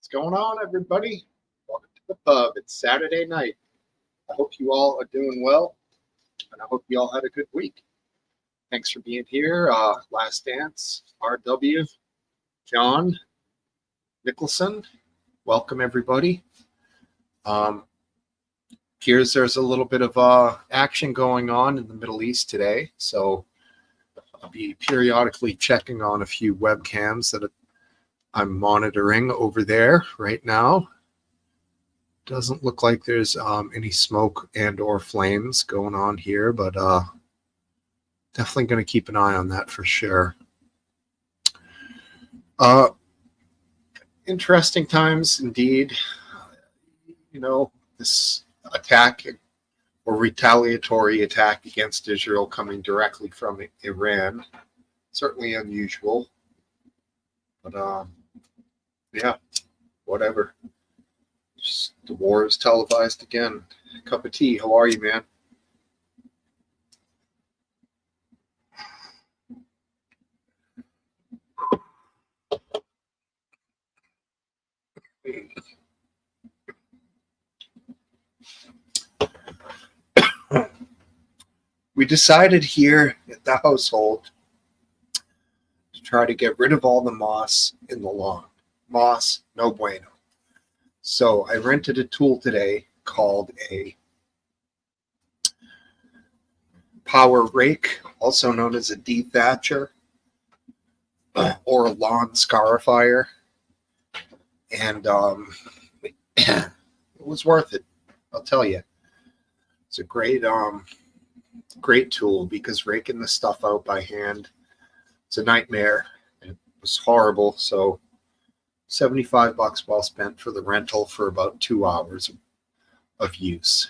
What's going on, everybody? Welcome to the pub. It's Saturday night. I hope you all are doing well, and I hope you all had a good week. Thanks for being here. Last Dance, RW, John, Nicholson. Welcome, everybody. Appears there's a little bit of action going on in the Middle East today, so I'll be periodically checking on a few webcams that I'm monitoring over there right now. Doesn't look like there's any smoke and or flames going on here, but definitely going to keep an eye on that for sure. Interesting times indeed. You know, this attack or retaliatory attack against Israel coming directly from Iran, certainly unusual. But yeah, whatever. Just, the war is televised again. Cup of tea. How are you, man? We decided here at the household to try to get rid of all the moss in the lawn. Moss, no bueno. So I rented a tool today called a power rake, also known as a dethatcher or a lawn scarifier. And it was worth it, I'll tell you. It's a great tool because raking the stuff out by hand, it's a nightmare. It was horrible. So $75 well spent for the rental for about 2 hours of use.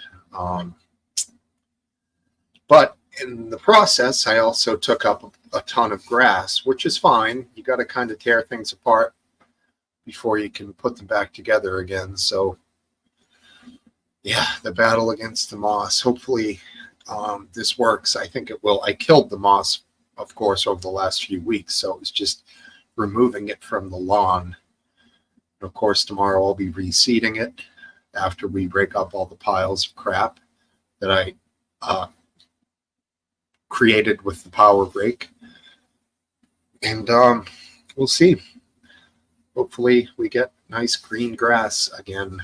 But in the process, I also took up a ton of grass, which is fine. You got to kind of tear things apart before you can put them back together again. So yeah, the battle against the moss. Hopefully this works. I think it will. I killed the moss, of course, over the last few weeks. So it was just removing it from the lawn. And of course, tomorrow I'll be reseeding it after we break up all the piles of crap that I created with the power rake. And we'll see. Hopefully we get nice green grass again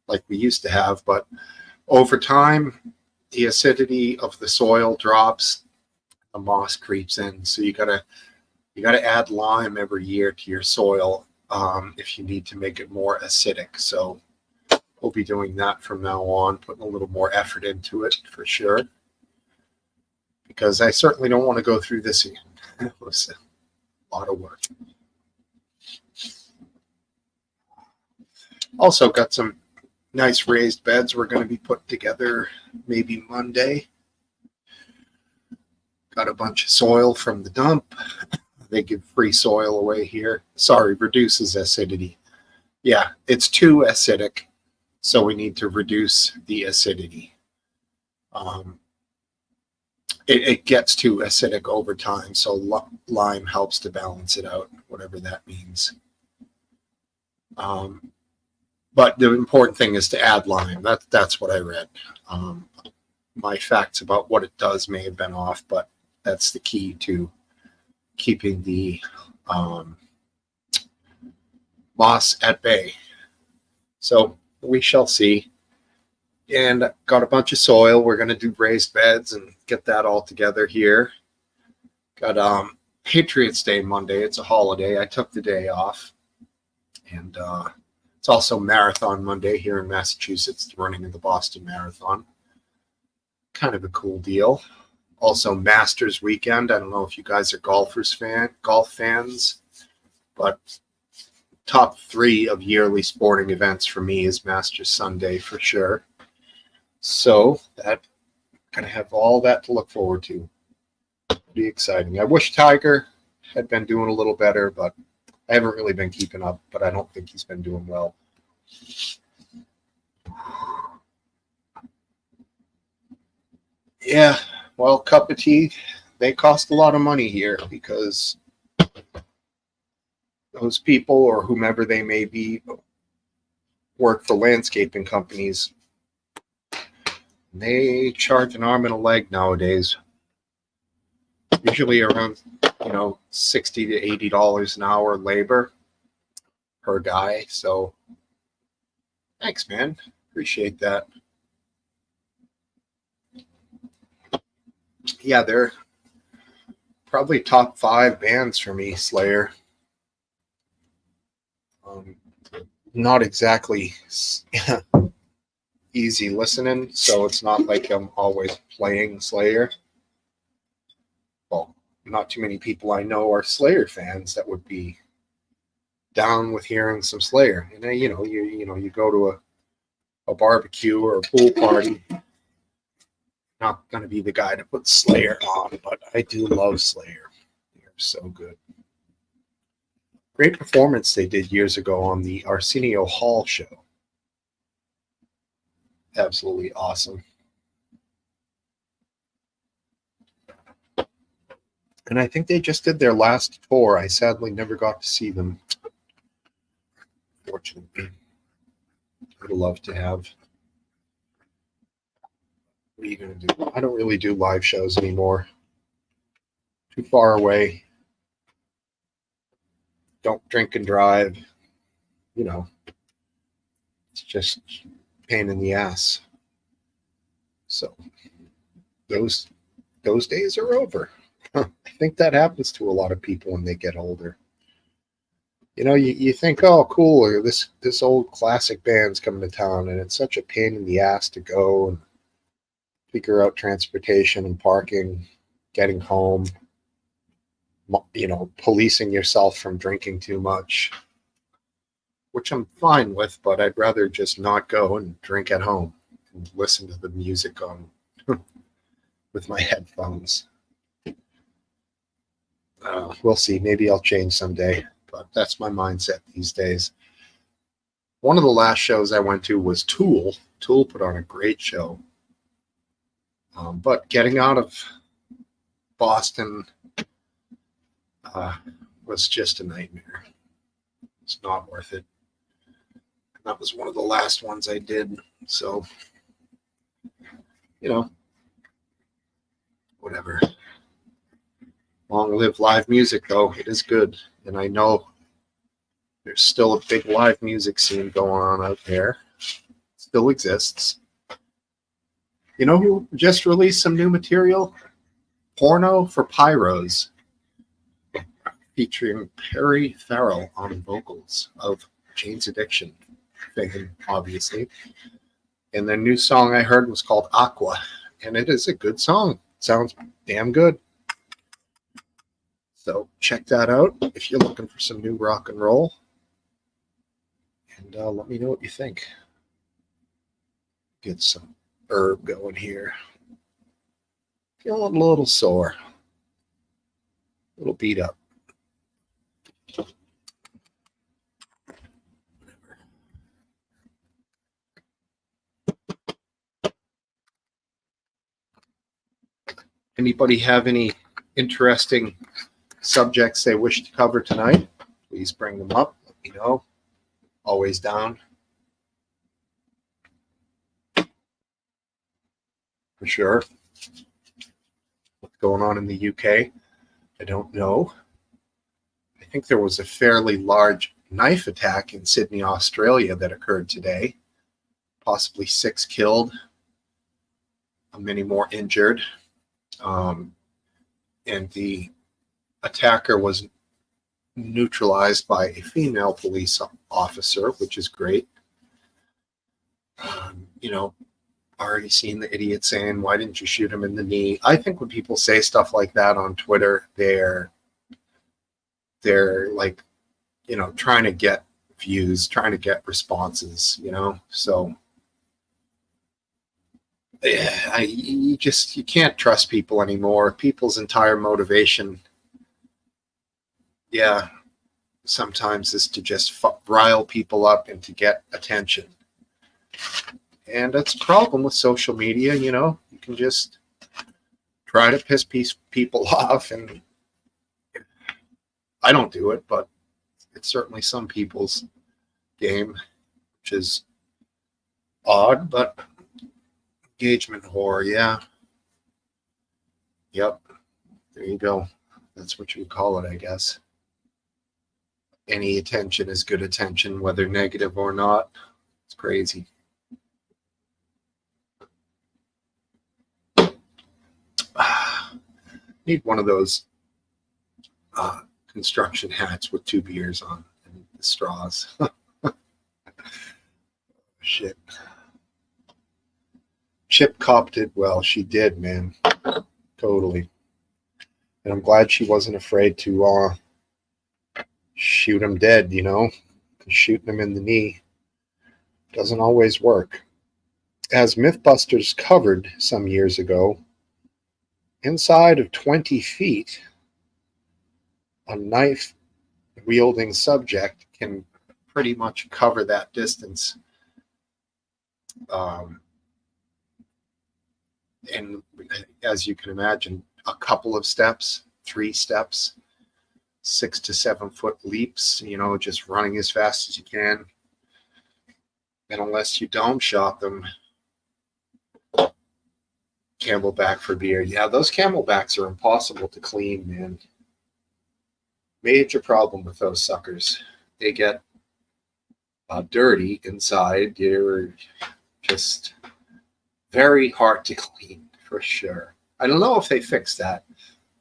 like we used to have. But over time, the acidity of the soil drops, the moss creeps in. So you gotta add lime every year to your soil if you need to make it more acidic. So we'll be doing that from now on, putting a little more effort into it for sure. Because I certainly don't want to go through this again. It was a lot of work. Also got some nice raised beds we're going to be putting together maybe Monday. Got a bunch of soil from the dump. They give free soil away here. Sorry, reduces acidity. Yeah, it's too acidic, so we need to reduce the acidity. It gets too acidic over time, so lime helps to balance it out, whatever that means. But the important thing is to add lime. That's what I read. My facts about what it does may have been off, but that's the key to keeping the moss at bay. So we shall see. And got a bunch of soil. We're going to do raised beds and get that all together here. Got Patriots Day Monday. It's a holiday. I took the day off. And it's also Marathon Monday here in Massachusetts, the running of the Boston Marathon. Kind of a cool deal. Also Masters weekend. I don't know if you guys are golf fans, but top 3 of yearly sporting events for me is Masters Sunday for sure. So that kind of have all that to look forward to. Pretty exciting. I wish Tiger had been doing a little better, but I haven't really been keeping up, but I don't think he's been doing well. Yeah, well, cup of tea, they cost a lot of money here because those people or whomever they may be work for landscaping companies. They charge an arm and a leg nowadays. Usually around, $60 to $80 an hour labor per guy. So thanks, man. Appreciate that. Yeah, they're probably top 5 bands for me, Slayer. Not exactly easy listening, so it's not like I'm always playing Slayer. Well, not too many people I know are Slayer fans that would be down with hearing some Slayer. And you go to a barbecue or a pool party, not going to be the guy to put Slayer on, but I do love Slayer. They're so good. Great performance they did years ago on the Arsenio Hall show. Absolutely awesome. And I think they just did their last tour. I sadly never got to see them. Fortunately. I would love to have. What are you going to do? I don't really do live shows anymore. Too far away. Don't drink and drive. It's just pain in the ass. So those days are over. I think that happens to a lot of people when they get older. You think, oh, cool, this old classic band's coming to town, and it's such a pain in the ass to go and figure out transportation and parking, getting home, policing yourself from drinking too much, which I'm fine with, but I'd rather just not go and drink at home and listen to the music on with my headphones. We'll see. Maybe I'll change someday, but that's my mindset these days. One of the last shows I went to was Tool. Tool put on a great show. But getting out of Boston was just a nightmare. It's not worth it. That was one of the last ones I did. So, whatever. Long live live music, though. It is good. And I know there's still a big live music scene going on out there. It still exists. You know who just released some new material? Porno for Pyros, featuring Perry Farrell on vocals of Jane's Addiction fame, obviously. And the new song I heard was called Aqua, and it is a good song. It sounds damn good. So check that out if you're looking for some new rock and roll. And let me know what you think. Get some herb going here. Feeling a little sore. A little beat up. Anybody have any interesting subjects they wish to cover tonight? Please bring them up. Let me know. Always down. For sure. What's going on in the UK? I don't know. I think there was a fairly large knife attack in Sydney, Australia that occurred today. Possibly 6 killed, many more injured. And the attacker was neutralized by a female police officer, which is great. Already seen the idiot saying, why didn't you shoot him in the knee? I think when people say stuff like that on Twitter, they're like, trying to get views, trying to get responses, so yeah, you can't trust people anymore. People's entire motivation, sometimes is to just rile people up and to get attention. And that's a problem with social media. You can just try to piss people off, and I don't do it, but it's certainly some people's game, which is Odd, but engagement whore, yeah. Yep. There you go. That's what you would call it, I guess. Any attention is good attention, whether negative or not. It's crazy. Need one of those construction hats with 2 beers on and the straws. Shit. Chip copped it well. She did, man. Totally. And I'm glad she wasn't afraid to shoot him dead, you know? Shooting him in the knee doesn't always work. As Mythbusters covered some years ago, inside of 20 feet, a knife wielding subject can pretty much cover that distance. And as you can imagine, a couple of steps, 3 steps, 6 to 7 foot leaps, you know, just running as fast as you can. And unless you dome shot them, Camelback for beer. Yeah, those Camelbacks are impossible to clean, man. Major problem with those suckers. They get dirty inside. They're just very hard to clean, for sure. I don't know if they fixed that.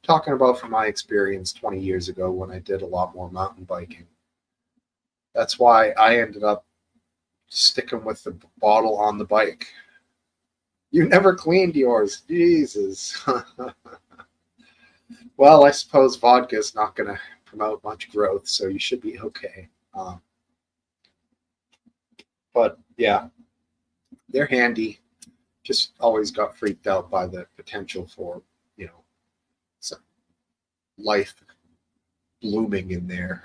Talking about from my experience 20 years ago when I did a lot more mountain biking. That's why I ended up sticking with the bottle on the bike. You never cleaned yours. Jesus. Well, I suppose vodka is not going to promote much growth, so you should be okay. But yeah, they're handy. Just always got freaked out by the potential for, you know, some life blooming in there.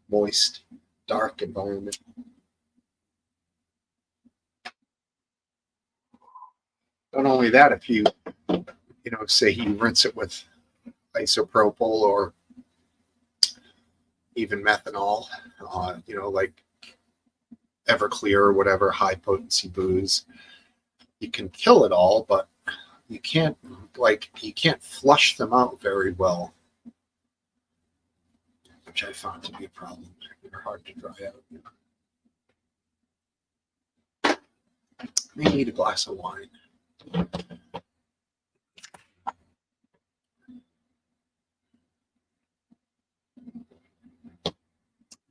Moist, dark environment. Not only that, if you know, say you rinse it with isopropyl or even methanol, you know, like Everclear or whatever high potency booze, you can kill it all, but you can't flush them out very well, which I found to be a problem. They're hard to dry out. May need a glass of wine.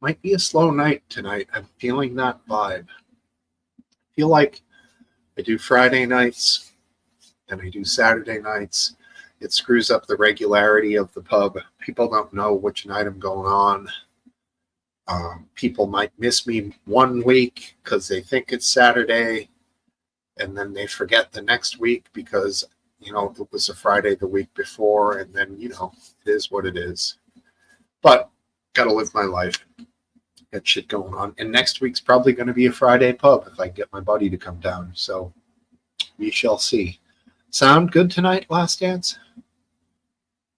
Might be a slow night tonight. I'm feeling that vibe. I feel like I do Friday nights and I do Saturday nights. It screws up the regularity of the pub. People don't know which night I'm going on. People might miss me one week because they think it's Saturday, and then they forget the next week because, you know, it was a Friday the week before, and then, you know, it is what it is. But gotta live my life. Got shit going on. And next week's probably going to be a Friday pub if I get my buddy to come down. So we shall see. Sound good tonight, Last Dance?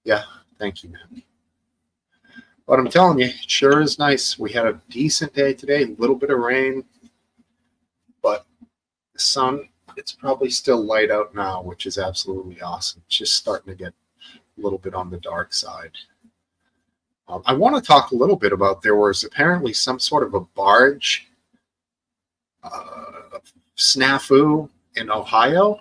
Yeah, thank you, man. But I'm telling you, it sure is nice. We had a decent day today, a little bit of rain, but the sun, it's probably still light out now, which is absolutely awesome. It's just starting to get a little bit on the dark side. I want to talk a little bit about, there was apparently some sort of a barge snafu in Ohio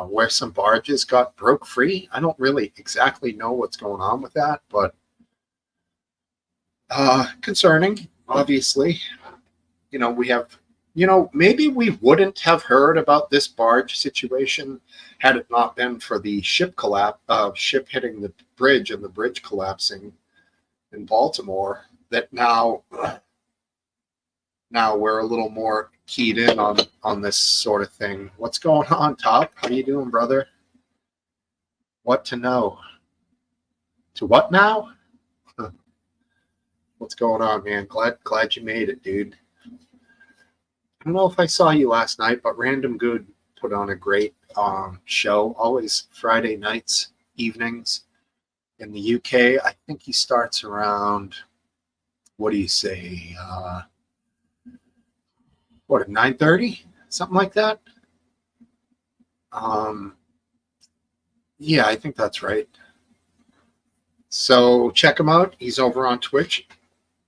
where some barges broke free. I don't really exactly know what's going on with that, but concerning, obviously. You know, we have, you know, maybe we wouldn't have heard about this barge situation had it not been for the ship hitting the bridge and the bridge collapsing in Baltimore. That now we're a little more keyed in on this sort of thing. What's going on, Top? How you doing, brother? What to know? To what now? What's going on, man? Glad you made it, dude. I don't know if I saw you last night, but Random Good put on a great show. Always Friday nights, evenings. In the UK, I think he starts around, what do you say, at 9:30? something like that. Yeah, I think that's right. So check him out. He's over on Twitch,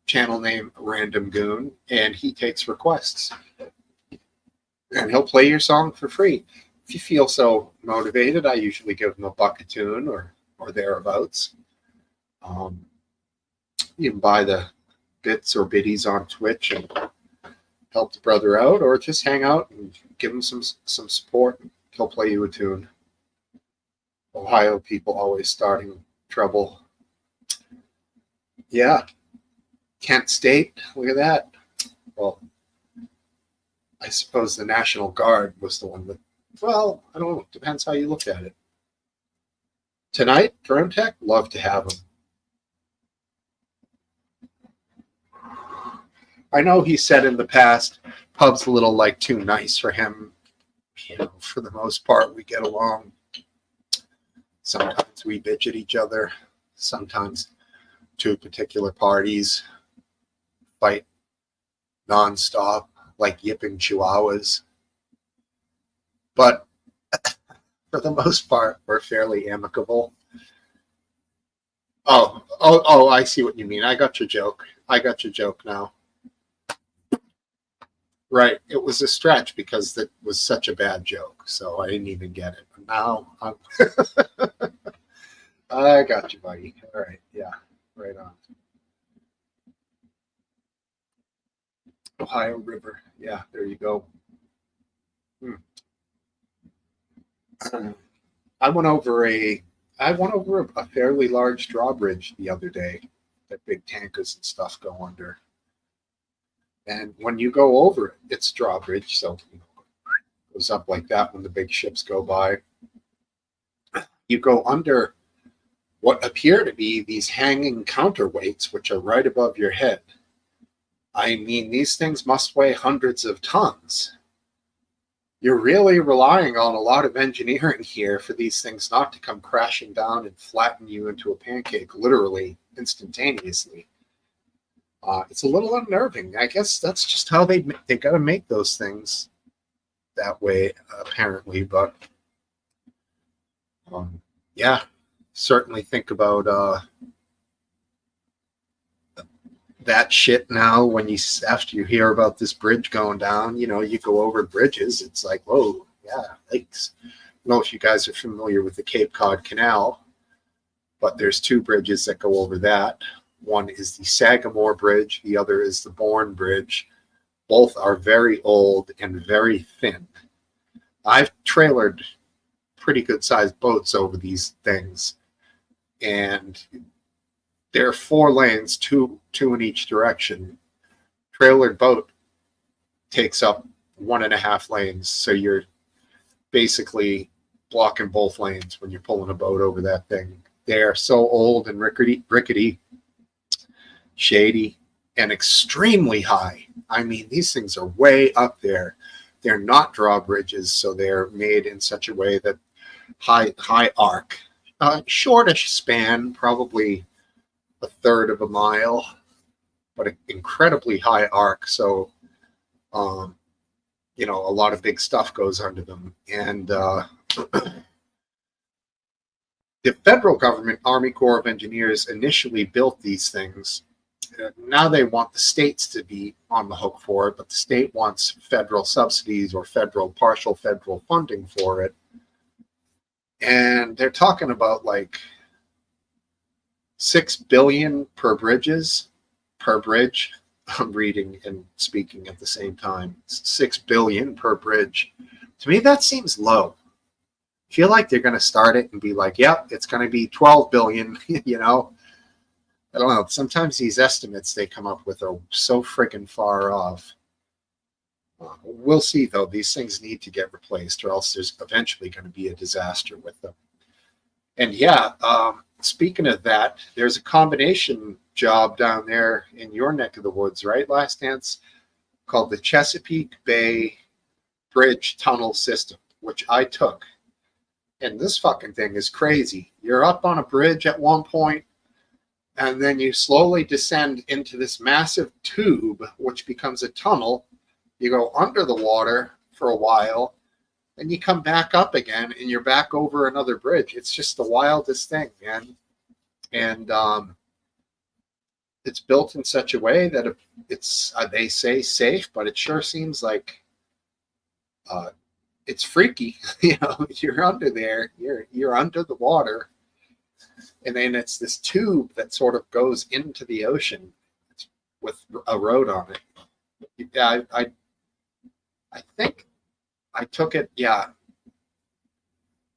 channel name Random Goon, and he takes requests. And he'll play your song for free. If you feel so motivated, I usually give him $1 a tune or thereabouts. You can buy the bits or biddies on Twitch and help the brother out, or just hang out and give him some support. He'll play you a tune. Ohio people always starting trouble. Yeah. Kent State, look at that. Well, I suppose the National Guard was the one that, well, I don't know. Depends how you look at it. Tonight, Drone Tech, love to have him. I know he said in the past, pub's a little like too nice for him. You know, for the most part, we get along. Sometimes we bitch at each other. Sometimes two particular parties fight nonstop like yipping chihuahuas. But for the most part, we're fairly amicable. Oh, I see what you mean. I got your joke. Now. Right. It was a stretch because that was such a bad joke. So I didn't even get it. But now I got you, buddy. All right. Yeah. Right on. Ohio River. Yeah. There you go. I went over a fairly large drawbridge the other day that big tankers and stuff go under. And when you go over it, it's drawbridge, so it goes up like that when the big ships go by. You go under what appear to be these hanging counterweights, which are right above your head. I mean, these things must weigh hundreds of tons. You're really relying on a lot of engineering here for these things not to come crashing down and flatten you into a pancake, literally instantaneously. It's a little unnerving. I guess that's just how they got to make those things that way, apparently. But yeah, certainly think about that shit now. After you hear about this bridge going down, you know, you go over bridges. It's like, whoa, yeah, thanks. I don't know if you guys are familiar with the Cape Cod Canal, but there's 2 bridges that go over that. One is the Sagamore Bridge. The other is the Bourne Bridge. Both are very old and very thin. I've trailered pretty good-sized boats over these things, and there are 4 lanes, two in each direction. Trailered boat takes up 1.5 lanes, so you're basically blocking both lanes when you're pulling a boat over that thing. They are so old and rickety, shady, and extremely high. I mean, these things are way up there. They're not drawbridges, so they're made in such a way that high arc, shortish span, probably 1/3 of a mile, but an incredibly high arc. So, you know, a lot of big stuff goes under them. And the federal government, Army Corps of Engineers, initially built these things. Now they want the states to be on the hook for it, but the state wants federal subsidies or partial federal funding for it. And they're talking about like $6 billion per bridge. I'm reading and speaking at the same time. $6 billion per bridge. To me, that seems low. I feel like they're going to start it and be like, yep, it's going to be 12 billion, you know. I don't know. Sometimes these estimates they come up with are so freaking far off. We'll see, though. These things need to get replaced, or else there's eventually going to be a disaster with them. And yeah, speaking of that, there's a combination job down there in your neck of the woods, right, Last Dance, called the Chesapeake Bay Bridge Tunnel System, which I took. And this fucking thing is crazy. You're up on a bridge at one point, and then you slowly descend into this massive tube, which becomes a tunnel. You go under the water for a while, and you come back up again, and you're back over another bridge. It's just the wildest thing, man. And it's built in such a way that it's they say safe, but it sure seems like it's freaky. You know, you're under there, you're under the water, and then it's this tube that sort of goes into the ocean with a road on it. Yeah, I think I took it. Yeah,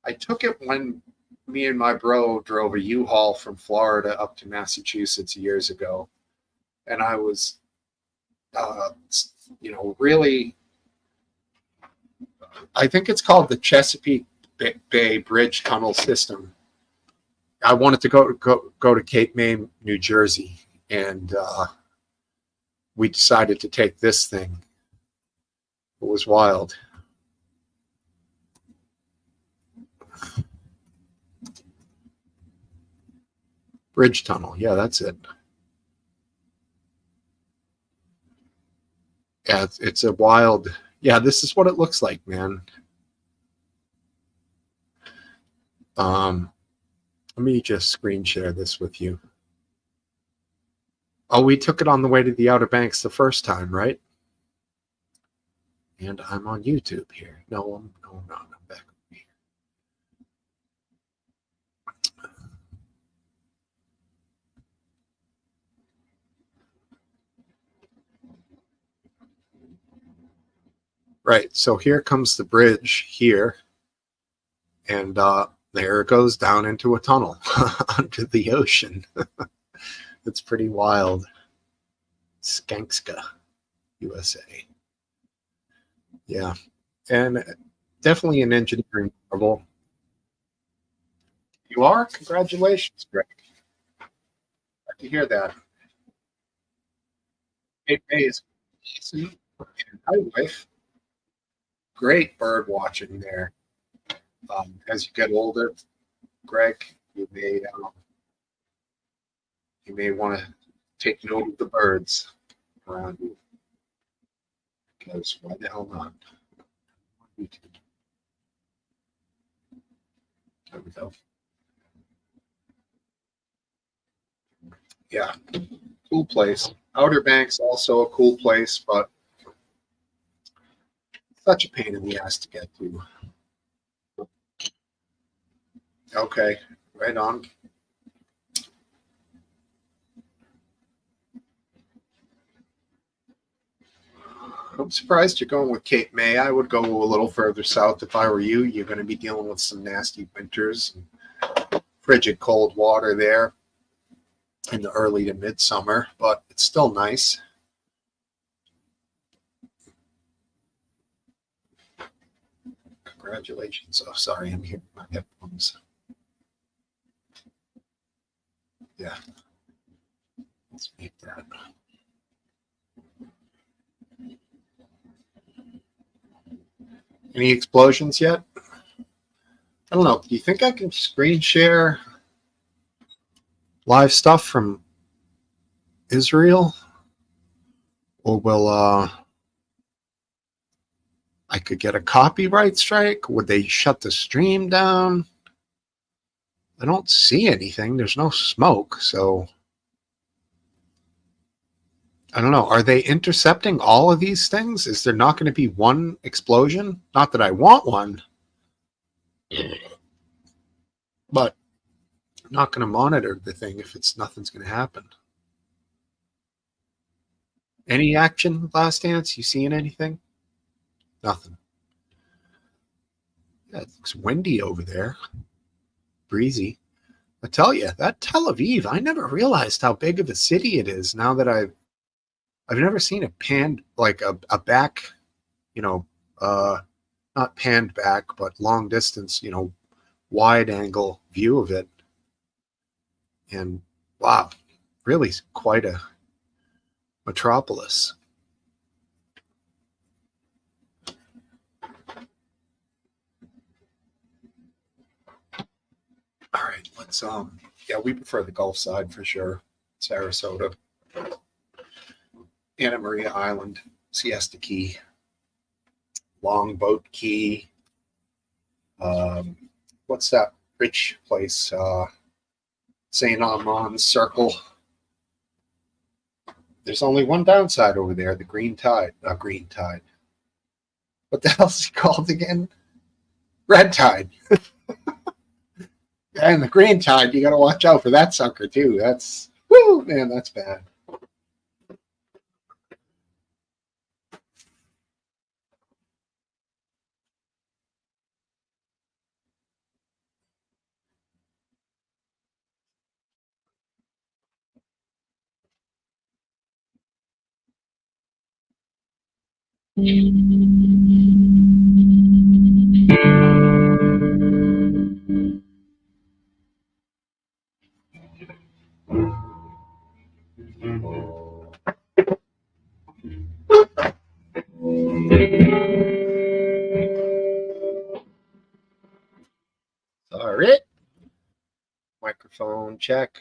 I took it when me and my bro drove a U-Haul from Florida up to Massachusetts years ago, and I was, really. I think it's called the Chesapeake Bay Bridge Tunnel System. I wanted to go to Cape May, New Jersey, and we decided to take this thing. It was wild. Bridge tunnel. Yeah, that's it. Yeah, it's a wild. Yeah, this is what it looks like, man. Let me just screen share this with you. Oh, we took it on the way to the Outer Banks the first time, right? And I'm on YouTube here. No, I'm not. I'm back over here. Right. So here comes the bridge here, and there it goes down into a tunnel under the ocean. It's pretty wild. Skankska, USA. Yeah, and definitely an engineering marvel. You are? Congratulations, Greg. Glad to hear that. It is awesome. And my wife, great bird watching there. As you get older, Greg, you may want to take note of the birds around you, because why the hell not? There we go. Yeah, cool place. Outer Banks also a cool place, but such a pain in the ass to get to. Okay, right on. I'm surprised you're going with Cape May. I would go a little further south if I were you. You're going to be dealing with some nasty winters and frigid cold water there in the early to midsummer, but it's still nice. Congratulations. Oh, sorry, I'm hearing my headphones. Yeah. Let's make that. Any explosions yet? I don't know. Do you think I can screen share live stuff from Israel? Or will I could get a copyright strike? Would they shut the stream down? I don't see anything. There's no smoke, so I don't know. Are they intercepting all of these things? Is there not going to be one explosion? Not that I want one, but I'm not going to monitor the thing if nothing's going to happen. Any action, Last Dance? You seeing anything? Nothing. Yeah, it looks windy over there. Breezy. I tell you, that Tel Aviv, I never realized how big of a city it is now that I've never seen a panned, like a back, not panned back, but long distance, wide angle view of it. And wow, really quite a metropolis. All right, let's yeah, we prefer the Gulf side for sure. Sarasota, Anna Maria Island, Siesta Key. Longboat Key. What's that rich place? St. Armand's Circle. There's only one downside over there, the green tide. Not green tide. What the hell's it called again? Red tide. And the green tide, you got to watch out for that sucker too. That's, whoo, man, that's bad. Sorry. Microphone check.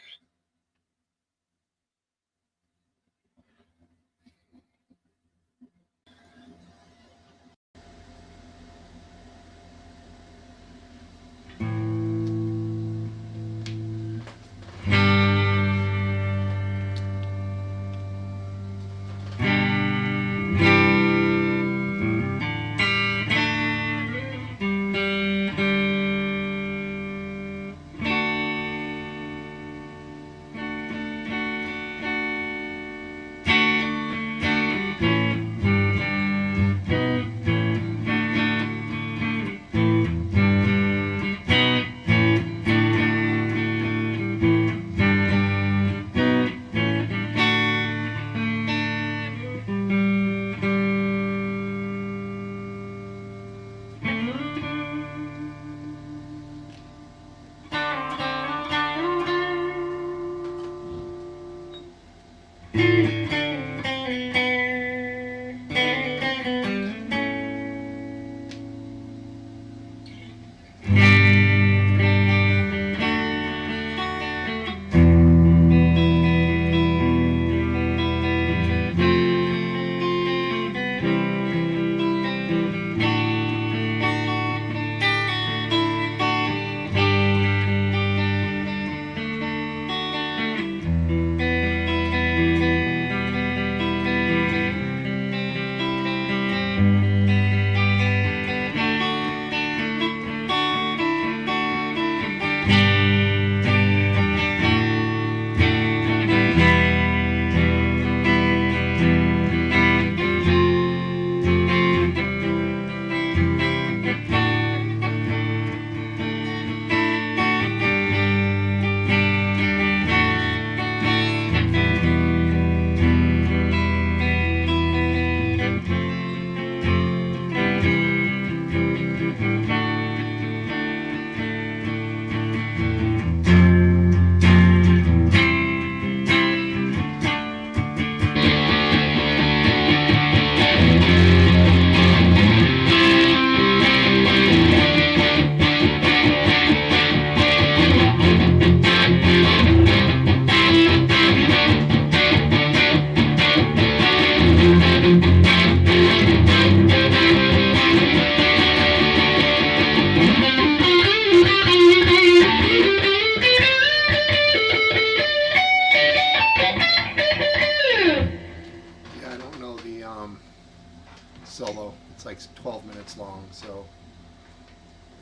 Solo. It's like 12 minutes long, so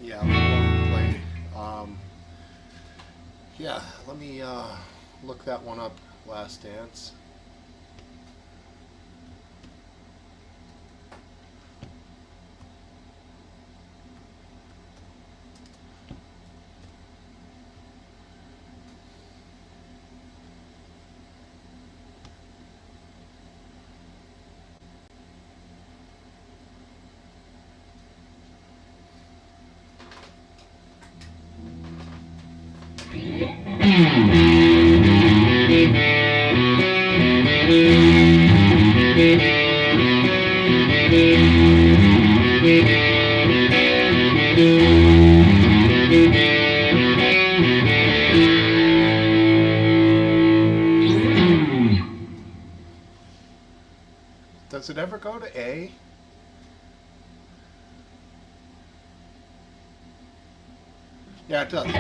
yeah, we'll play. Yeah, let me look that one up. Last Dance. Does it ever go to A? Yeah, it does. Yeah,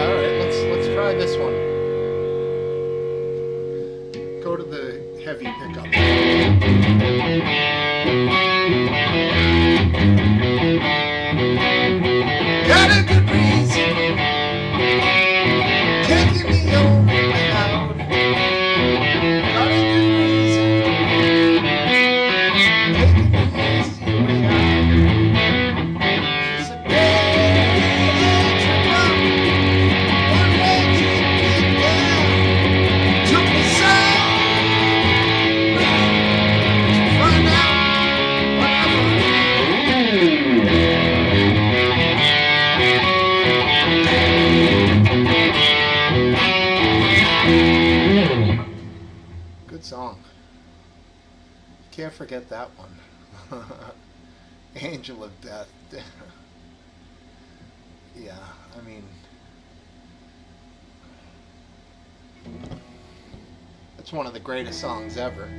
all right. Let's try this one. Go to the heavy pickup. Got a good reason, taking me on out. Got a good reason, taking me easy way out. She said, "Hey, trip up, one way to get down." Took me some to find out what I found. Good song. Can't forget that one. Angel of Death. Yeah, I mean, it's one of the greatest songs ever.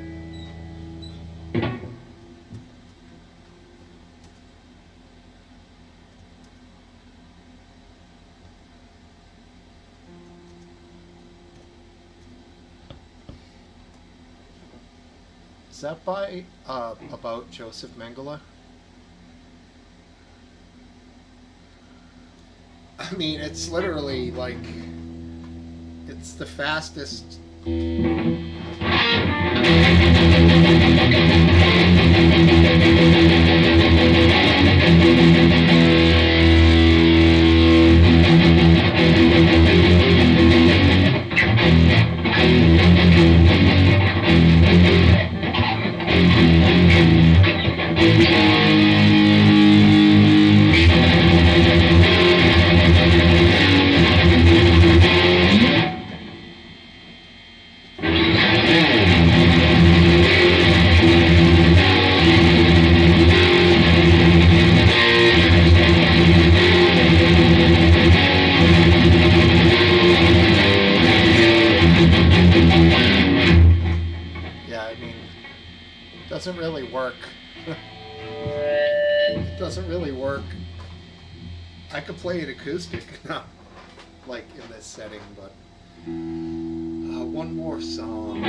Is that by about Joseph Mengele? I mean, it's literally like it's the fastest. Yeah, I mean, it doesn't really work. It doesn't really work. I could play it acoustic, like in this setting, but one more song.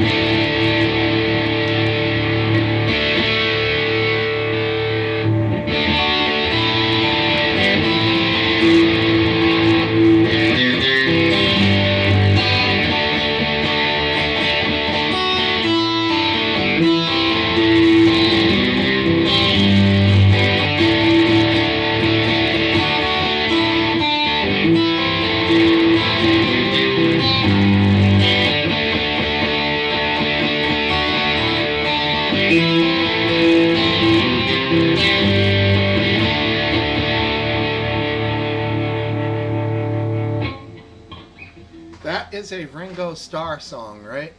That is a Ringo Starr song, right?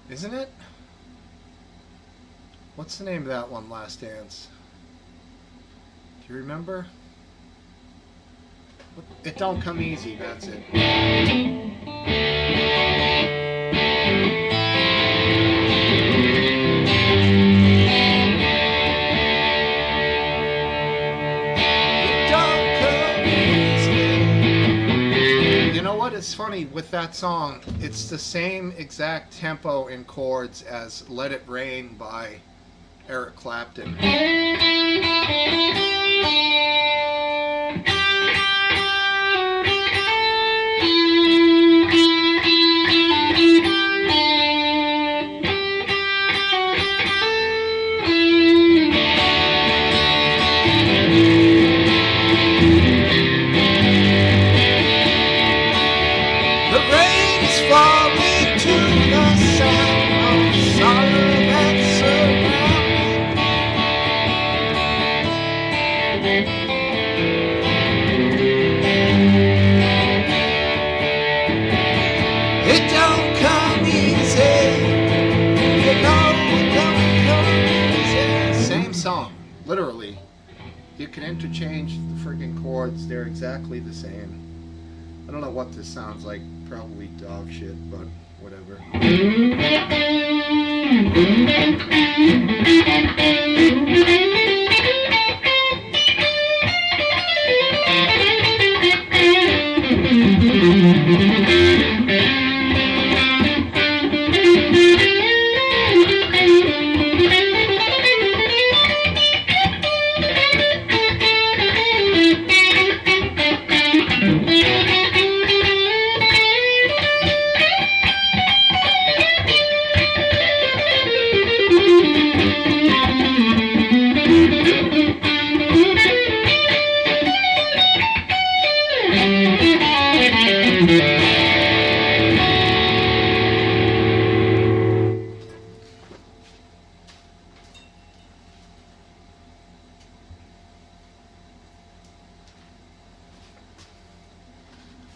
Isn't it? What's the name of that one, Last Dance? Do you remember? It Don't Come Easy, that's it. It's funny with that song, it's the same exact tempo and chords as Let It Rain by Eric Clapton. Literally, you can interchange the friggin' chords, they're exactly the same. I don't know what this sounds like. Probably dog shit, but whatever.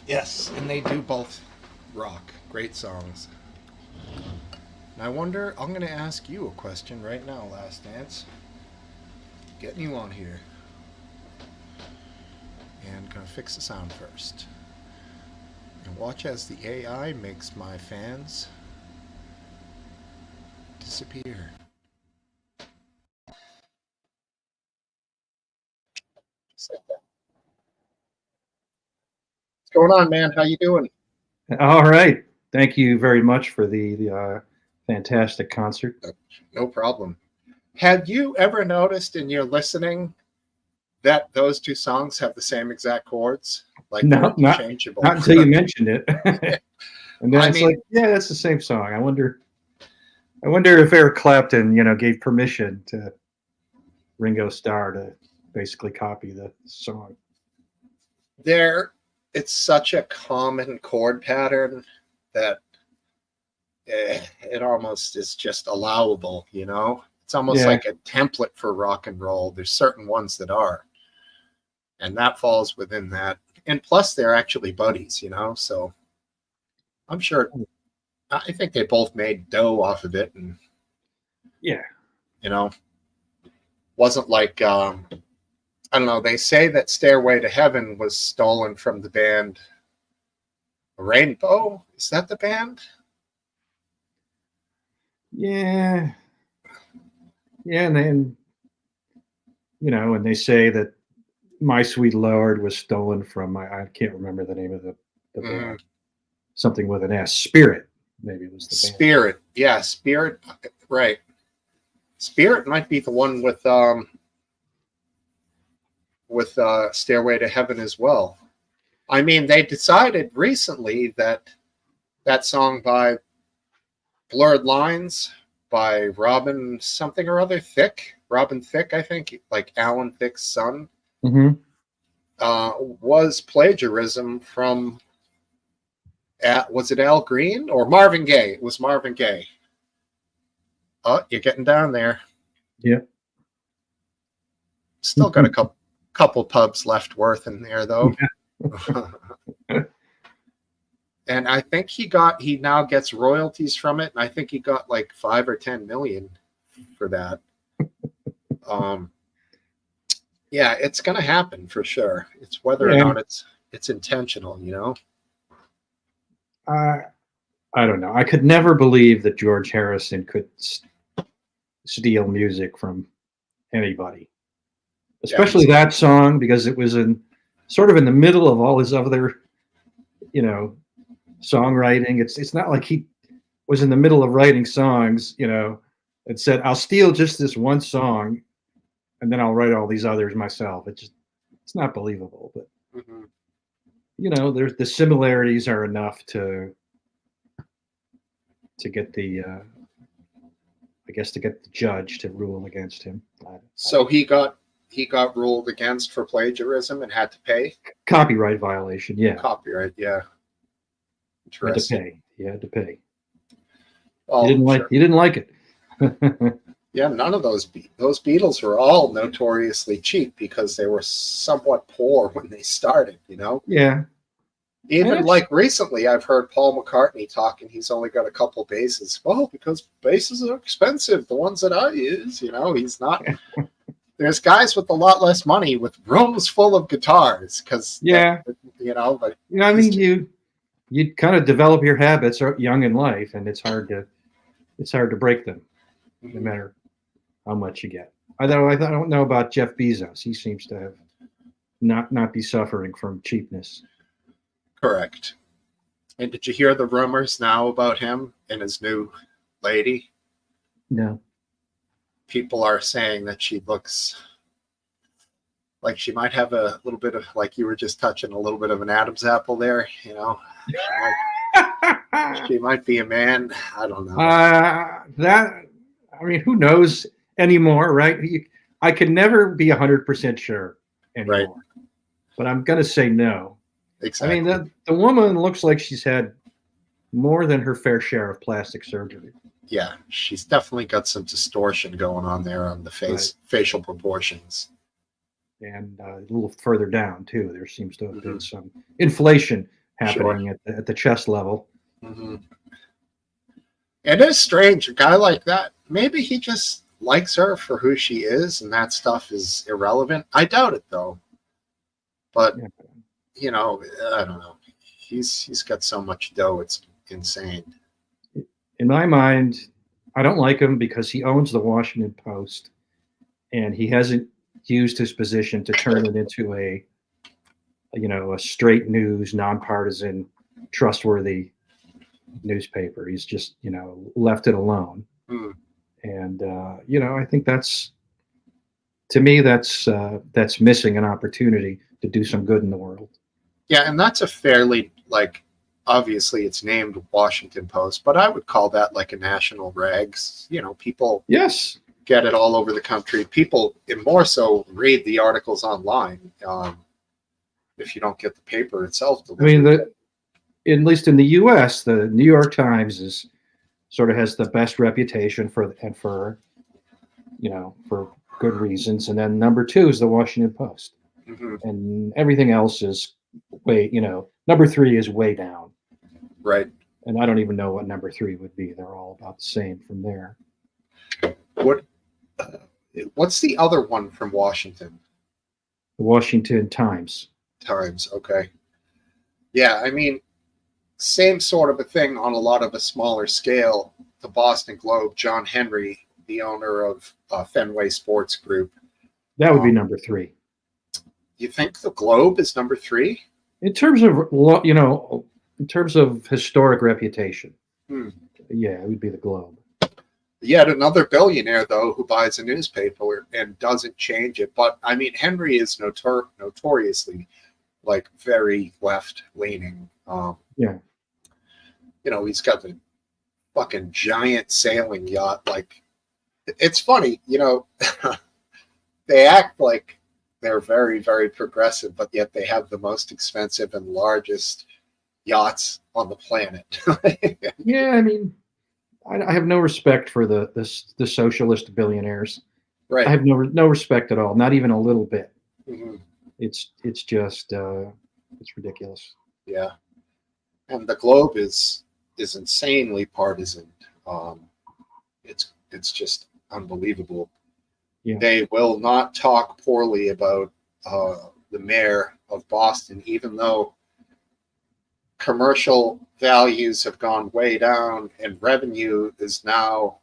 Yes, and they do both rock. Great songs. And I wonder, I'm going to ask you a question right now, Last Dance. Getting you on here. And going to fix the sound first. And watch as the AI makes my fans disappear. Just like that. What's going on, man? How you doing? All right. Thank you very much for the fantastic concert. No problem. Have you ever noticed in your listening that those two songs have the same exact chords? Like they're No, not interchangeable. not until you mentioned it. And then I it's mean, like, yeah, that's the same song. I wonder if Eric Clapton, gave permission to Ringo Starr to basically copy the song. it's such a common chord pattern that it almost is just allowable, you know? It's almost Yeah. like a template for rock and roll. There's certain ones that are, and that falls within that. And plus, they're actually buddies, you know? So I'm sure, I think they both made dough off of it. And, Yeah. you know, wasn't like, I don't know, they say that Stairway to Heaven was stolen from the band Rainbow. Is that the band? Yeah. Yeah, and then and they say that My Sweet Lord was stolen from I can't remember the name of the band. Something with an S. Spirit, maybe it was the band. Spirit. Yeah, Spirit. Right. Spirit might be the one with Stairway to Heaven as well. I mean, they decided recently that that song by Blurred Lines by Robin something or other Thicke, Robin Thicke, I think, like Alan Thicke's son, Mm-hmm. was plagiarism from, was it Al Green or Marvin Gaye? It was Marvin Gaye. Oh, you're getting down there. Yeah. Still got a couple pubs left worth in there though. Yeah. And I think he now gets royalties from it, and I think he got like 5 or 10 million for that. Yeah, it's gonna happen for sure. It's whether or not it's intentional, you know. I don't know. I could never believe that George Harrison could steal music from anybody, especially that song, because it was sort of in the middle of all his other, songwriting. It's not like he was in the middle of writing songs, and said, "I'll steal just this one song, and then I'll write all these others myself." It's not believable. But there's the similarities are enough to get the to get the judge to rule against him. So he got ruled against for plagiarism and had to pay copyright violation. Yeah, copyright. Yeah, interesting. He had to pay. Well, he didn't like it. Yeah, none of those Beatles were all notoriously cheap because they were somewhat poor when they started. You know. Yeah. Even like recently, I've heard Paul McCartney talking. He's only got a couple basses. Well, because basses are expensive. The ones that I use, he's not. There's guys with a lot less money with rooms full of guitars because But You know, I he's mean, you kind of develop your habits young in life, and it's hard to break them, no Mhm. matter how much you get. I don't know about Jeff Bezos. He seems to have not be suffering from cheapness. Correct. And did you hear the rumors now about him and his new lady? No. People are saying that she looks like she might have a little bit of, like you were just touching, a little bit of an Adam's apple there. She might she might be a man. I don't know. That I mean, who knows anymore, right? I can never be 100% sure Right. anymore, but I'm gonna say no. I mean, Exactly. the woman looks like she's had more than her fair share of plastic surgery. Yeah, she's definitely got some distortion going on there on the Right. facial proportions. And a little further down too. There seems to have Hmm. been some inflation Sure. happening at the chest level. Hmm. It is strange. A guy like that, maybe he just likes her for who she is, and that stuff is irrelevant. I doubt it though. But Yeah. I don't know. He's got so much dough, it's insane. In my mind, I don't like him because he owns the Washington Post, and he hasn't used his position to turn it into a straight news, nonpartisan, trustworthy newspaper. He's just left it alone, Hmm. and I think to me that's missing an opportunity to do some good in the world. Yeah, and that's a fairly like obviously it's named Washington Post, but I would call that like a national rags. People Yes, get it all over the country. People, and more so, read the articles online. If you don't get the paper itself I mean delivered. at least in the U.S., the New York Times is sort of has the best reputation for good reasons, and then number two is the Washington Post, Hmm. and everything else is number three is way down, Right. and I don't even know what number three would be. They're all about the same from there. What? What's the other one from Washington The Washington Times. Times? Okay. Yeah, I mean, same sort of a thing on a lot of a smaller scale. The Boston Globe, John Henry, the owner of Fenway Sports Group. That would be Um, number three. you think the Globe is number three? In terms of in terms of historic reputation, Hmm. yeah, it would be the Globe. Yet another billionaire, though, who buys a newspaper and doesn't change it. But I mean, Henry is notoriously like very left leaning. Yeah. He's got the fucking giant sailing yacht. Like, it's funny, they act like they're very, very progressive, but yet they have the most expensive and largest yachts on the planet. Yeah, I mean, I have no respect for the socialist billionaires. I Right. have no respect at all, not even a little bit. Hmm. It's just it's ridiculous. Yeah. And the Globe is insanely partisan. Um, it's just unbelievable. Yeah. They will not talk poorly about the mayor of Boston, even though commercial values have gone way down and revenue is now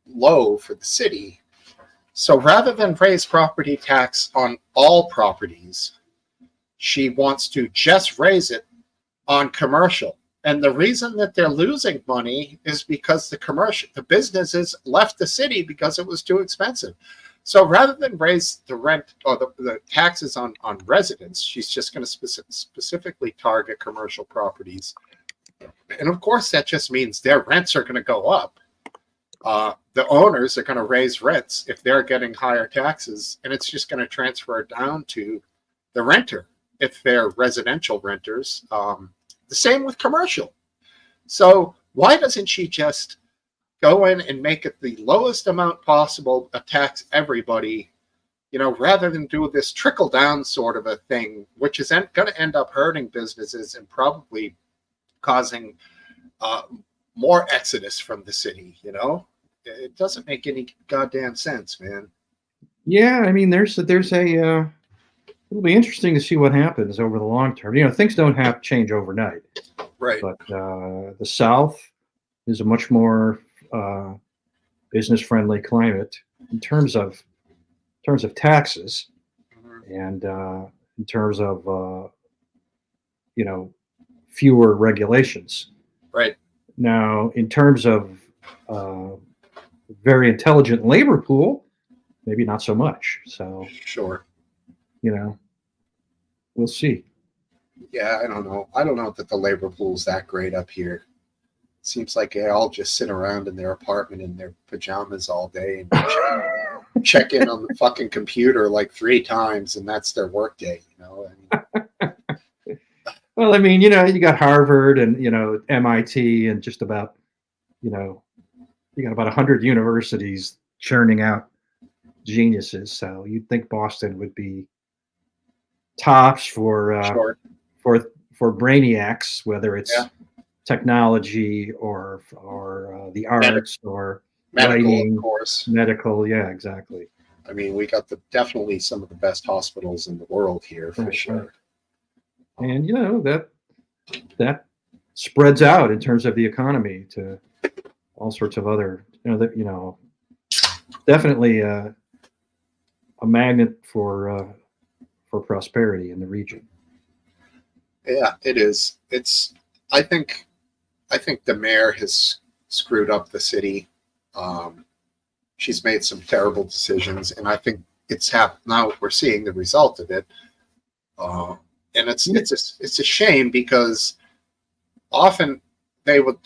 low for the city. So rather than raise property tax on all properties, she wants to just raise it on commercial. And the reason that they're losing money is because the businesses left the city because it was too expensive. So rather than raise the rent or the taxes on residents, she's just going to specifically target commercial properties. And of course, that just means their rents are going to go up. The owners are going to raise rents if they're getting higher taxes, and it's just going to transfer down to the renter if they're residential renters. The same with commercial. So why doesn't she just go in and make it the lowest amount possible, tax everybody, rather than do this trickle down sort of a thing, which is going to end up hurting businesses and probably causing uh, more exodus from the city. It doesn't make any goddamn sense, man. Yeah, I mean, there's it'll be interesting to see what happens over the long term. You know, things don't have to change overnight, Right. but the South is a much more business friendly climate in terms of taxes Mhm. and in terms of you know, fewer regulations. Right. Now, in terms of uh, very intelligent labor pool, maybe not so much. So, Sure. you know, we'll see. Yeah, I don't know. I don't know that the labor pool's that great up here. Seems like they all just sit around in their apartment in their pajamas all day and check in on the fucking computer like 3 times, and that's their work day. You know, I mean, Well, I mean, you know, you got Harvard and, you know, MIT and just about, you know, you got about 100 universities churning out geniuses. So you'd think Boston would be tops sure. for brainiacs, whether Yeah. it's technology or the Medi- arts or medical, of writing, course. medical. Yeah, exactly. I mean, we got the definitely some of the best hospitals in the world here for Right, right. sure. And you know that spreads out in terms of the economy to all sorts of other, you know, that, you know, definitely a magnet for prosperity in the region. Yeah, it is. It's. I think. I think the mayor has screwed up the city. Um, she's made some terrible decisions, and I think it's happened now. We're seeing the result of it, uh, and it's a shame because often they would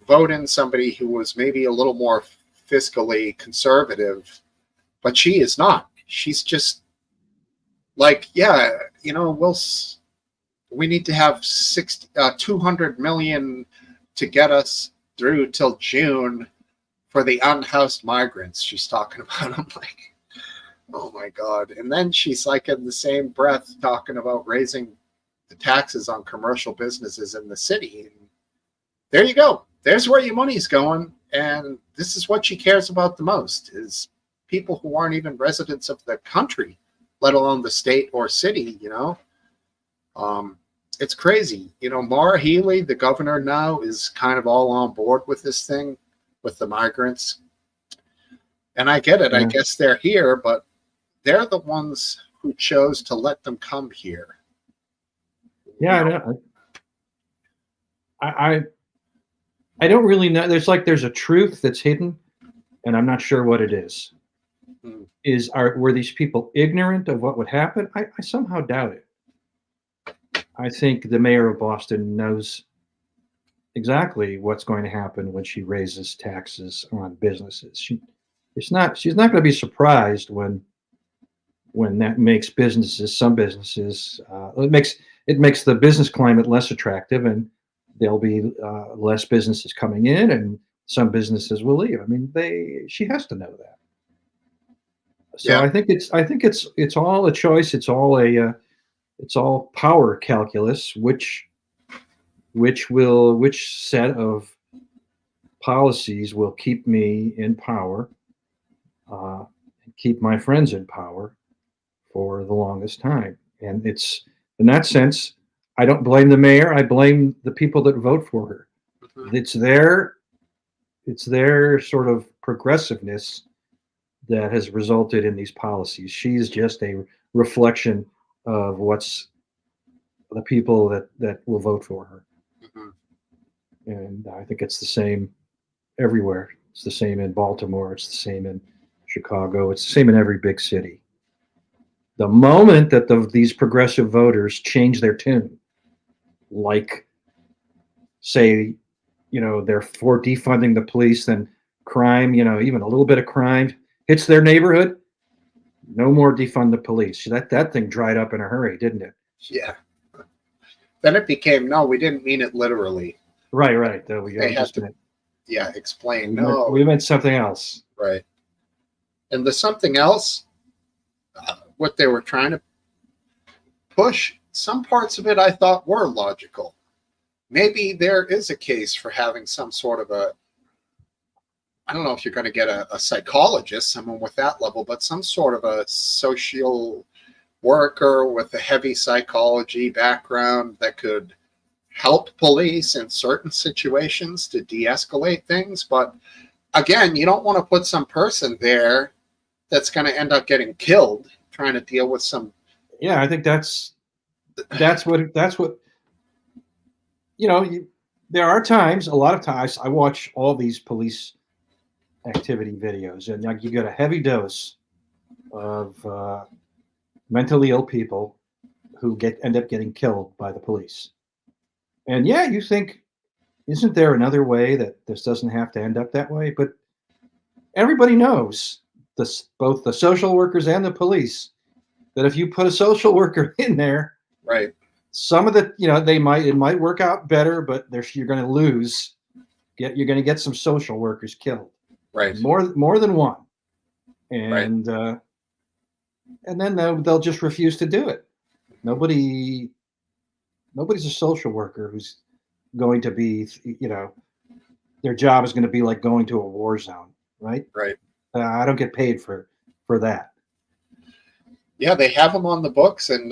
vote in somebody who was maybe a little more fiscally conservative, but she is not. She's just like, yeah, you know, we need to have 200 million to get us through till June for the unhoused migrants. She's talking about. I'm like, oh my god! And then she's like, in the same breath, talking about raising the taxes on commercial businesses in the city. And there you go. There's where your money's going, and this is what she cares about the most: is people who aren't even residents of the country, let alone the state or city. You know. Um, it's crazy. You know, Maura Healey, the governor now, is kind of all on board with this thing with the migrants. And I get it. I Yeah, guess they're here, but they're the ones who chose to let them come here. You yeah. know? I don't really know. There's a truth that's hidden, and I'm not sure what it is. Mm. Were these people ignorant of what would happen? I somehow doubt it. I think the mayor of Boston knows exactly what's going to happen when she raises taxes on businesses. She's not going to be surprised when that makes some businesses, it makes the business climate less attractive, and there'll be less businesses coming in, and some businesses will leave. I mean, she has to know that. So Yeah. I think it's all a choice. It's all power calculus. Which set of policies will keep me in power, and keep my friends in power for the longest time. And it's in that sense, I don't blame the mayor. I blame the people that vote for her. Mhm. It's their sort of progressiveness that has resulted in these policies. She's just a reflection of what's the people that will vote for her. Mhm. And I think it's the same everywhere. It's the same in Baltimore. It's the same in Chicago. It's the same in every big city. The moment that these progressive voters change their tune, like say, you know, they're for defunding the police, then crime, you know, even a little bit of crime hits their neighborhood, no more defund the police. That thing dried up in a hurry, didn't it? Yeah. Then it became, no, we didn't mean it literally. Right, right. Though we They had just to, meant yeah, explain, no, we meant something else. right. And the something else, what they were trying to push, some parts of it I thought were logical. Maybe there is a case for having some sort of a, I don't know if you're going to get a psychologist, someone with that level, but some sort of a social worker with a heavy psychology background that could help police in certain situations to de-escalate things. But again, you don't want to put some person there that's going to end up getting killed trying to deal with some. Yeah, I think that's what there are times, a lot of times, I watch all these police activity videos, and like you get a heavy dose of mentally ill people who end up getting killed by the police. And yeah, you think, isn't there another way that this doesn't have to end up that way? But everybody knows, both the social workers and the police, that if you put a social worker in there, Right. some of the, it might work out better, but you're going to lose. You're going to get some social workers killed. Right. More than one. Right. And then they'll just refuse to do it. Nobody's a social worker who's going to be, their job is going to be like going to a war zone, right? Right. I don't get paid for that. Yeah, they have them on the books, and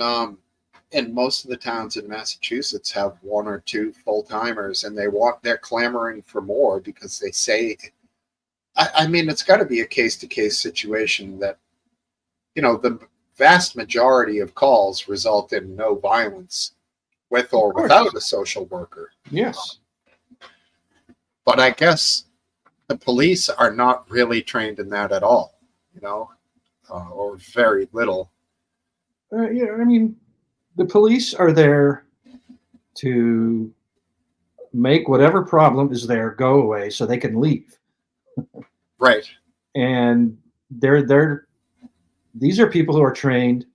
most of the towns in Massachusetts have one or two full timers, and they're clamoring for more because they say, I mean, it's got to be a case to case situation that, the vast majority of calls result in no violence with or without a social worker. Yes. But I guess the police are not really trained in that at all, or very little. Yeah, I mean, the police are there to make whatever problem is there go away so they can leave. Right. And these are people who are trained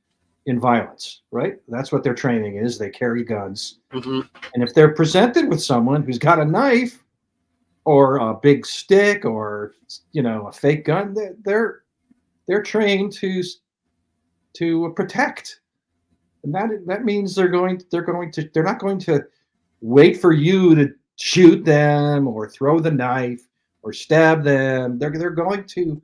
in violence, right? That's what their training is. They carry guns. Mm-hmm. And if they're presented with someone who's got a knife or a big stick or a fake gun, they're trained to protect. And that means they're not going to wait for you to shoot them or throw the knife or stab them. They're going to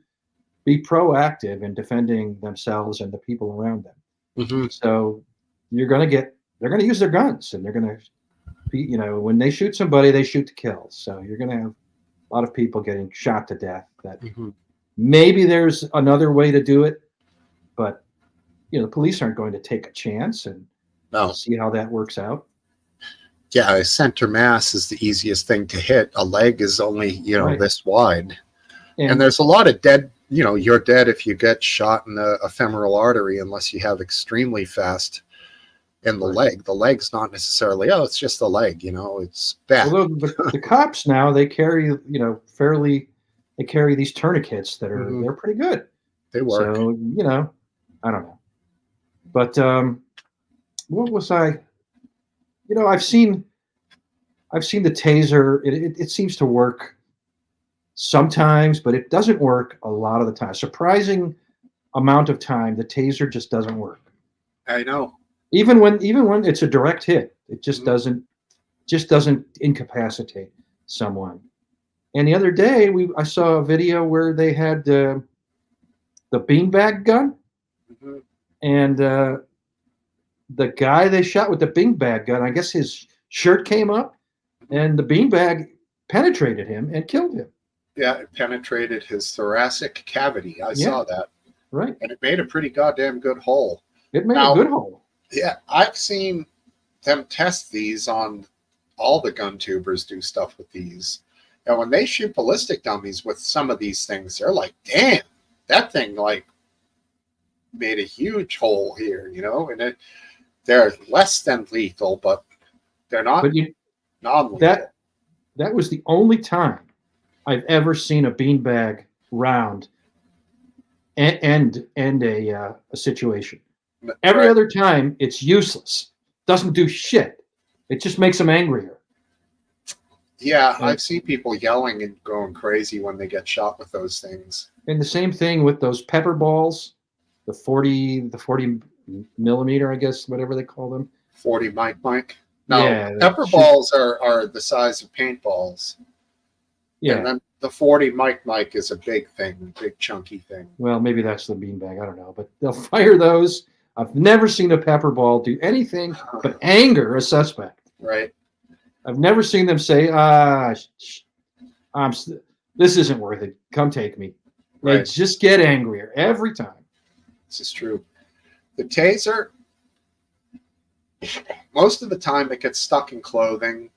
be proactive in defending themselves and the people around them. Mm-hmm. So they're going to use their guns, and they're going to be, when they shoot somebody, they shoot to kill. So you're going to have a lot of people getting shot to death. That maybe there's another way to do it, but the police aren't going to take a chance and see how that works out. Yeah, a center mass is the easiest thing to hit. A leg is only, right, this wide. And there's a lot of dead, you're dead if you get shot in the ephemeral artery unless you have extremely fast in the leg. The leg's not necessarily, it's just the leg, it's bad. Although the cops now, they carry, they carry these tourniquets that are, they're pretty good. They work. So, I don't know. But what was I? I've seen the taser. It seems to work sometimes, but it doesn't work a lot of the time. Surprising amount of time, the taser just doesn't work. I know. Even when it's a direct hit, it just doesn't incapacitate someone. And the other day, I saw a video where they had the beanbag gun. Mm-hmm. And the guy they shot with the beanbag gun, I guess his shirt came up, and the beanbag penetrated him and killed him. Yeah, it penetrated his thoracic cavity. I saw that. Right. And it made a pretty goddamn good hole. It made a good hole. Yeah, I've seen them test these on all the gun tubers do stuff with these. And when they shoot ballistic dummies with some of these things, they're like, damn, that thing made a huge hole here, and they're less than lethal, but they're not non-lethal. That was the only time I've ever seen a beanbag round end a situation. Every other time, it's useless. Doesn't do shit. It just makes them angrier. Yeah, I've seen people yelling and going crazy when they get shot with those things. And the same thing with those pepper balls, the 40 millimeter, I guess, whatever they call them. 40 Mike. No, pepper balls are the size of paintballs. Yeah. And then the 40 Mike is a big thing, big chunky thing. Well, maybe that's the beanbag. I don't know. But they'll fire those. I've never seen a pepper ball do anything but anger a suspect. Right. I've never seen them say, I'm, this isn't worth it. Come take me. They Right. just get angrier every time. This is true. The taser, most of the time, it gets stuck in clothing.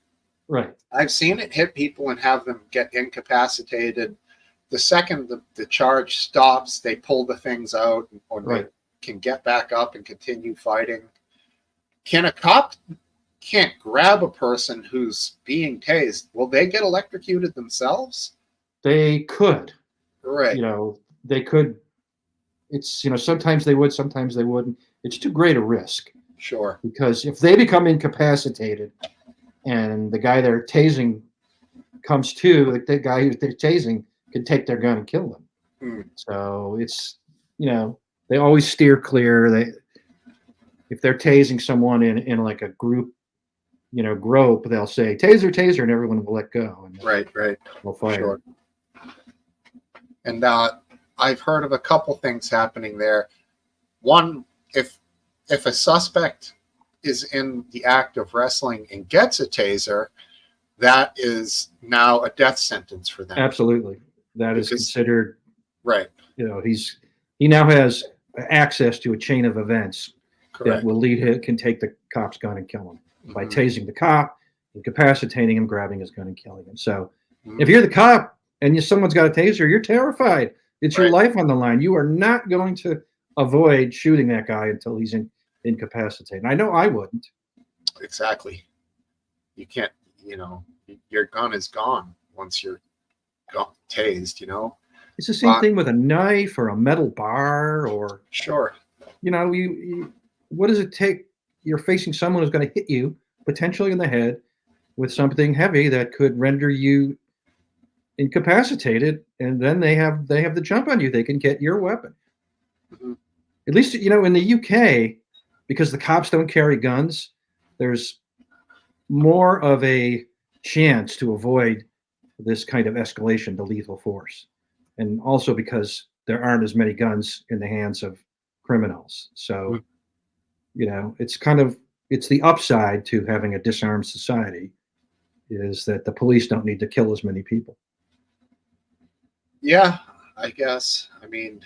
Right. I've seen it hit people and have them get incapacitated. The second the charge stops, they pull the things out, or Right. they can get back up and continue fighting. Can a cop can't grab a person who's being tased? Will they get electrocuted themselves? They could, Right. they could. It's, sometimes they would, sometimes they wouldn't. It's too great a risk Sure. because if they become incapacitated and the guy they're tasing comes to, the guy who they're tasing can take their gun and kill them. Hmm. So it's, they always steer clear. If they're tasing someone in like a group, grope, they'll say taser, taser, and everyone will let go. And Right. they'll fire. Sure. And I've heard of a couple things happening there. One, if a suspect is in the act of wrestling and gets a taser, that is now a death sentence for them. Absolutely. That is considered, right. He now has access to a chain of events Correct. that will lead him, can take the cop's gun and kill him by Mhm. tasing the cop, incapacitating him, grabbing his gun and killing him. So Mhm. if you're the cop and someone's got a taser, you're terrified. It's your Right. life on the line. You are not going to avoid shooting that guy until he's incapacitated. I know I wouldn't. Exactly. You can't, your gun is gone once you're tased, It's the same thing with a knife or a metal bar or, Sure. what does it take? You're facing someone who's going to hit you potentially in the head with something heavy that could render you incapacitated, and then they have the jump on you. They can get your weapon. Mhm. At least in the UK, because the cops don't carry guns, there's more of a chance to avoid this kind of escalation to lethal force, and also because there aren't as many guns in the hands of criminals. So it's the upside to having a disarmed society is that the police don't need to kill as many people. Yeah, I guess. I mean,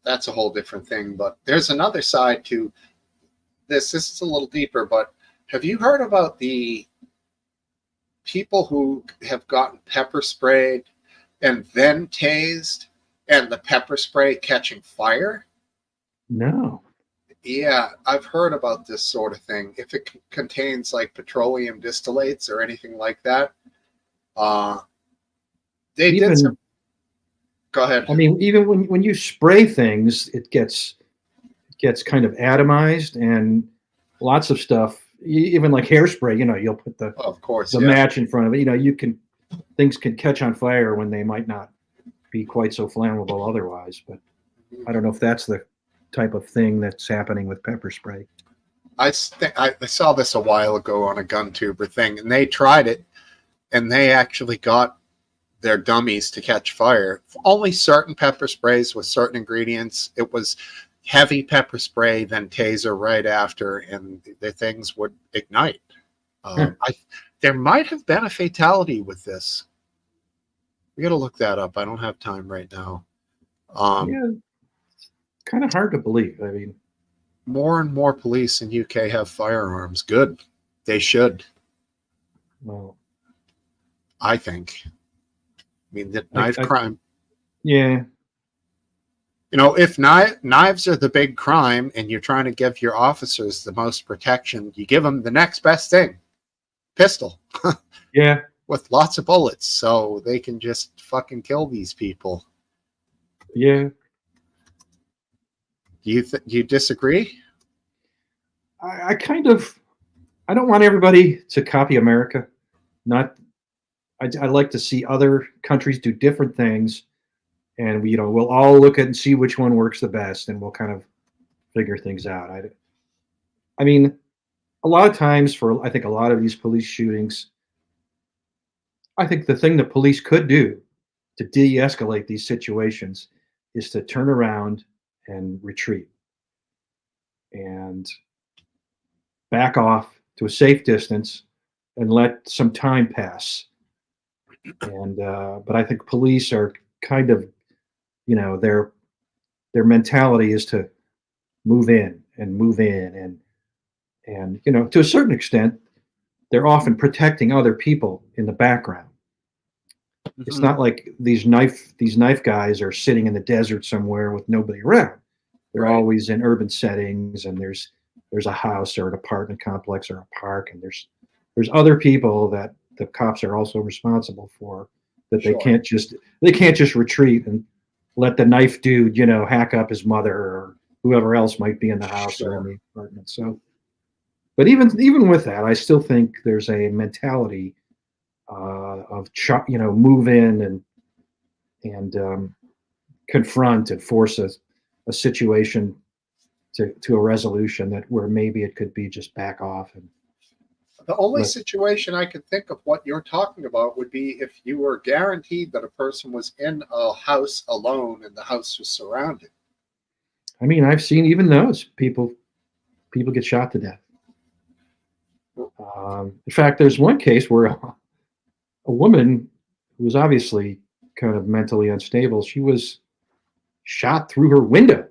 that's a whole different thing. But there's another side to this. This is a little deeper, but have you heard about the people who have gotten pepper sprayed and then tased and the pepper spray catching fire? No. Yeah, I've heard about this sort of thing. If it contains like petroleum distillates or anything like that, they did some. Go ahead. I mean, even when you spray things, it gets kind of atomized, and lots of stuff, even like hairspray. You'll put the of course the match in front of it. Things can catch on fire when they might not be quite so flammable otherwise. But I don't know if that's the type of thing that's happening with pepper spray. I saw this a while ago on a gun tuber thing, and they tried it, and they actually got their dummies to catch fire. Only certain pepper sprays with certain ingredients. It was heavy pepper spray, then taser right after, and the things would ignite. There might have been a fatality with this. We got to look that up. I don't have time right now. Yeah, kind of hard to believe. I mean, more and more police in UK have firearms. Good. They should. Well, I think. I mean, the knife crime. Yeah. If knives are the big crime and you're trying to give your officers the most protection, you give them the next best thing. Pistol. Yeah. With lots of bullets, so they can just fucking kill these people. Yeah. You disagree? I don't want everybody to copy America. I like to see other countries do different things, and we'll all look at and see which one works the best, and we'll kind of figure things out. I mean, a lot of times I think a lot of these police shootings, I think the thing the police could do to de-escalate these situations is to turn around and retreat and back off to a safe distance and let some time pass. And but I think police are kind of, their mentality is to move in and move in, and to a certain extent they're often protecting other people in the background. It's Mhm. not like these knife guys are sitting in the desert somewhere with nobody around. They're Right. always in urban settings, and there's a house or an apartment complex or a park, and there's other people that the cops are also responsible for, that Sure. they can't just retreat and let the knife dude, hack up his mother or whoever else might be in the house or in Sure. the apartment. So, but even with that, I still think there's a mentality of move in and confront and force a situation to a resolution, that where maybe it could be just back off and The only let. situation I could think of what you're talking about would be if you were guaranteed that a person was in a house alone and the house was surrounded. I mean, I've seen even those people get shot to death. In fact, there's one case where a woman who was obviously kind of mentally unstable, she was shot through her window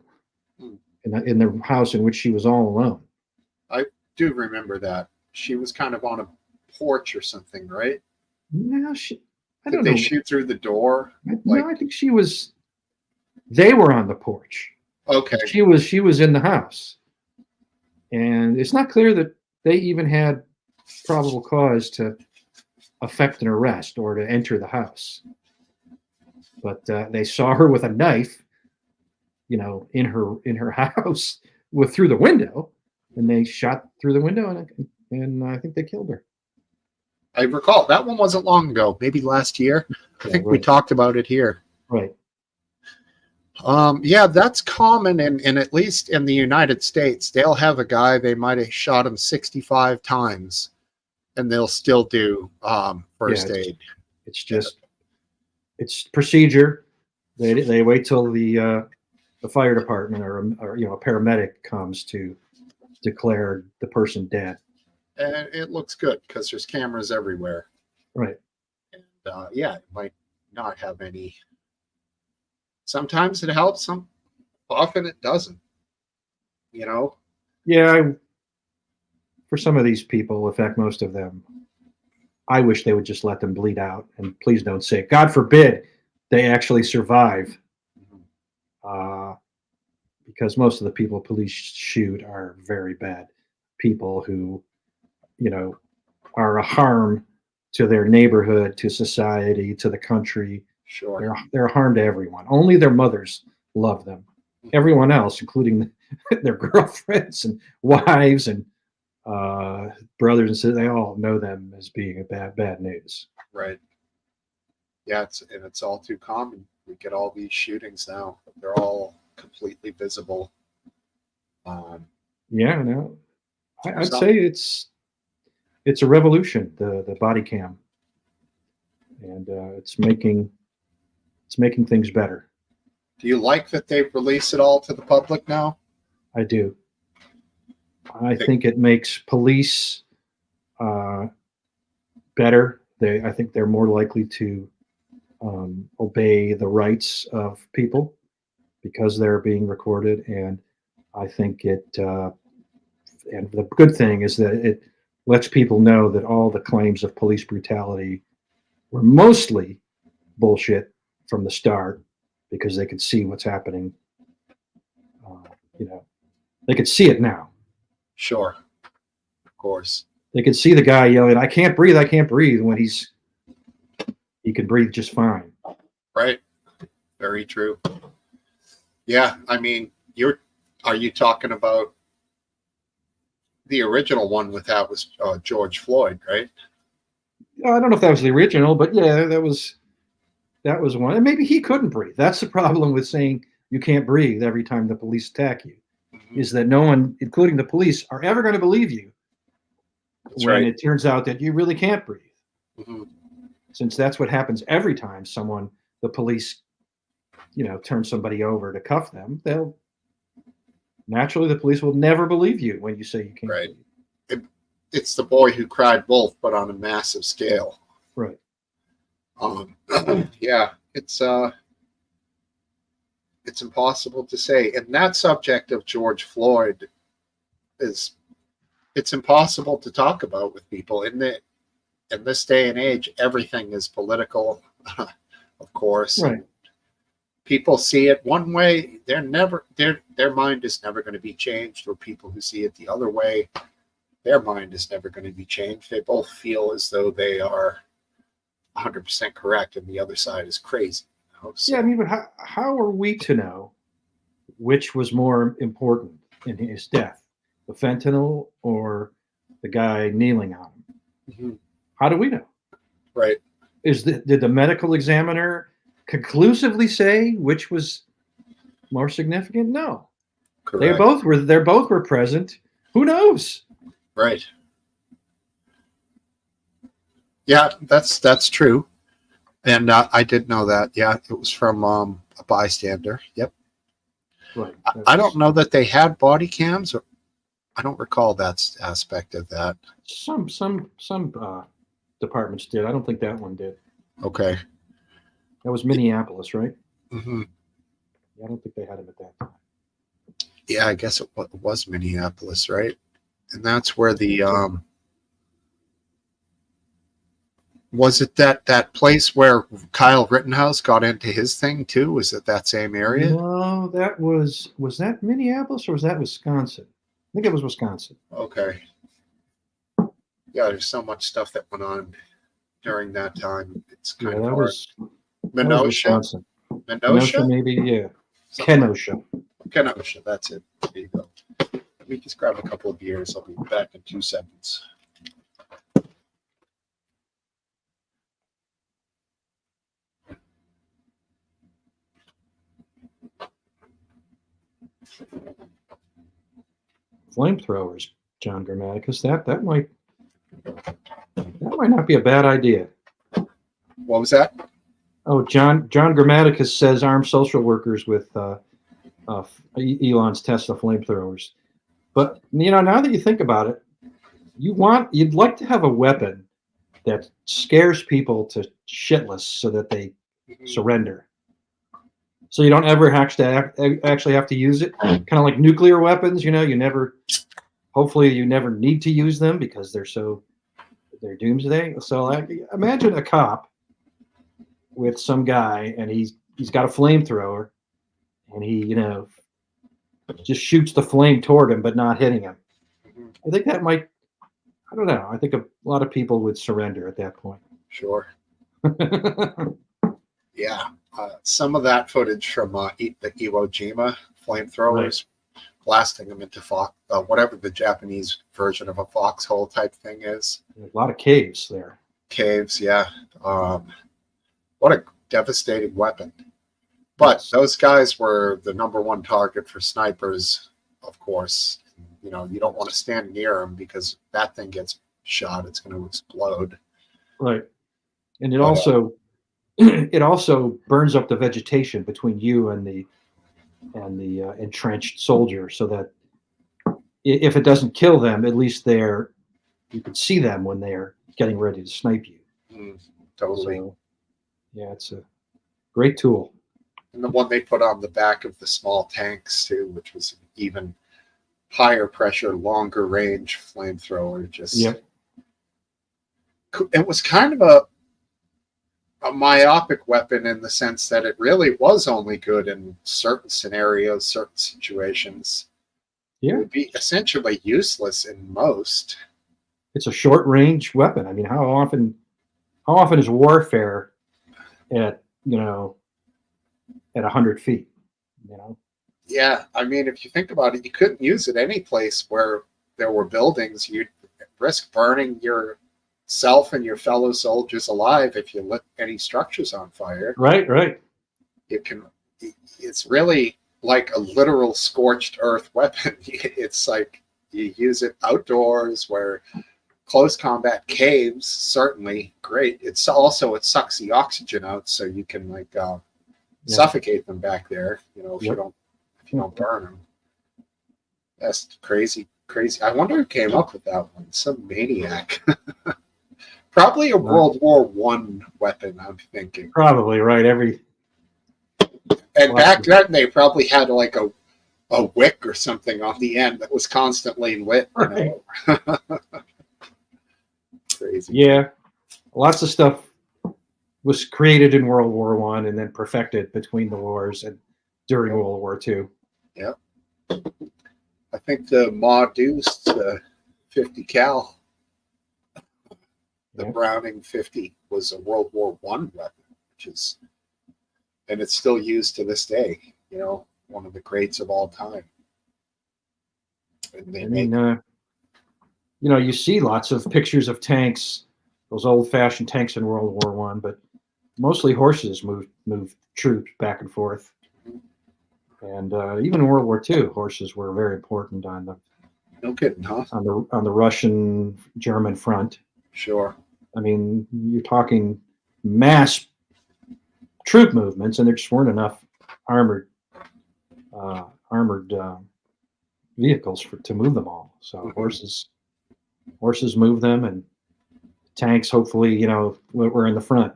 Hmm. in the house in which she was all alone. I do remember that. She was kind of on a porch or something, right? No, I Did don't they know. shoot through the door? No, Like, I think they were on the porch. okay, She was in the house. And it's not clear that they even had probable cause to effect an arrest or to enter the house. But they saw her with a knife, in her house with through the window, and they shot through the window, and I think they killed her. I recall that one wasn't long ago, maybe last year. I Yeah, think we right, talked about it here. right. Yeah, that's common in at least in the United States. They'll have a guy, they might have shot him 65 times and they'll still do Yeah, first aid. it's just it's procedure. They wait till the fire department or a paramedic comes to declare the person dead. And it looks good because there's cameras everywhere. Right. And yeah, it might not have any. Sometimes it helps, some often it doesn't, you know? Yeah, for some of these people, in fact, most of them, I wish they would just let them bleed out. And please don't say, God forbid, they actually survive, uh, because most of the people police shoot are very bad people who, you know, are a harm to their neighborhood, to society, to the country. Sure. They're a harm to everyone. Only their mothers love them. Everyone else, including their girlfriends and wives and uh, brothers and sisters, they all know them as being a bad news. Right. Yeah, it's all too common. We get all these shootings now. They're all completely visible. Um, Yeah, no, there's I'd some. say it's a revolution, the body cam, and it's making things better. Do you like that they've released it all to the public now? I do. I Think, think it makes police uh, better. I think they're more likely to obey the rights of people because they're being recorded, and I think and the good thing is that it lets people know that all the claims of police brutality were mostly bullshit from the start, because they could see what's happening. Uh, you know, they could see it now. sure, of course. They could see the guy yelling, I can't breathe," when he can breathe just fine. Right. Very true. Yeah, I mean, are you talking about the original one with that was George Floyd, right? I don't know if that was the original, but yeah, that was one. And maybe he couldn't breathe. That's the problem with saying you can't breathe every time the police attack you, Mhm. is that no one, including the police, are ever going to believe you That's when right. it turns out that you really can't breathe. Hmm. Since that's what happens every time the police, turn somebody over to cuff them, Naturally, the police will never believe you when you say you can't Right. breathe. It's the boy who cried wolf, but on a massive scale. Right. Um, yeah, it's impossible to say. And that subject of George Floyd is it's impossible to talk about with people. In this day and age, everything is political, of course. Right. People see it one way, their mind is never going to be changed, or people who see it the other way, their mind is never going to be changed. They both feel as though they are 100% correct and the other side is crazy. So, Yeah, I mean, but how are we to know which was more important in his death, the fentanyl or the guy kneeling on him? mhm, How do we know? right, Did the medical examiner conclusively say which was more significant? No, correct, they both were present. Who knows? right. Yeah, that's true. And I did know that. Yeah, it was from a bystander. Yep. Right. I don't know that they had body cams. Or, I don't recall that aspect of that. Some departments did. I don't think that one did. Okay. That was Minneapolis, right? hmm Yeah, I don't think they had him at that time. Yeah, I guess it was Minneapolis, right? And that's where the was it that place where Kyle Rittenhouse got into his thing too? Was it that same area? No, that was that Minneapolis or was that Wisconsin? I think it was Wisconsin. Okay. Yeah, there's so much stuff that went on during that time. It's Yeah, kind of that hard. was Menosha, Wisconsin. Kenosha, Menosha, maybe, yeah. something Kenosha. Kenosha. That's it. There you go. Let me just grab a couple of beers. I'll be back in 2 seconds. Flamethrowers, John Grammaticus. That might not be a bad idea. What was that? Oh, John Grammaticus says armed social workers with Elon's Tesla flamethrowers. But now that you think about it, you'd like to have a weapon that scares people to shitless so that they surrender. So you don't ever actually have to use it. Kind of like nuclear weapons, hopefully you never need to use them because they're doomsday. So like, imagine a cop with some guy and he's got a flamethrower and he just shoots the flame toward him but not hitting him. I think that might, I don't know, I think a lot of people would surrender at that point. Sure. Yeah. Some of that footage from the Iwo Jima flamethrowers, blasting them into whatever the Japanese version of a foxhole type thing is. There's a lot of caves there. Caves, yeah. What a devastating weapon. But those guys were the number one target for snipers, of course. You don't want to stand near them because that thing gets shot, it's going to explode. Right. And it also burns up the vegetation between you and the entrenched soldier, so that if it doesn't kill them, at least you can see them when they're getting ready to snipe you. Totally. So, yeah, it's a great tool. And the one they put on the back of the small tanks too, which was an even higher pressure, longer range flamethrower. It was kind of a myopic weapon in the sense that it really was only good in certain scenarios, certain situations. Yeah. It would be essentially useless in most. It's a short range weapon. I mean, how often is warfare at 100 feet? Yeah, I mean, if you think about it, you couldn't use it any place where there were buildings. You'd risk burning yourself and your fellow soldiers alive if you lit any structures on fire. Right. It's really like a literal scorched earth weapon. It's like you use it outdoors where close combat, caves, certainly great. It sucks the oxygen out so you can suffocate them back there, if you don't burn them. That's crazy, crazy. I wonder who came up with that one. Some maniac. Probably a Uh, World War I weapon, I'm thinking. Probably right. And Lots back of then, they probably had like a wick or something on the end that was constantly lit. You right. know, crazy. Yeah, lots of stuff was created in World War One and then perfected between the wars and during Yep. World War Two. Yep. I think the Ma Deuce 50 cal, the Yeah. Browning 50, was a World War I weapon, which is, and it's still used to this day. You know, one of the greats of all time. And they I make mean, you see lots of pictures of tanks, those old-fashioned tanks in World War One, but mostly horses moved troops back and forth. And even in World War Two, horses were very important no kidding, huh? on the Russian German front. Sure. I mean, you're talking mass troop movements, and there just weren't enough armored armored vehicles to move them all. So Mhm. horses move them, and tanks hopefully were in the front,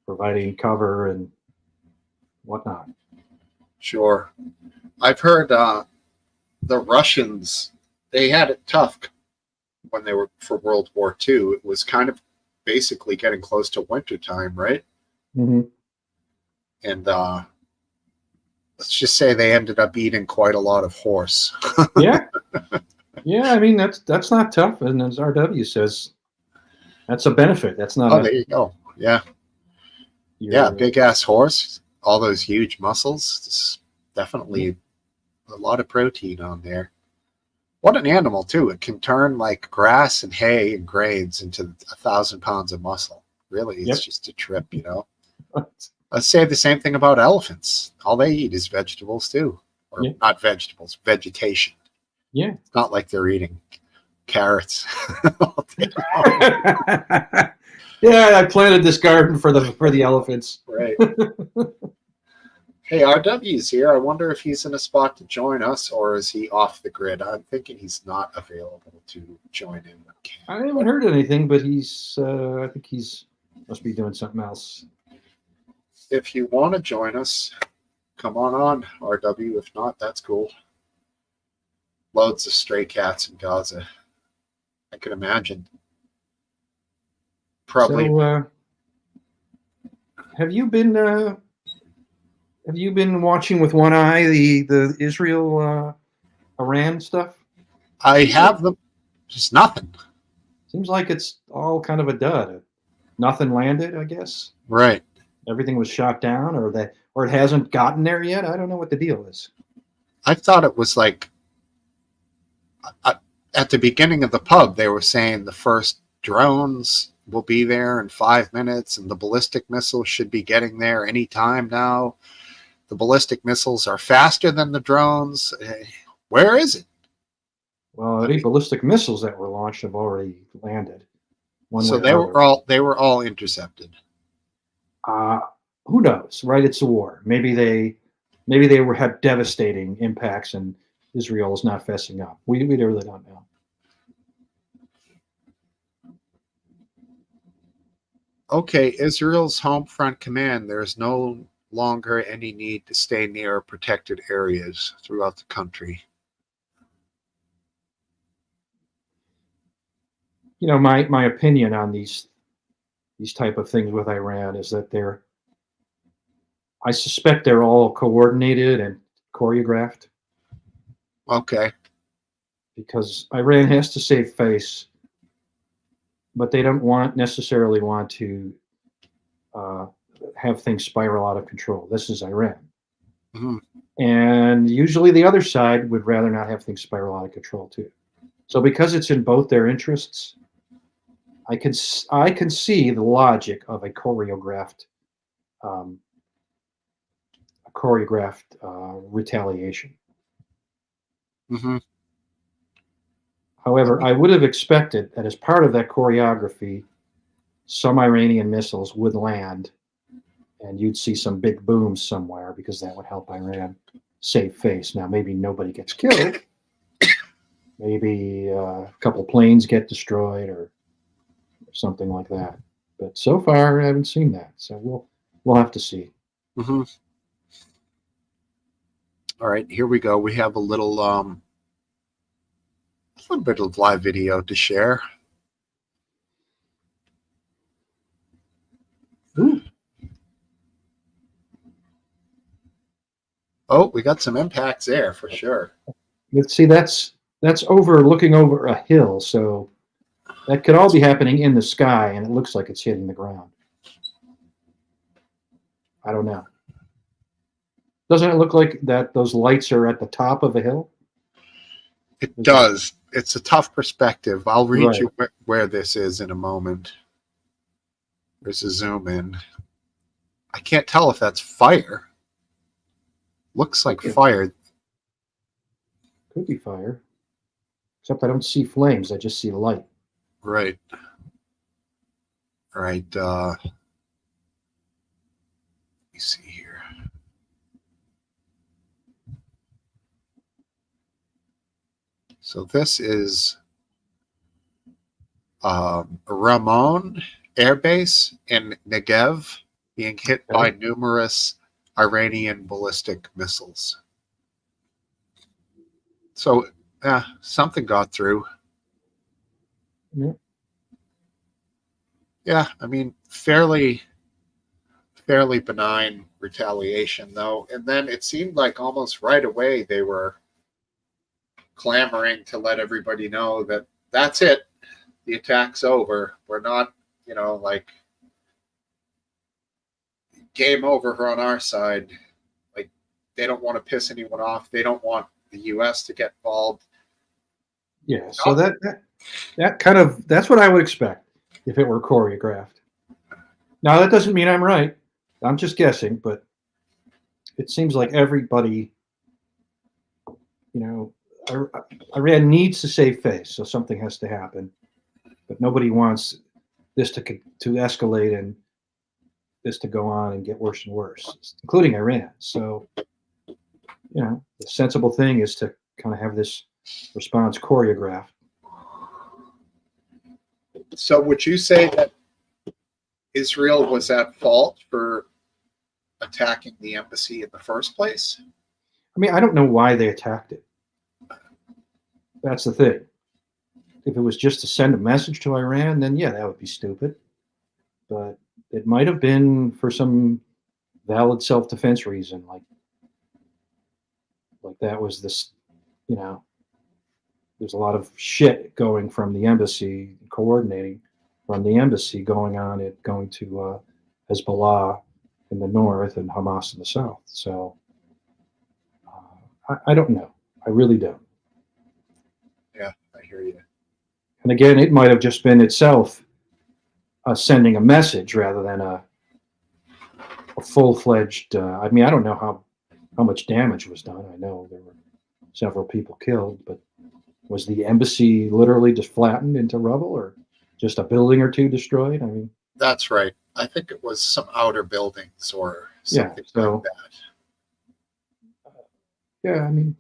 providing cover and whatnot. Sure. I've heard the Russians, they had it tough when they were for World War II. It was kind of basically getting close to winter time, right? Mm-hmm. And let's just say they ended up eating quite a lot of horse. Yeah, yeah. I mean that's not tough, and as RW says, that's a benefit. That's not Oh, a there you go. Yeah. Yeah, your big ass horse, all those huge muscles. It's definitely a lot of protein on there. What an animal, too. It can turn like grass and hay and grains into 1,000 pounds of muscle. Really, it's yep. just a trip, you know? Let's say the same thing about elephants. All they eat is vegetables, too. Or Yeah, not vegetables, vegetation. yeah. It's not like they're eating carrots all day long. Yeah, I planted this garden for the elephants. Right. Hey, RW's here. I wonder if he's in a spot to join us or is he off the grid? I'm thinking he's not available to join in with Cam. I haven't heard anything, but I think he's must be doing something else. If you want to join us, come on, RW. If not, that's cool. Loads of stray cats in Gaza. I can imagine. Probably. So, have you been watching with one eye the Israel Iran stuff? I have them. Just nothing. Seems like it's all kind of a dud. Nothing landed, I guess. Right. Everything was shot down, or it hasn't gotten there yet. I don't know what the deal is. I thought it was like at the beginning of the pub, they were saying the first drones will be there in 5 minutes and the ballistic missiles should be getting there any time now. The ballistic missiles are faster than the drones. Where is it? Well, I the mean, ballistic missiles that were launched have already landed, one so way or other. they were all intercepted. Uh, who knows, right? It's a war. Maybe they had devastating impacts, and Israel is not fessing up. We really don't know. Okay, Israel's home front command. There is no longer any need to stay near protected areas throughout the country. My opinion on these type of things with Iran is that I suspect they're all coordinated and choreographed Okay. because Iran has to save face, but they don't necessarily want to uh, have things spiral out of control. This is Iran. Mhm. And usually the other side would rather not have things spiral out of control too. So because it's in both their interests, I can see the logic of um, a choreographed retaliation. Mhm. However, I would have expected that as part of that choreography, some Iranian missiles would land, and you'd see some big booms somewhere because that would help Iran save face. Now, maybe nobody gets killed. Maybe a couple planes get destroyed or something like that. But so far, I haven't seen that. So we'll have to see. Mm-hmm. All right, here we go. We have a little bit of live video to share. Ooh. Oh, we got some impacts there for sure. Let's see. That's looking over a hill. So that could all be happening in the sky, and it looks like it's hitting the ground. I don't know. Doesn't it look like that those lights are at the top of a hill? It does. It's a tough perspective. I'll read Right. you where this is in a moment. There's a zoom in. I can't tell if that's fire. Looks like Yeah. fire. Could be fire. Except I don't see flames. I just see light. Right. Right. Let me see here. So this is Ramon Air Base in Negev being hit by numerous Iranian ballistic missiles. So something got through. Yeah. Yeah, I mean, fairly benign retaliation though. And then it seemed like almost right away they were clamoring to let everybody know that that's it. The attack's over. We're not, like game over on our side. Like they don't want to piss anyone off. They don't want the US to get involved. Yeah. So that kind of that's what I would expect if it were choreographed. Now that doesn't mean I'm right. I'm just guessing, but it seems like everybody, you know, Iran needs to save face, so something has to happen. But nobody wants this to escalate and this to go on and get worse and worse, including Iran. So, the sensible thing is to kind of have this response choreographed. So would you say that Israel was at fault for attacking the embassy in the first place? I mean, I don't know why they attacked it. That's the thing. If it was just to send a message to Iran, then yeah, that would be stupid. But it might have been for some valid self-defense reason, like that was this, there's a lot of shit going from the embassy, coordinating from the embassy going to Hezbollah in the north and Hamas in the south. So I don't know. I really don't. Yeah, I hear you. And again, it might have just been itself sending a message rather than a full-fledged. I mean, I don't know how much damage was done. I know there were several people killed, but was the embassy literally just flattened into rubble, or just a building or two destroyed? I mean, that's right. I think it was some outer buildings or something like that. Yeah, I mean,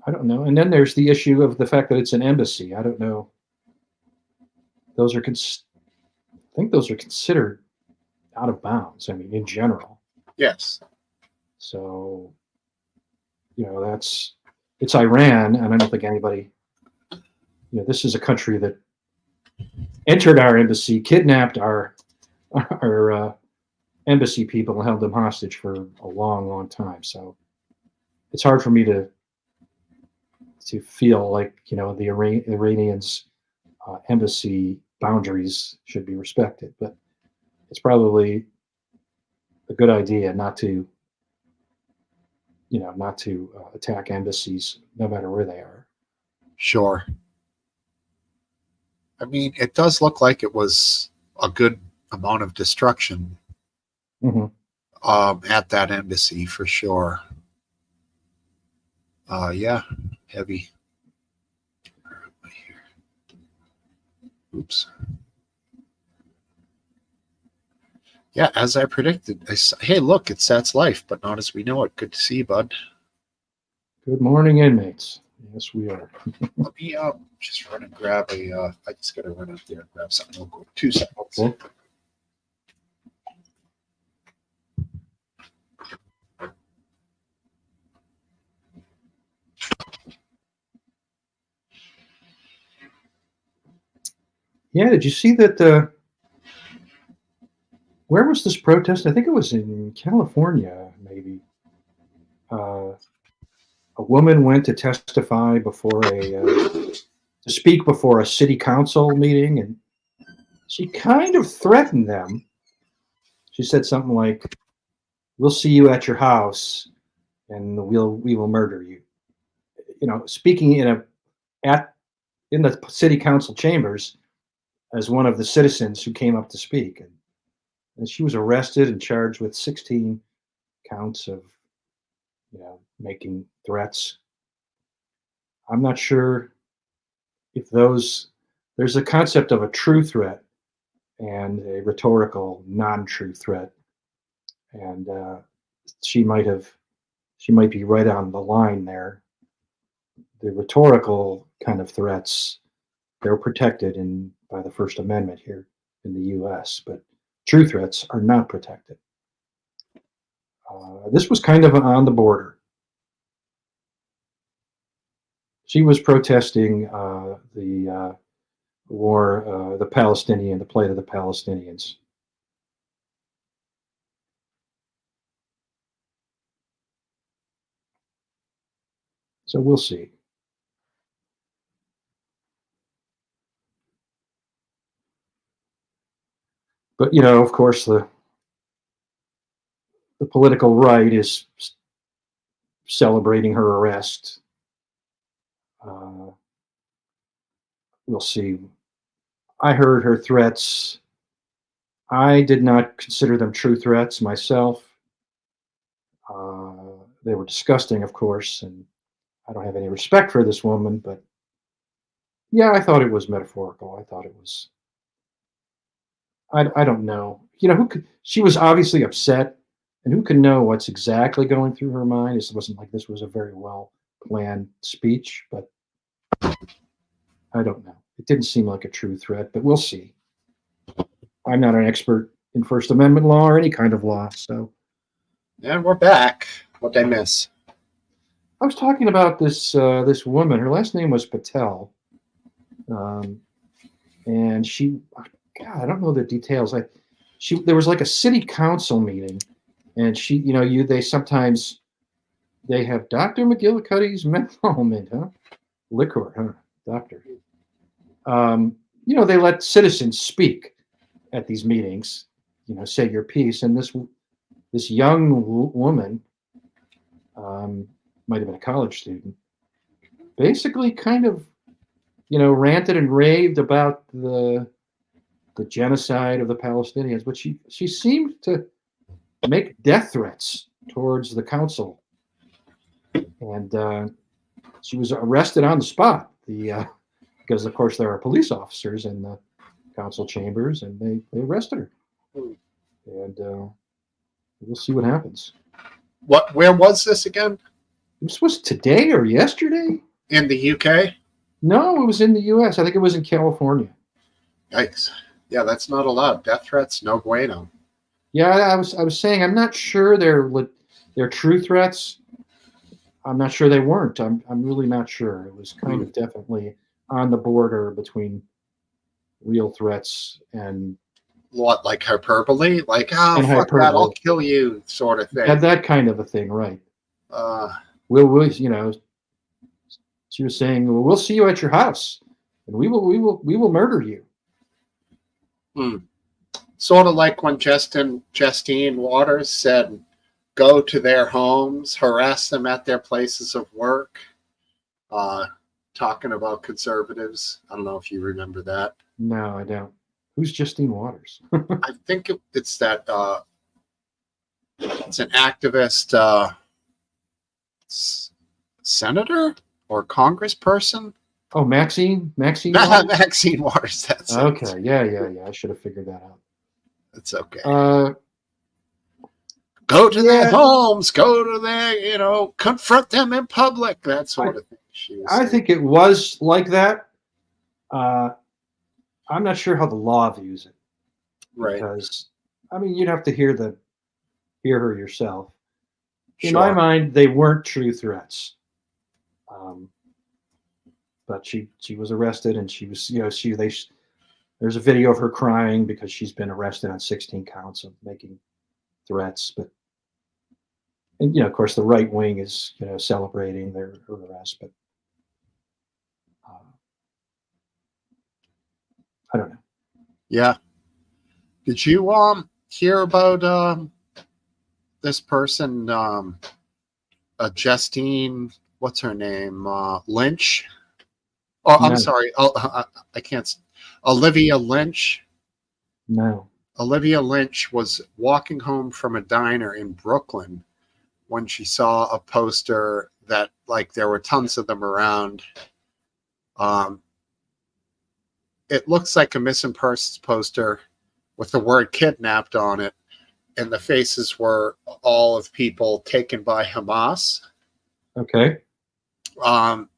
I don't know. And then there's the issue of the fact that it's an embassy. I don't know. Those are, I think those are considered out of bounds. I mean, in general. Yes. So, it's Iran, and I don't think anybody, this is a country that entered our embassy, kidnapped our embassy people, and held them hostage for a long, long time. So it's hard for me to feel like the Iranians' embassy boundaries should be respected, but it's probably a good idea not to attack embassies no matter where they are. Sure. I mean, it does look like it was a good amount of destruction at that embassy for sure. Yeah, heavy. Oops. Yeah, as I predicted. Hey, look, it's Sat's life, but not as we know it. Good to see you, bud. Good morning, inmates. Yes, we are. Let me just run and grab a. I just gotta run up there and grab something real quick. 2 seconds. Okay. Yeah, did you see that? Where was this protest? I think it was in California, maybe. Uh, a woman went to testify before to speak before a city council meeting, and she kind of threatened them. She said something like, "We'll see you at your house, and we will murder you." You know, speaking at in the city council chambers as one of the citizens who came up to speak, and she was arrested and charged with 16 counts of making threats. I'm not sure if there's a concept of a true threat and a rhetorical non-true threat, and she might have she might be right on the line there. The rhetorical kind of threats, they're protected by the First Amendment here in the U.S., but true threats are not protected. This was kind of on the border. She was protesting the war, the plight of the Palestinians. So we'll see. But of course, the political right is celebrating her arrest. Uh, we'll see. I heard her threats. I did not consider them true threats myself. They were disgusting, of course, and I don't have any respect for this woman, but yeah, I thought it was metaphorical. I thought it was. I don't know. Who could? She was obviously upset, and who can know what's exactly going through her mind? It wasn't like this was a very well planned speech, but I don't know. It didn't seem like a true threat, but we'll see. I'm not an expert in First Amendment law or any kind of law, so. And we're back. What'd I miss? I was talking about this woman. Her last name was Patel, and God, I don't know the details. There was like a city council meeting, and they have Dr. McGillicuddy's menthol mint, huh? Liquor, huh? Doctor. They let citizens speak at these meetings. Say your piece, and this young woman, might have been a college student, basically kind of, ranted and raved about the genocide of the Palestinians, but she seemed to make death threats towards the council, and she was arrested on the spot. Because of course there are police officers in the council chambers, and they arrested her, and we'll see what happens. Where was this again? This was today or yesterday? In the UK? No, it was in the U.S. I think it was in California. Yikes! Yeah, that's not allowed. Death threats, no bueno. Yeah, I was saying I'm not sure they're true threats. I'm not sure they weren't. I'm really not sure. It was kind of definitely on the border between real threats and what, like hyperbole? Like, oh, and fuck that, I'll hyperbole. kill you, sort of thing. Had that kind of a thing, right? Uh, We'll she was saying, well, we'll see you at your house, and we will murder you. Sort of like when Justine Waters said, go to their homes, harass them at their places of work, talking about conservatives. I don't know if you remember that. No, I don't. Who's Justine Waters? I think it's that it's an activist senator or congressperson. Oh, Maxine Waters? Maxine Waters. That's okay. Yeah. I should have figured that out. It's okay. Go to their Yeah, homes, go to their, confront them in public, that I sort of thing she was I saying. think it was like that. Uh, I'm not sure how the law views it Right. because, I mean, you'd have to hear her yourself. In my Sure. mind, they weren't true threats. Um, but she was arrested, and she was, there's a video of her crying because she's been arrested on 16 counts of making threats. But and of course, the right wing is celebrating her arrest. But uh, I don't know. Yeah. Did you hear about this person, Justine, what's her name? Lynch? Oh, I'm No, sorry. I can't. Olivia Lynch. no. Olivia Lynch was walking home from a diner in Brooklyn when she saw a poster that, like, there were tons of them around. Um, it looks like a missing persons poster with the word kidnapped on it, and the faces were all of people taken by Hamas. Okay. Um,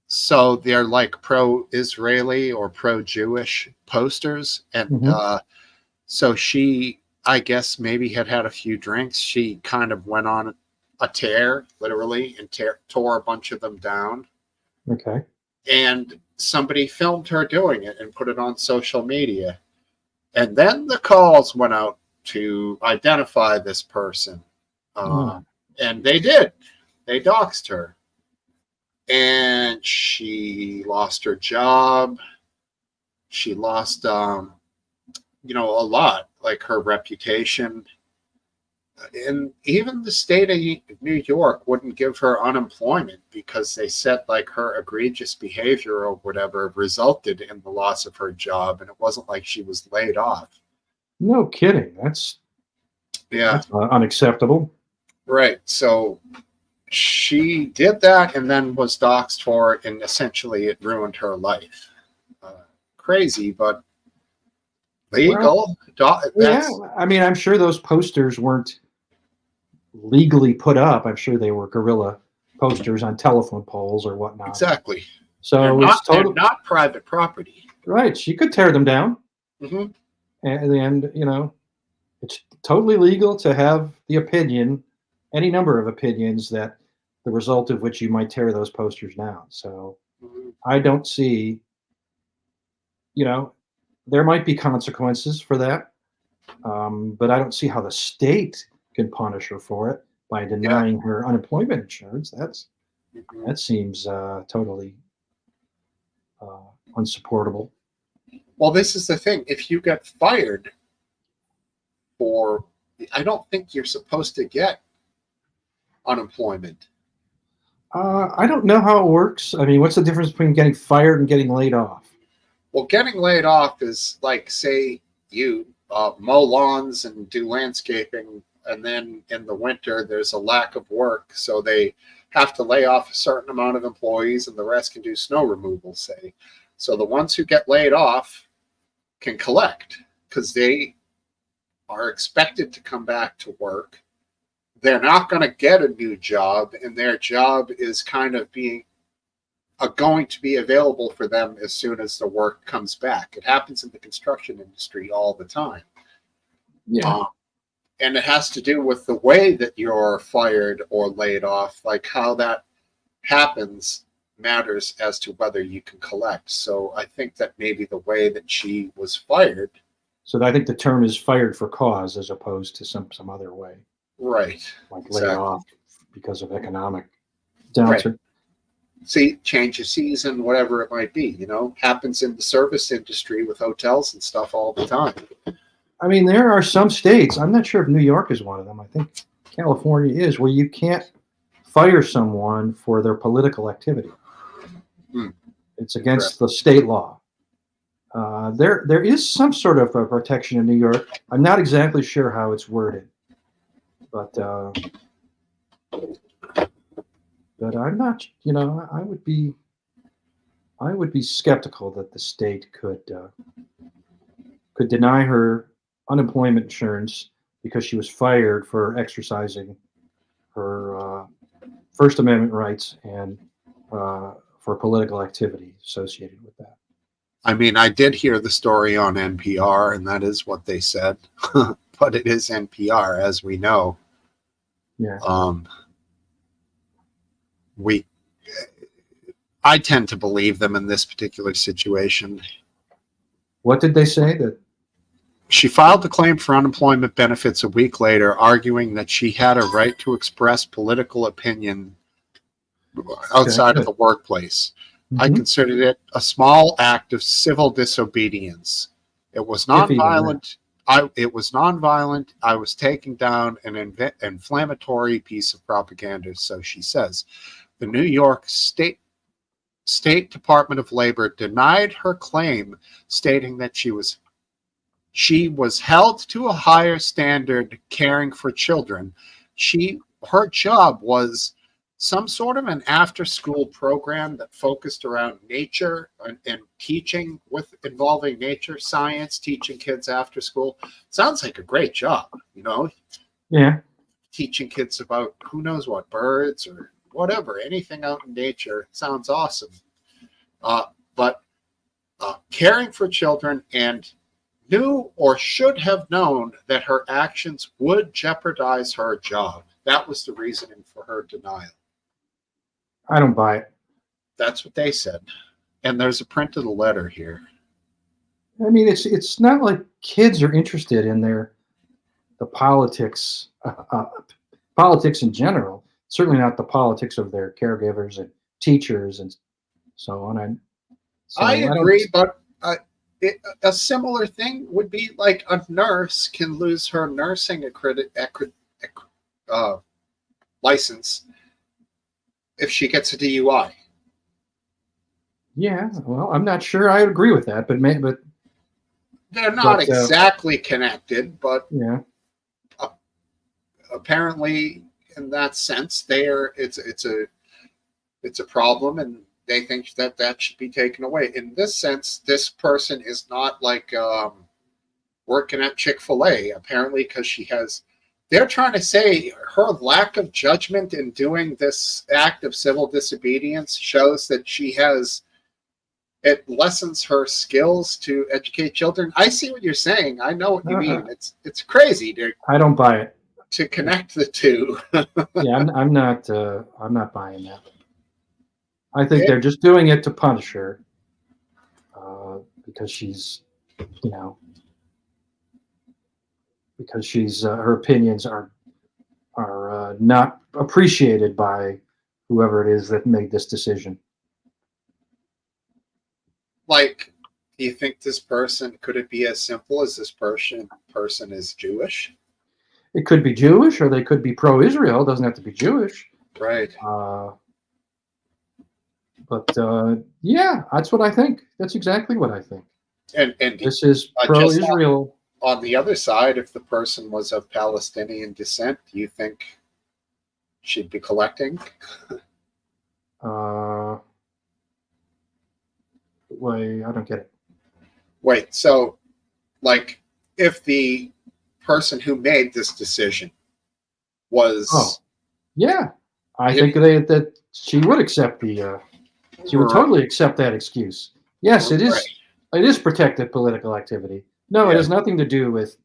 so they're like pro-Israeli or pro-Jewish posters, and Hmm. so she, I guess, maybe had a few drinks. She kind of went on a tear, literally, and tore a bunch of them down. Okay. And somebody filmed her doing it and put it on social media. And then the calls went out to identify this person. Uh, Oh, and they did. They doxed her. And she lost her job. She lost, a lot, like her reputation. And even the state of New York wouldn't give her unemployment because they said like her egregious behavior or whatever resulted in the loss of her job, and it wasn't like she was laid off. no kidding. That's Yeah, unacceptable. right. So she did that and then was doxxed for it, and essentially it ruined her life. Uh, Crazy, but Well, legal. yeah. That's I mean, I'm sure those posters weren't legally put up. I'm sure they were guerrilla posters on telephone poles or whatnot. exactly. So it's They're total not private property. right. She could tear them down, Hmm. and it's totally legal to have the opinion, any number of opinions that the result of which you might tear those posters down. So I don't see, you know, there might be consequences for that, but I don't see how the state can punish her for it by Yeah. denying her unemployment insurance. Mhm. That seems totally uh, unsupportable. Well, this is the thing. If you get fired for, I don't think you're supposed to get unemployment. I don't know how it works. I mean, what's the difference between getting fired and getting laid off? Well, getting laid off is like, say, you mow lawns and do landscaping, and then in the winter there's a lack of work, so they have to lay off a certain amount of employees, and the rest can do snow removal, say. So the ones who get laid off can collect because they are expected to come back to work. They're not going to get a new job, and their job is kind of being going to be available for them as soon as the work comes back. It happens in the construction industry all the time. Yeah. Um, and it has to do with the way that you're fired or laid off, like how that happens matters as to whether you can collect. So I think that maybe the way that she was fired, So I think the term is fired for cause as opposed to some other way, right, like laid exactly, off because of economic right. downturn. See, change of season, whatever it might be, happens in the service industry with hotels and stuff all the time. I mean, there are some states, I'm not sure if New York is one of them. I think California is, where you can't fire someone for their political activity. Hmm, It's against interesting. the state law. There is some sort of a protection in New York. I'm not exactly sure how it's worded, but I'm not. I would be skeptical that the state could deny her unemployment insurance because she was fired for exercising her First Amendment rights and for political activity associated with that. I mean, I did hear the story on NPR, and that is what they said. But it is NPR, as we know. Yeah. I tend to believe them in this particular situation. What did they say? That she filed the claim for unemployment benefits a week later, arguing that she had a right to express political opinion outside of the workplace. Mm-hmm. I considered it a small act of civil disobedience. It was nonviolent. It was nonviolent. I was taking down an inflammatory piece of propaganda, so she says. The New York State Department of Labor denied her claim, stating that she was held to a higher standard caring for children. Her job was some sort of an after-school program that focused around nature and teaching involving nature science, teaching kids after school. Sounds like a great job, you know? Yeah. Teaching kids about who knows what, birds or whatever, anything out in nature. Sounds awesome. But caring for children and knew or should have known that her actions would jeopardize her job. That was the reasoning for her denial. I don't buy it. That's what they said. And there's a print of the letter here. I mean, it's not like kids are interested in the politics, politics in general. Certainly not the politics of their caregivers and teachers and so on. I agree, but a similar thing would be like a nurse can lose her nursing license if she gets a DUI. Yeah, well, I'm not sure I agree with that, but they're not exactly connected, but yeah, apparently in that sense, it's a problem, and they think that should be taken away. In this sense, this person is not like working at Chick-fil-A, apparently, because they're trying to say her lack of judgment in doing this act of civil disobedience shows that it lessens her skills to educate children. I see what you're saying. I know what you mean. It's crazy I don't buy it. To connect the two. Yeah, I'm not buying that. I think they're just doing it to punish her because she's, her opinions are not appreciated by whoever it is that made this decision. Like, do you think this person, could it be as simple as this person is Jewish? It could be Jewish, or they could be pro-Israel. It doesn't have to be Jewish. Right. But yeah, that's what I think. That's exactly what I think. And this is pro-Israel. On the other side, if the person was of Palestinian descent, do you think she'd be collecting? Wait, I don't get it. Wait, so like if the person who made this decision was yeah, I think that she would accept she would totally accept that excuse. Yes, it is. Right. It is protected political activity. No, it has nothing to do with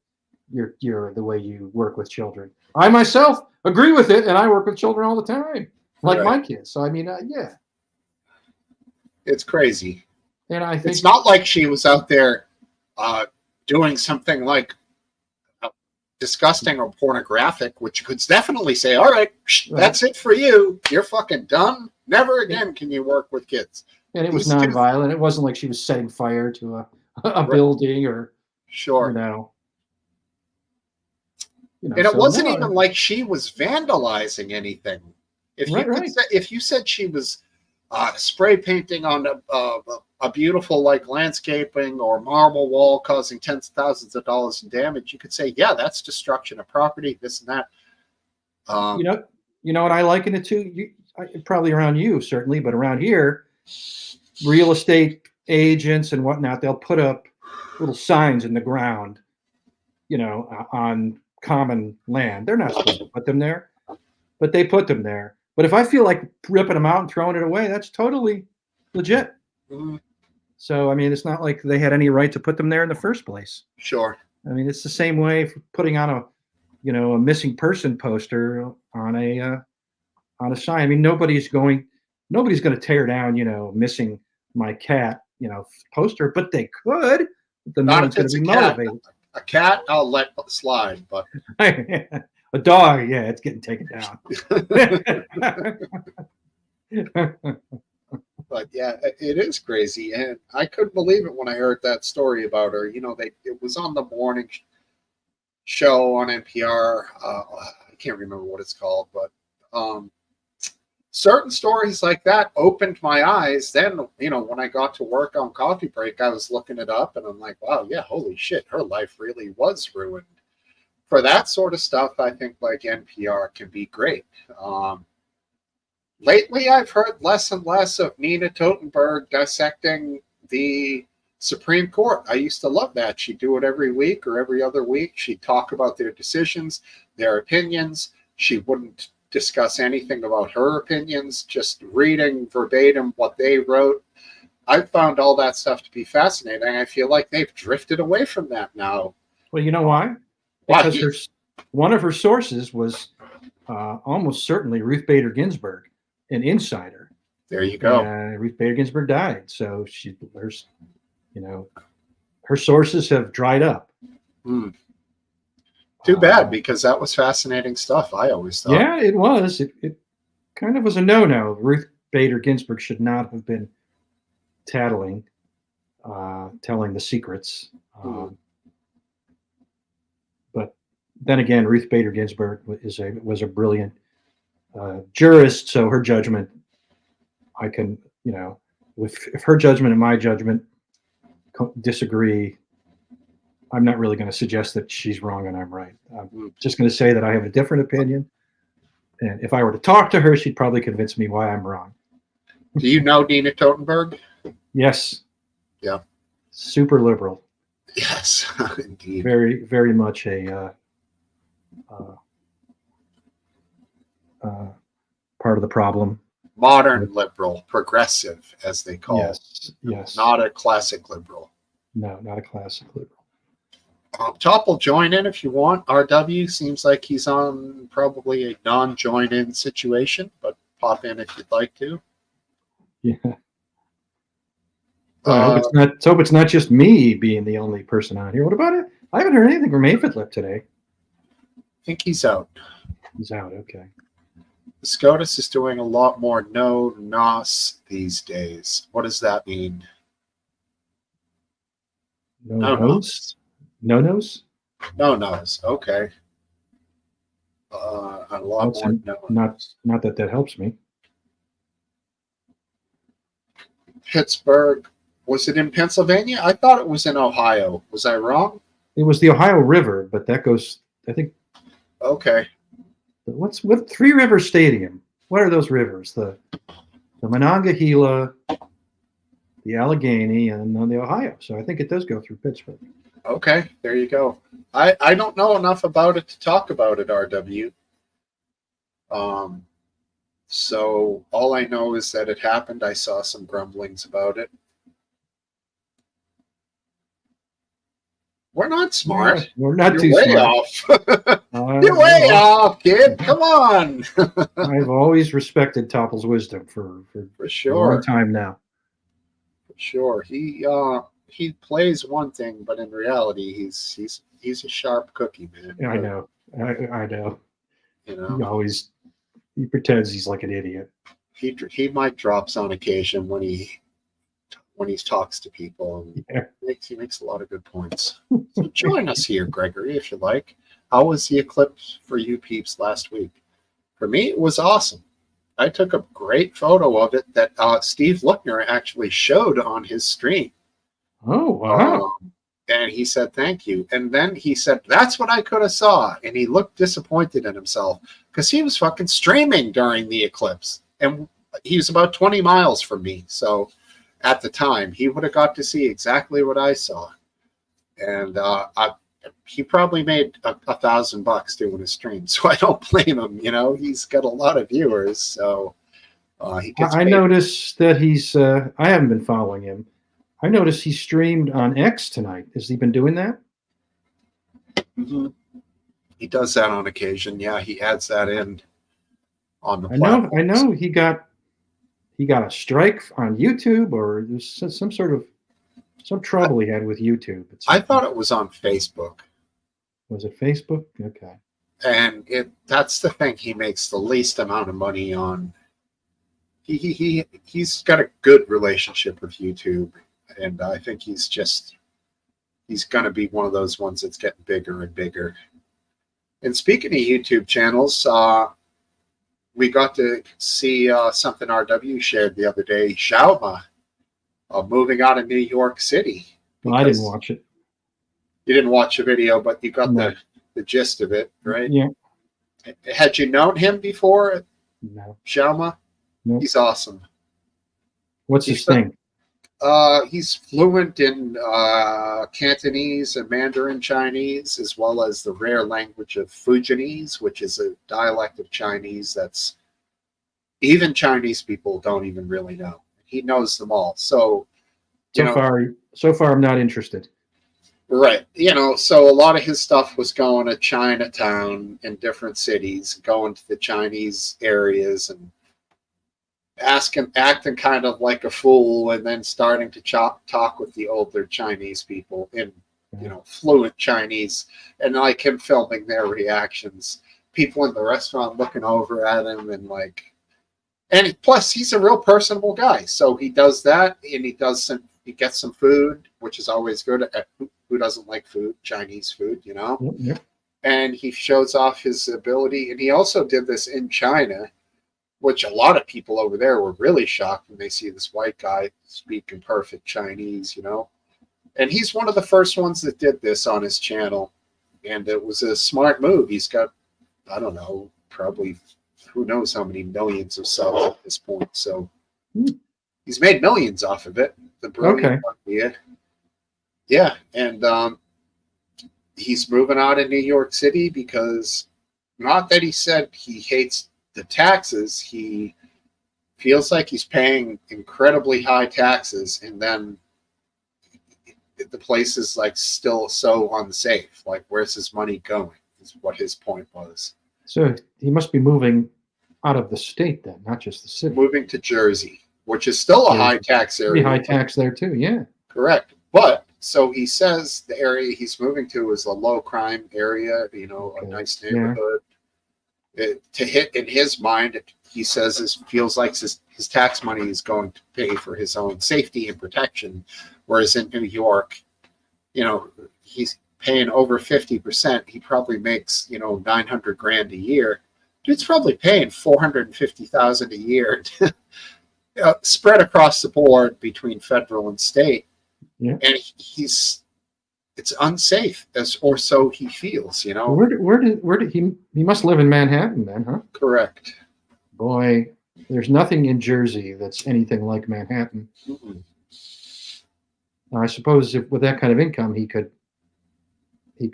the way you work with children. I myself agree with it, and I work with children all the time, like my kids. So I mean, yeah, it's crazy. And I think it's not like she was out there doing something like disgusting or pornographic, which you could definitely say, all right, that's it for you. You're fucking done. Never again can you work with kids. And it was nonviolent. It wasn't like she was setting fire to a building or, and it wasn't even like she was vandalizing anything. If you said she was spray painting on a beautiful like landscaping or marble wall causing tens of thousands of dollars in damage, you could say, yeah, that's destruction of property, this and that. You know what I liken it to? Probably around you, certainly, but around here, real estate agents and whatnot, they'll put up little signs in the ground, on common land. They're not supposed to put them there, but they put them there. But if I feel like ripping them out and throwing it away, that's totally legit. Mm, So, I mean, it's not like they had any right to put them there in the first place. sure. I mean, it's the same way for putting on a missing person poster on a sign. I mean, nobody's going to tear down, missing my cat, poster, but they could. Then no Not one's if going to it's be a cat. motivated. A cat, I'll let slide, but A dog, yeah, it's getting taken down. but yeah, it is crazy, and I couldn't believe it when I heard that story about her. It was on the morning show on NPR. I can't remember what it's called, but certain stories like that opened my eyes. Then, when I got to work on coffee break, I was looking it up, and I'm like, wow, yeah, holy shit, her life really was ruined. For that sort of stuff, I think like NPR can be great. Lately, I've heard less and less of Nina Totenberg dissecting the Supreme Court. I used to love that. She'd do it every week or every other week. She'd talk about their decisions, their opinions. She wouldn't discuss anything about her opinions, just reading verbatim what they wrote. I found all that stuff to be fascinating. I feel like they've drifted away from that now. Well, you know why? Because one of her sources was almost certainly Ruth Bader Ginsburg, an insider. There you go. Ruth Bader Ginsburg died, so her sources have dried up. Too bad, because that was fascinating stuff. I always thought. Yeah, it was. It kind of was a no-no. Ruth Bader Ginsburg should not have been telling the secrets. But then again, Ruth Bader Ginsburg was a brilliant jurist, so her judgment, I can, if her judgment and my judgment disagree, I'm not really going to suggest that she's wrong and I'm right. I'm just going to say that I have a different opinion. And if I were to talk to her, she'd probably convince me why I'm wrong. Do you know Nina Totenberg? Yes. Yeah. Super liberal. Yes, indeed. Very, very much a part of the problem. Modern liberal, progressive, as they call it. Yes. Not a classic liberal. No, not a classic liberal. Top will join in if you want. RW seems like he's on probably a non-join-in situation, but pop in if you'd like to. Yeah. Well, I hope it's not just me being the only person on here. What about it? I haven't heard anything from Aphid today. I think he's out. He's out. Okay. SCOTUS is doing a lot more no-nos these days. What does that mean? No-nos? No-nos? No-nos. Okay. A lot more no-nos. Not that helps me. Pittsburgh. Was it in Pennsylvania? I thought it was in Ohio. Was I wrong? It was the Ohio River, but that goes, I think. Okay. What Three River Stadium? What are those rivers? The Monongahela, the Allegheny, and the Ohio. So I think it does go through Pittsburgh. Okay, there you go. I don't know enough about it to talk about it, RW. So all I know is that it happened. I saw some grumblings about it. We're not smart. We're not You're too way smart. Off. You're way off, kid. Come on. I've always respected Topple's wisdom for sure. a long time now. For sure. He plays one thing, but in reality, he's a sharp cookie, man. Yeah, I know. I know. You know, he pretends he's like an idiot. He might drops on occasion when he talks to people, and he makes a lot of good points. So join us here, Gregory, if you like. How was the eclipse for you peeps last week? For me, it was awesome. I took a great photo of it that Steve Lookner actually showed on his stream. Oh, wow. And he said, thank you. And then he said, that's what I could have saw. And he looked disappointed in himself because he was fucking streaming during the eclipse. And he was about 20 miles from me. So at the time, he would have got to see exactly what I saw. And he probably made $1,000 doing a stream, so I don't blame him. You know, he's got a lot of viewers, so he gets I paid. noticed that he's. I haven't been following him. I noticed he streamed on X tonight. Has he been doing that? Mhm. He does that on occasion. Yeah, he adds that in on the I know. platform. I know he got a strike on YouTube, or there's some sort of some trouble he had with YouTube. I thought it was on Facebook. Was it Facebook? Okay. And that's the thing he makes the least amount of money on. He's got a good relationship with YouTube, and I think he's going to be one of those ones that's getting bigger and bigger. And speaking of YouTube channels, we got to see something RW shared the other day. Xiaoma moving out of New York City. Well, I didn't watch it. You didn't watch the video, but you got No. the gist of it, right? Yeah. Had you known him before, No. Xiaoma? No. He's awesome. What's his thing? He's fluent in Cantonese and Mandarin Chinese, as well as the rare language of Fujianese, which is a dialect of Chinese that's even Chinese people don't even really know. He knows them all. So, So far, I'm not interested. right. So a lot of his stuff was going to Chinatown in different cities, going to the Chinese areas and acting kind of like a fool, and then starting to talk with the older Chinese people in, fluent Chinese, and like him filming their reactions. People in the restaurant looking over at him, and plus he's a real personable guy. So he does that, and he gets some food, which is always good. Who doesn't like food? Chinese food, Yep. And he shows off his ability. And he also did this in China, which a lot of people over there were really shocked when they see this white guy speaking perfect Chinese, And he's one of the first ones that did this on his channel. And it was a smart move. He's got, I don't know, probably who knows how many millions of subs at this point. So he's made millions off of it. The brilliant idea. Yeah. And he's moving out of New York City because, not that he said he hates the taxes, he feels like he's paying incredibly high taxes, and then the place is like still so unsafe. Like, where's his money going? Is what his point was. So he must be moving out of the state then, not just the city. Moving to Jersey, which is still a high tax area. Pretty high tax there too, yeah. Correct. But so he says the area he's moving to is a low crime area, a nice neighborhood. To hit in his mind, he says this feels like his tax money is going to pay for his own safety and protection, whereas in New York, he's paying over 50%. He probably makes $900,000 a year. Dude's probably paying $450,000 a year spread across the board between federal and state. Yeah. And it's unsafe, or so he feels, Where did he must live in Manhattan then, huh? Correct. Boy, there's nothing in Jersey that's anything like Manhattan. Mm-mm. I suppose with that kind of income, he could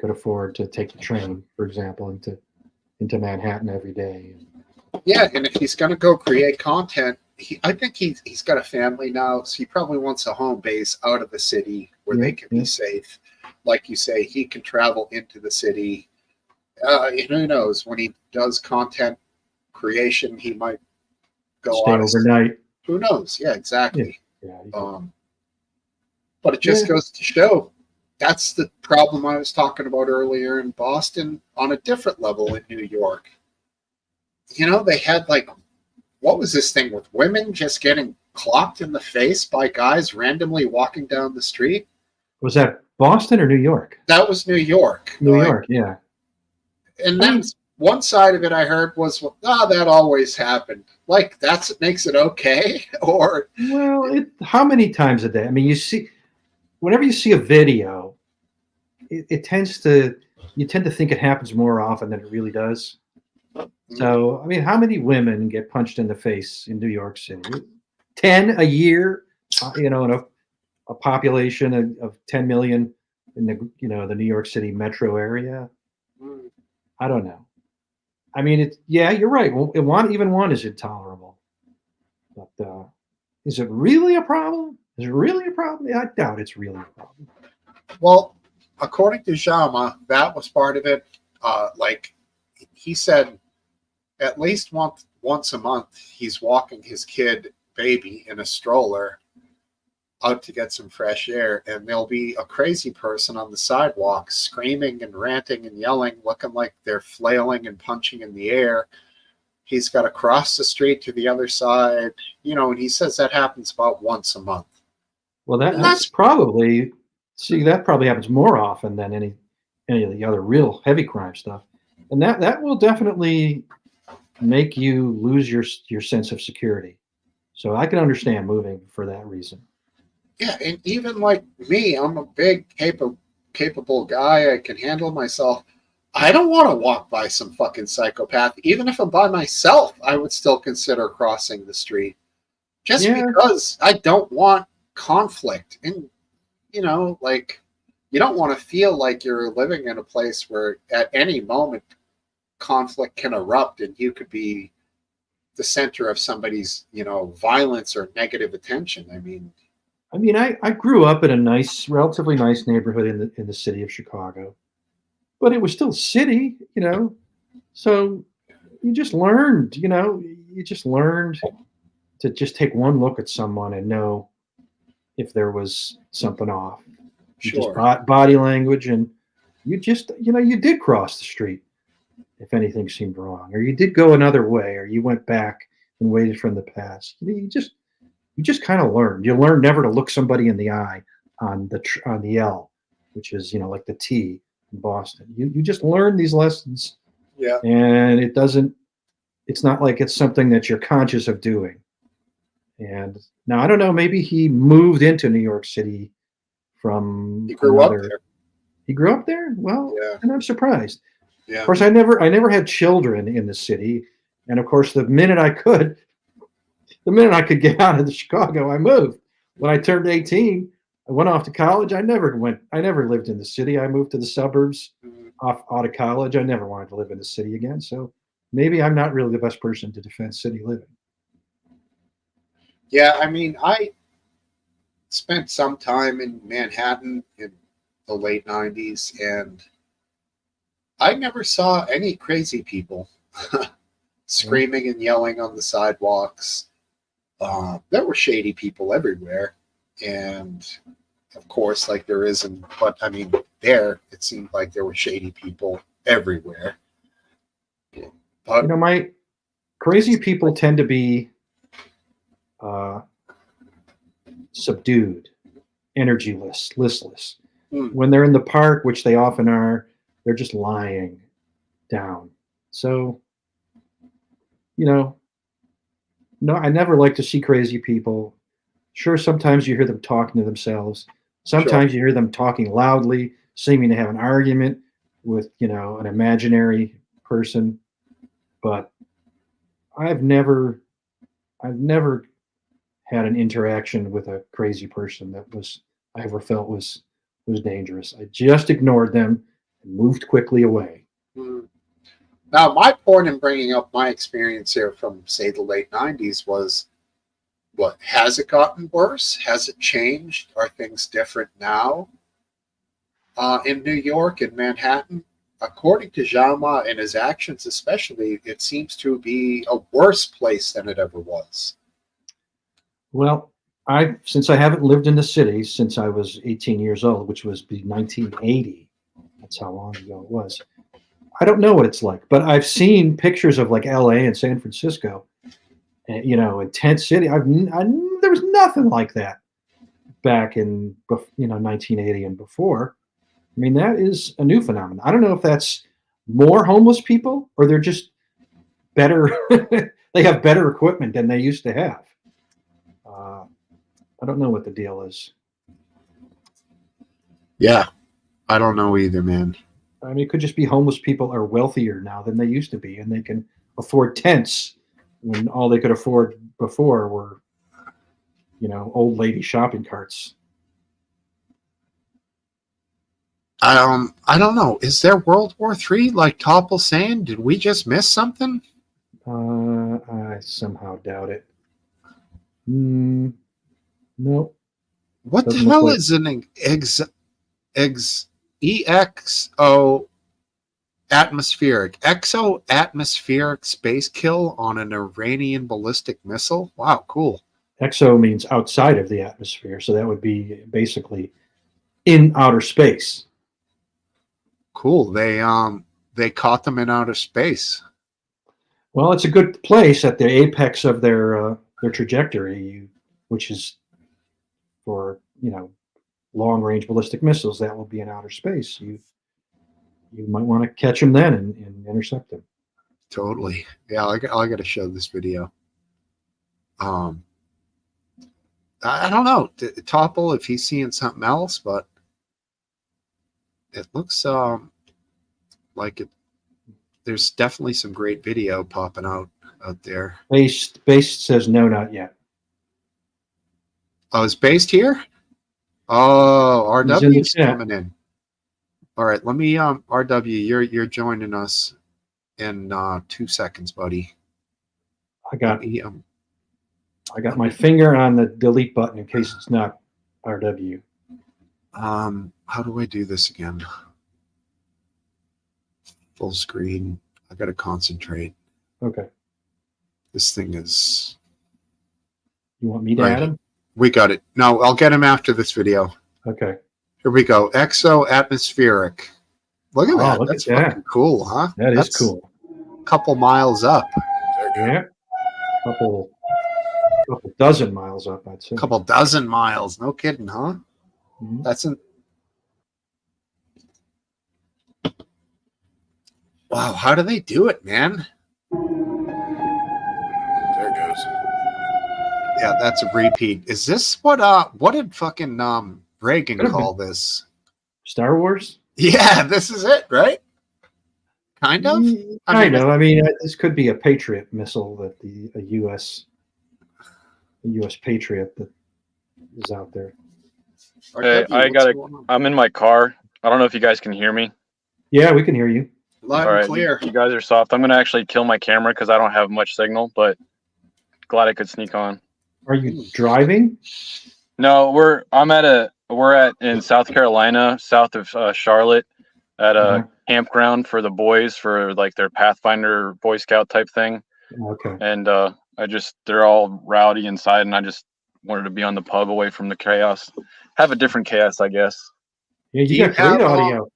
afford to take the train, for example, into Manhattan every day. Yeah, and if he's going to go create content, I think he's got a family now, so he probably wants a home base out of the city where they can be safe. Like you say, he can travel into the city. Who knows? When he does content creation, he might go stay overnight. Who knows? Yeah, exactly. Yeah. But it just goes to show that's the problem I was talking about earlier in Boston on a different level in New York. They had what was this thing with women just getting clocked in the face by guys randomly walking down the street? Was that Boston or New York? That was New York. New York, yeah. And then one side of it I heard was, that always happened. Like, that's what makes it okay? Or how many times a day? I mean, whenever you see a video, you tend to think it happens more often than it really does. So, I mean, how many women get punched in the face in New York City? 10 a year, in a population of 10 million. in the New York City metro area. Mm. I don't know. I mean, yeah, you're right. Well, even one is intolerable. But is it really a problem? Is it really a problem? I doubt it's really a problem. Well, according to Jama, that was part of it. Like he said, at least once a month, he's walking his kid baby in a stroller out to get some fresh air, and there'll be a crazy person on the sidewalk screaming and ranting and yelling, looking like they're flailing and punching in the air. He's got to cross the street to the other side, and he says that happens about once a month. Well, And that's probably that probably happens more often than any of the other real heavy crime stuff, and that will definitely make you lose your sense of security. So I can understand moving for that reason. yeah, and even like me, I'm a big, capable guy. I can handle myself. I don't want to walk by some fucking psychopath. Even if I'm by myself, I would still consider crossing the street just Yeah, because I don't want conflict. And, like, you don't want to feel like you're living in a place where at any moment conflict can erupt and you could be the center of somebody's, violence or negative attention. I mean, I grew up in a relatively nice neighborhood in the city of Chicago, but it was still city, So you just learned to just take one look at someone and know if there was something off. You just Sure. body language, and you did cross the street if anything seemed wrong, or you did go another way, or you went back and waited from the past. You just kind of learned. You learn never to look somebody in the eye on the L, which is like the T in Boston. You just learn these lessons, Yeah. and it's not like it's something that you're conscious of doing. And now I don't know, maybe he moved into New York City from He grew up another. there. He grew up there? Well, Yeah. and I'm surprised. Of Yeah. course, I never had children in the city, and of course, the minute I could get out of the Chicago, I moved. When I turned 18, I went off to college. I never lived in the city. I moved to the suburbs Mhm. out of college. I never wanted to live in the city again. So maybe I'm not really the best person to defend city living. Yeah. I spent some time in Manhattan in the late 90s, and I never saw any crazy people Yeah. screaming and yelling on the sidewalks. There were shady people everywhere. And of course, like there isn't, but there, it seemed like there were shady people everywhere. But My crazy people tend to be uh, subdued, energyless, listless. hmm, When they're in the park, which they often are, they're just lying down. So, you know, no, I never like to see crazy people. Sure, sometimes you hear them talking to themselves. sure. Sometimes you hear them talking loudly, seeming to have an argument with, an imaginary person. But I've never, I've never had an interaction with a crazy person that I ever felt was dangerous. I just ignored them and moved quickly away. Hmm. Now, my point in bringing up my experience here from, say, the late 90s was, what, has it gotten worse? Has it changed? Are things different now? In New York and Manhattan, according to Jama and his actions especially, it seems to be a worse place than it ever was. Well, since I haven't lived in the city since I was 18 years old, which was 1980. That's how long ago it was. I don't know what it's like, but I've seen pictures of like LA and San Francisco, and, in tent city. There was nothing like that back in 1980 and before. I mean, that is a new phenomenon. I don't know if that's more homeless people or they're just better. They have better equipment than they used to have. Uh, I don't know what the deal is. Yeah, I don't know either, man. I mean, it could just be homeless people are wealthier now than they used to be, and they can afford tents when all they could afford before were, old lady shopping carts. I don't know. Is there World War III? Like Topple's saying, did we just miss something? I somehow doubt it. Nope. What the Doesn't look hell like. is an EXO exo-atmospheric space kill on an Iranian ballistic missile? Wow, cool. Exo means outside of the atmosphere, so that would be basically in outer space. Cool. They caught them in outer space. Well, it's a good place at the apex of their trajectory, which is for long range ballistic missiles. That will be in outer space. You might want to catch them then and intercept them. Totally. Yeah, I got to show this video. I don't know, Topple, if he's seeing something else, but it looks like it. There's definitely some great video popping out there. Base says no, not yet. Oh, it's based here. Oh, He's in the RW's chat. coming in. All right, let me RW, you're joining us in 2 seconds, buddy. I got my finger on the delete button in case it's not RW. How do I do this again? Full screen. I got to concentrate. Okay. This thing is. You want me to add him? We got it. No, I'll get him after this video. Okay. Here we go. Exo-atmospheric. Look at that. That's fucking cool, huh? That's cool. A couple miles up. Yeah. Couple dozen miles up, I'd say. A couple dozen miles. No kidding, huh? Mm-hmm. That's an. Wow, how do they do it, man? There it goes. Yeah, that's a repeat. Is this what did fucking Reagan call this? Star Wars? Yeah, this is it, right? Kind of? I mean, this could be a Patriot missile that a U.S. Patriot that is out there. Hey, I'm in my car. I don't know if you guys can hear me. Yeah, we can hear you. Loud All right, and clear. you guys are soft. I'm going to actually kill my camera because I don't have much signal, but glad I could sneak on. Are you driving? No, we're in South Carolina, south of Charlotte, at a campground for the boys for like their Pathfinder Boy Scout type thing. Okay. And they're all rowdy inside, and I just wanted to be on the pub away from the chaos. Have a different chaos, I guess. Yeah, you got great audio.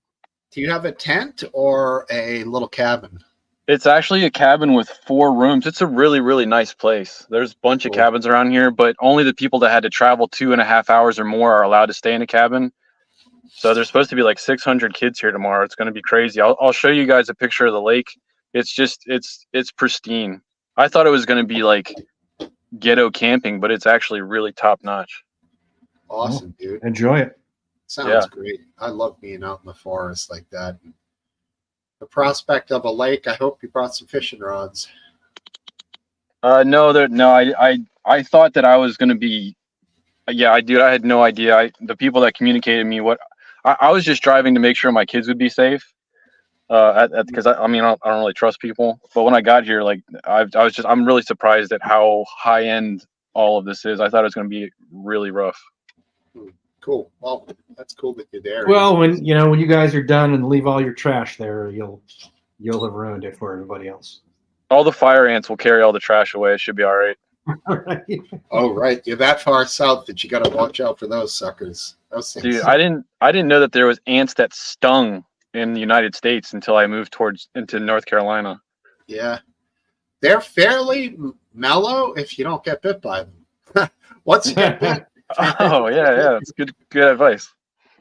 Do you have a tent or a little cabin? It's actually a cabin with 4 rooms. It's a really, really nice place. There's a bunch of cabins around here, but only the people that had to travel 2.5 hours or more are allowed to stay in a cabin. So there's supposed to be like 600 kids here tomorrow. It's going to be crazy. I'll show you guys a picture of the lake. It's pristine. I thought it was going to be like ghetto camping, but it's actually really top notch. Awesome, dude. Enjoy it. Sounds great. I love being out in the forest like that. The prospect of a lake. I hope you brought some fishing rods. No. I thought that I was going to be. Yeah, I had no idea. The people that communicated me I was just driving to make sure my kids would be safe. Because I don't really trust people. But when I got here, like I'm really surprised at how high end all of this is. I thought it was going to be really rough. Cool. Well, that's cool that you're there. Well, when you guys are done and leave all your trash there, you'll have ruined it for everybody else. All the fire ants will carry all the trash away. It should be all right. All right. Oh, right. You're that far south that you got to watch out for those suckers. Those things. Dude, I didn't know that there was ants that stung in the United States until I moved into North Carolina. Yeah, they're fairly mellow if you don't get bit by them. Once you get bit. Oh yeah, it's good advice.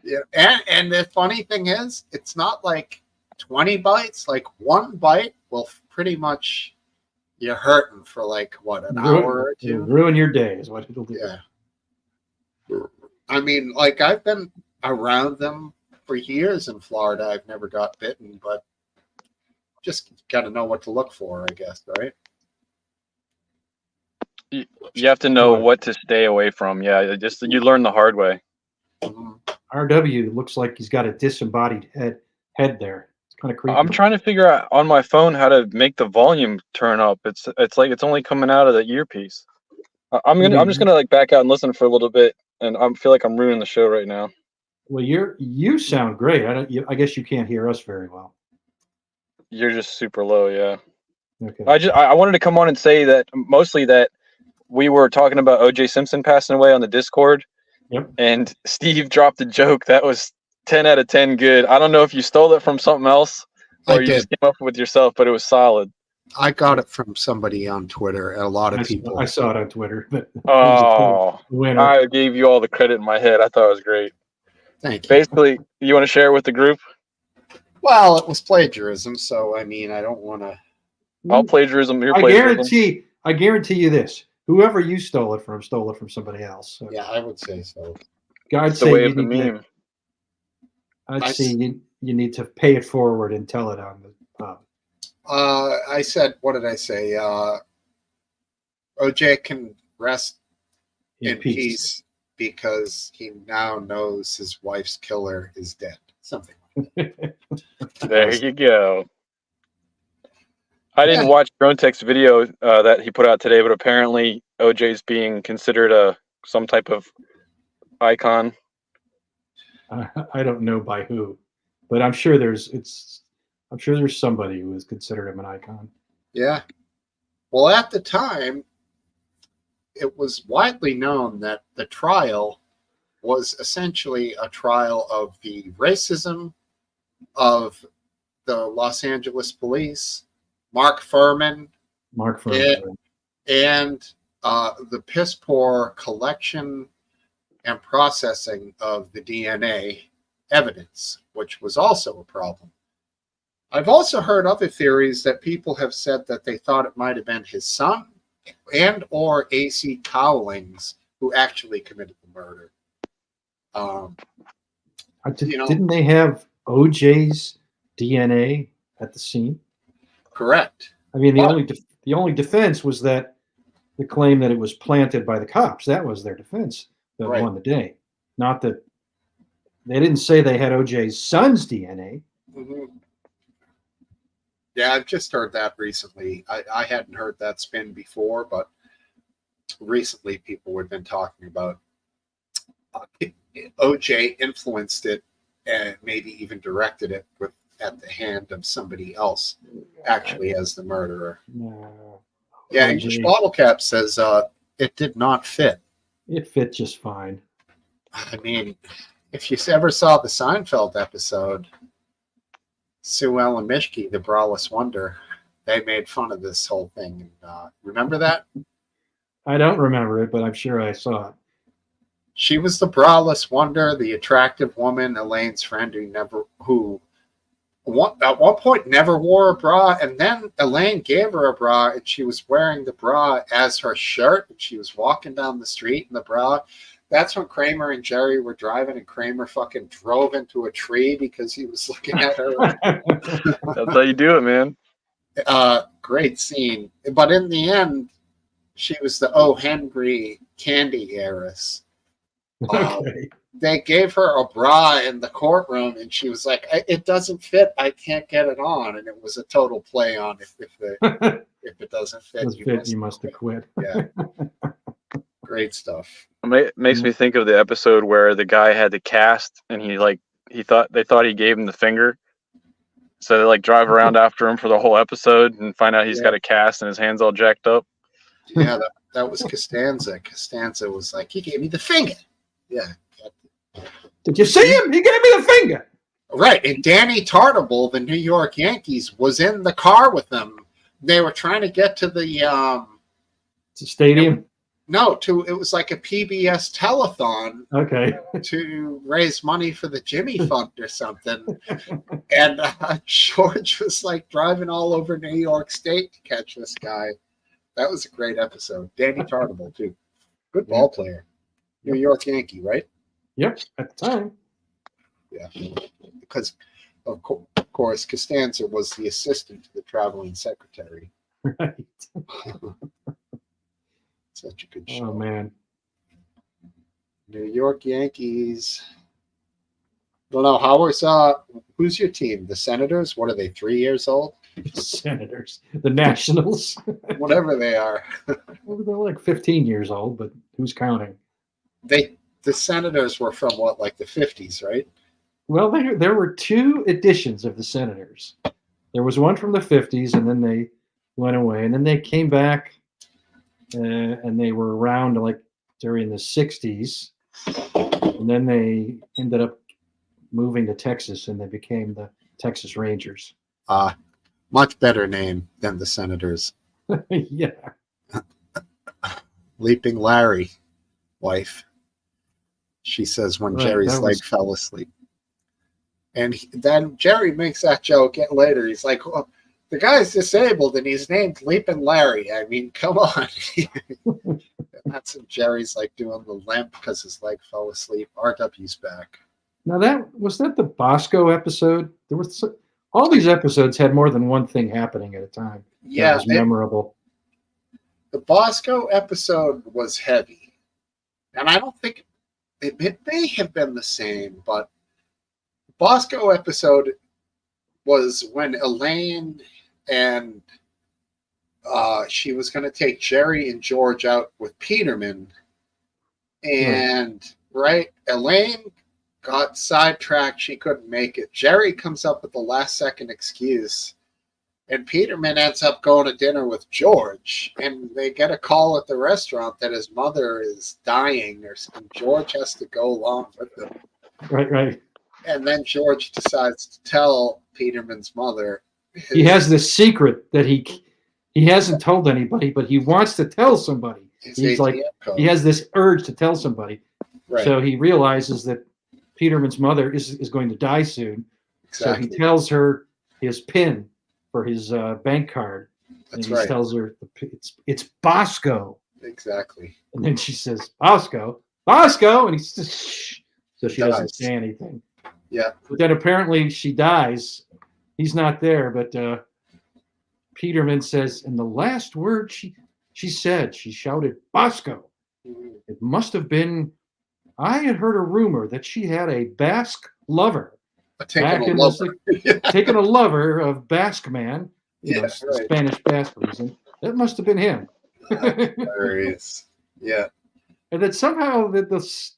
Yeah, and the funny thing is, it's not like 20 bites. Like one bite will pretty much you're hurting for like an hour or two. It'll ruin your day is what it'll do. Yeah. I mean, like I've been around them for years in Florida. I've never got bitten, but just got to know what to look for, I guess, right? You have to know what to stay away from. Yeah, you learn the hard way. Mm-hmm. RW looks like he's got a disembodied head there. It's kind of creepy. I'm trying to figure out on my phone how to make the volume turn up. It's like it's only coming out of the earpiece. I'm just gonna like back out and listen for a little bit, and I feel like I'm ruining the show right now. Well, you sound great. I guess you can't hear us very well. You're just super low, yeah. Okay. I wanted to come on and say that mostly that we were talking about O.J. Simpson passing away on the Discord. Yep. And Steve dropped a joke that was 10 out of 10 good. I don't know if you stole it from something else or you just came up with yourself, but it was solid. I got it from somebody on Twitter. A lot of people. I saw it on Twitter. But winner. I gave you all the credit in my head. I thought it was great. Thank you. Basically, you want to share it with the group? Well, it was plagiarism, so I mean, I don't want to. All plagiarism. Your plagiarism. I guarantee you this: whoever you stole it from somebody else. So. Yeah, I would say so. I'd say you need to. I'd say you need to pay it forward and tell it on the pub. I said, what did I say? OJ can rest in peace because he now knows his wife's killer is dead. Something like that. There you go. I didn't watch Grontech's video that he put out today, but apparently OJ's being considered some type of icon. I don't know by who, but I'm sure there's somebody who has considered him an icon. Yeah. Well, at the time, it was widely known that the trial was essentially a trial of the racism of the Los Angeles police, Mark Furman, and the piss poor collection and processing of the DNA evidence, which was also a problem. I've also heard other theories that people have said that they thought it might have been his son and or AC Cowlings who actually committed the murder. Didn't they have OJ's DNA at the scene? Correct. I mean, the only defense was that the claim that it was planted by the cops. That was their defense that won the day. Not that they didn't say they had OJ's son's DNA. Mm-hmm. Yeah, I've just heard that recently. I hadn't heard that spin before, but recently people have been talking about OJ influenced it and maybe even directed it at the hand of somebody else, actually as the murderer. No. Yeah, English Bottle Cap says it did not fit. It fit just fine. I mean, if you ever saw the Seinfeld episode, Sue Ellen Mischke, the braless wonder, they made fun of this whole thing. Remember that? I don't remember it, but I'm sure I saw it. She was the braless wonder, the attractive woman, Elaine's friend, who at one point never wore a bra, and then Elaine gave her a bra, and she was wearing the bra as her shirt, and she was walking down the street in the bra. That's when Kramer and Jerry were driving, and Kramer fucking drove into a tree because he was looking at her. That's how you do it, man. Great scene. But in the end, she was the O. Henry candy heiress. Okay. They gave her a bra in the courtroom, and she was like, "It doesn't fit. I can't get it on." And it was a total play on if it doesn't fit, you must have quit. Yeah, great stuff. It makes me think of the episode where the guy had the cast, and they thought he gave him the finger, so they like drive around after him for the whole episode and find out he's got a cast and his hands all jacked up. Yeah, that was Costanza. Costanza was like, "He gave me the finger." Yeah. Did you see him? He gave me the finger. Right. And Danny Tartable, the New York Yankees, was in the car with them. They were trying to get to the stadium. It was like a PBS telethon. Okay. To raise money for the Jimmy Fund or something. And George was like driving all over New York State to catch this guy. That was a great episode. Danny Tartable, too. Good ball player. New York Yankee, right? Yep, at the time. Yeah, because of course Costanza was the assistant to the traveling secretary. Right. Such a good show. Oh man. New York Yankees. don't know. Who's your team? The Senators? What are they, 3 years old? Senators, the Nationals. Whatever they are. Well, they're like 15 years old, but who's counting? The Senators were from what, like the 50s, right? Well, there were two editions of the Senators. There was one from the 50s, and then they went away, and then they came back, and they were around like during the 60s, and then they ended up moving to Texas, and they became the Texas Rangers. Much better name than the Senators. Yeah. Leaping Larry, wife. She says when Right, Jerry's that leg was- fell asleep. And then Jerry makes that joke later. He's like, well, the guy's disabled and he's named Leaping Larry. I mean, come on. And that's when Jerry's like doing the limp because his leg fell asleep. RW's back. Now that the Bosco episode? There was all these episodes had more than one thing happening at a time. That Yeah, was memorable. the Bosco episode was heavy. And I don't think it may have been the same, but Bosco episode was when Elaine and she was going to take Jerry and George out with Peterman. And, right, Elaine got sidetracked. She couldn't make it. Jerry comes up with the last second excuse. And Peterman ends up going to dinner with George. And they get a call at the restaurant that his mother is dying. And George has to go along with them. Right. And then George decides to tell Peterman's mother. He has this secret that he hasn't told anybody, but he wants to tell somebody. his He's ATM like code. he has this urge to tell somebody. Right. So he realizes that Peterman's mother is going to die soon. Exactly. So he tells her his PIN for his bank card. That's and he right. tells her it's Bosco. Exactly. And then she says, Bosco, and he says, shh. So she doesn't Dies. say anything. Yeah. But then apparently she dies. He's not there, but Peterman says, and the last word she said, she shouted, Bosco. Mhm. It must have been, I had heard a rumor that she had a Basque lover. Taking a in lover. taking a lover of Basque man, Yeah, right. Spanish Basque reason. That must have been him. Hilarious. Yeah. And then somehow there's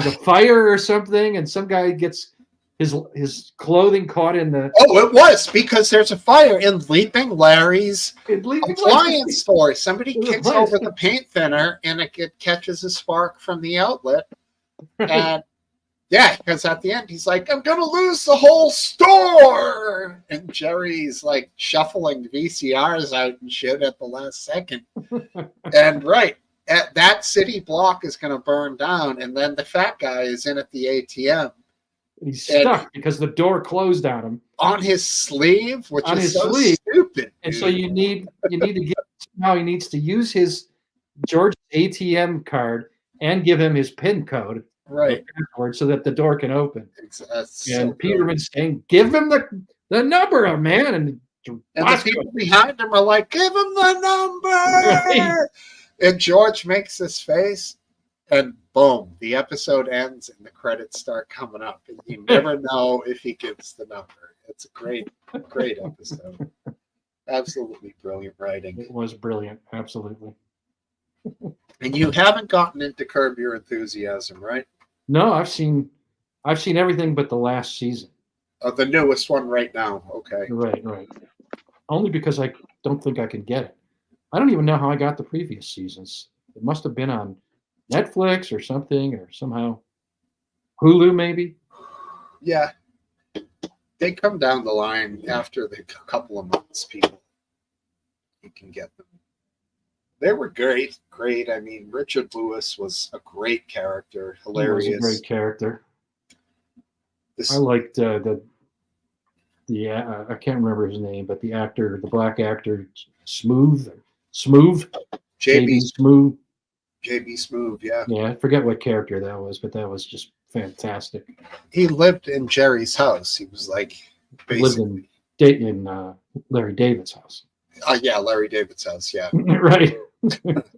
a fire or something, and some guy gets his clothing caught in the Oh, it was because there's a fire in Leaping Larry's leaving appliance store. Somebody It was kicks appliance. over the paint thinner and it catches a spark from the outlet. And yeah, because at the end he's like, I'm gonna lose the whole store. And Jerry's like shuffling VCRs out and shit at the last second. And right, that city block is gonna burn down, and then the fat guy is in at the ATM. He's stuck because the door closed on him. On his sleeve, which On is his so sleeve. stupid. And dude. so you need to get now he needs to use his George's ATM card and give him his PIN code right. password so that the door can open. That's And so Peterman's saying, "Give him the number, man." And the people behind him are like, give him the number. Right. And George makes this face, and boom, the episode ends and the credits start coming up. And you never know if he gives the number. It's a great episode. Absolutely brilliant writing. It was brilliant, absolutely. And you haven't gotten into Curb Your Enthusiasm, right? No, I've seen everything but the last season. The newest one right now. Okay. Right. Only because I don't think I can get it. I don't even know how I got the previous seasons. It must have been on Netflix or something, or somehow Hulu, maybe. Yeah. They come down the line after the couple of months, people. You can get them. They were great. I mean, Richard Lewis was a great character. Hilarious. He was a great character. This, I liked the I can't remember his name, but the actor, the black actor, Smooth, JB Smooth. Smooth, yeah. Yeah, I forget what character that was, but that was just fantastic. He lived in Jerry's house. He was like He lived in Larry David's house. yeah, Larry David's house, yeah. Right.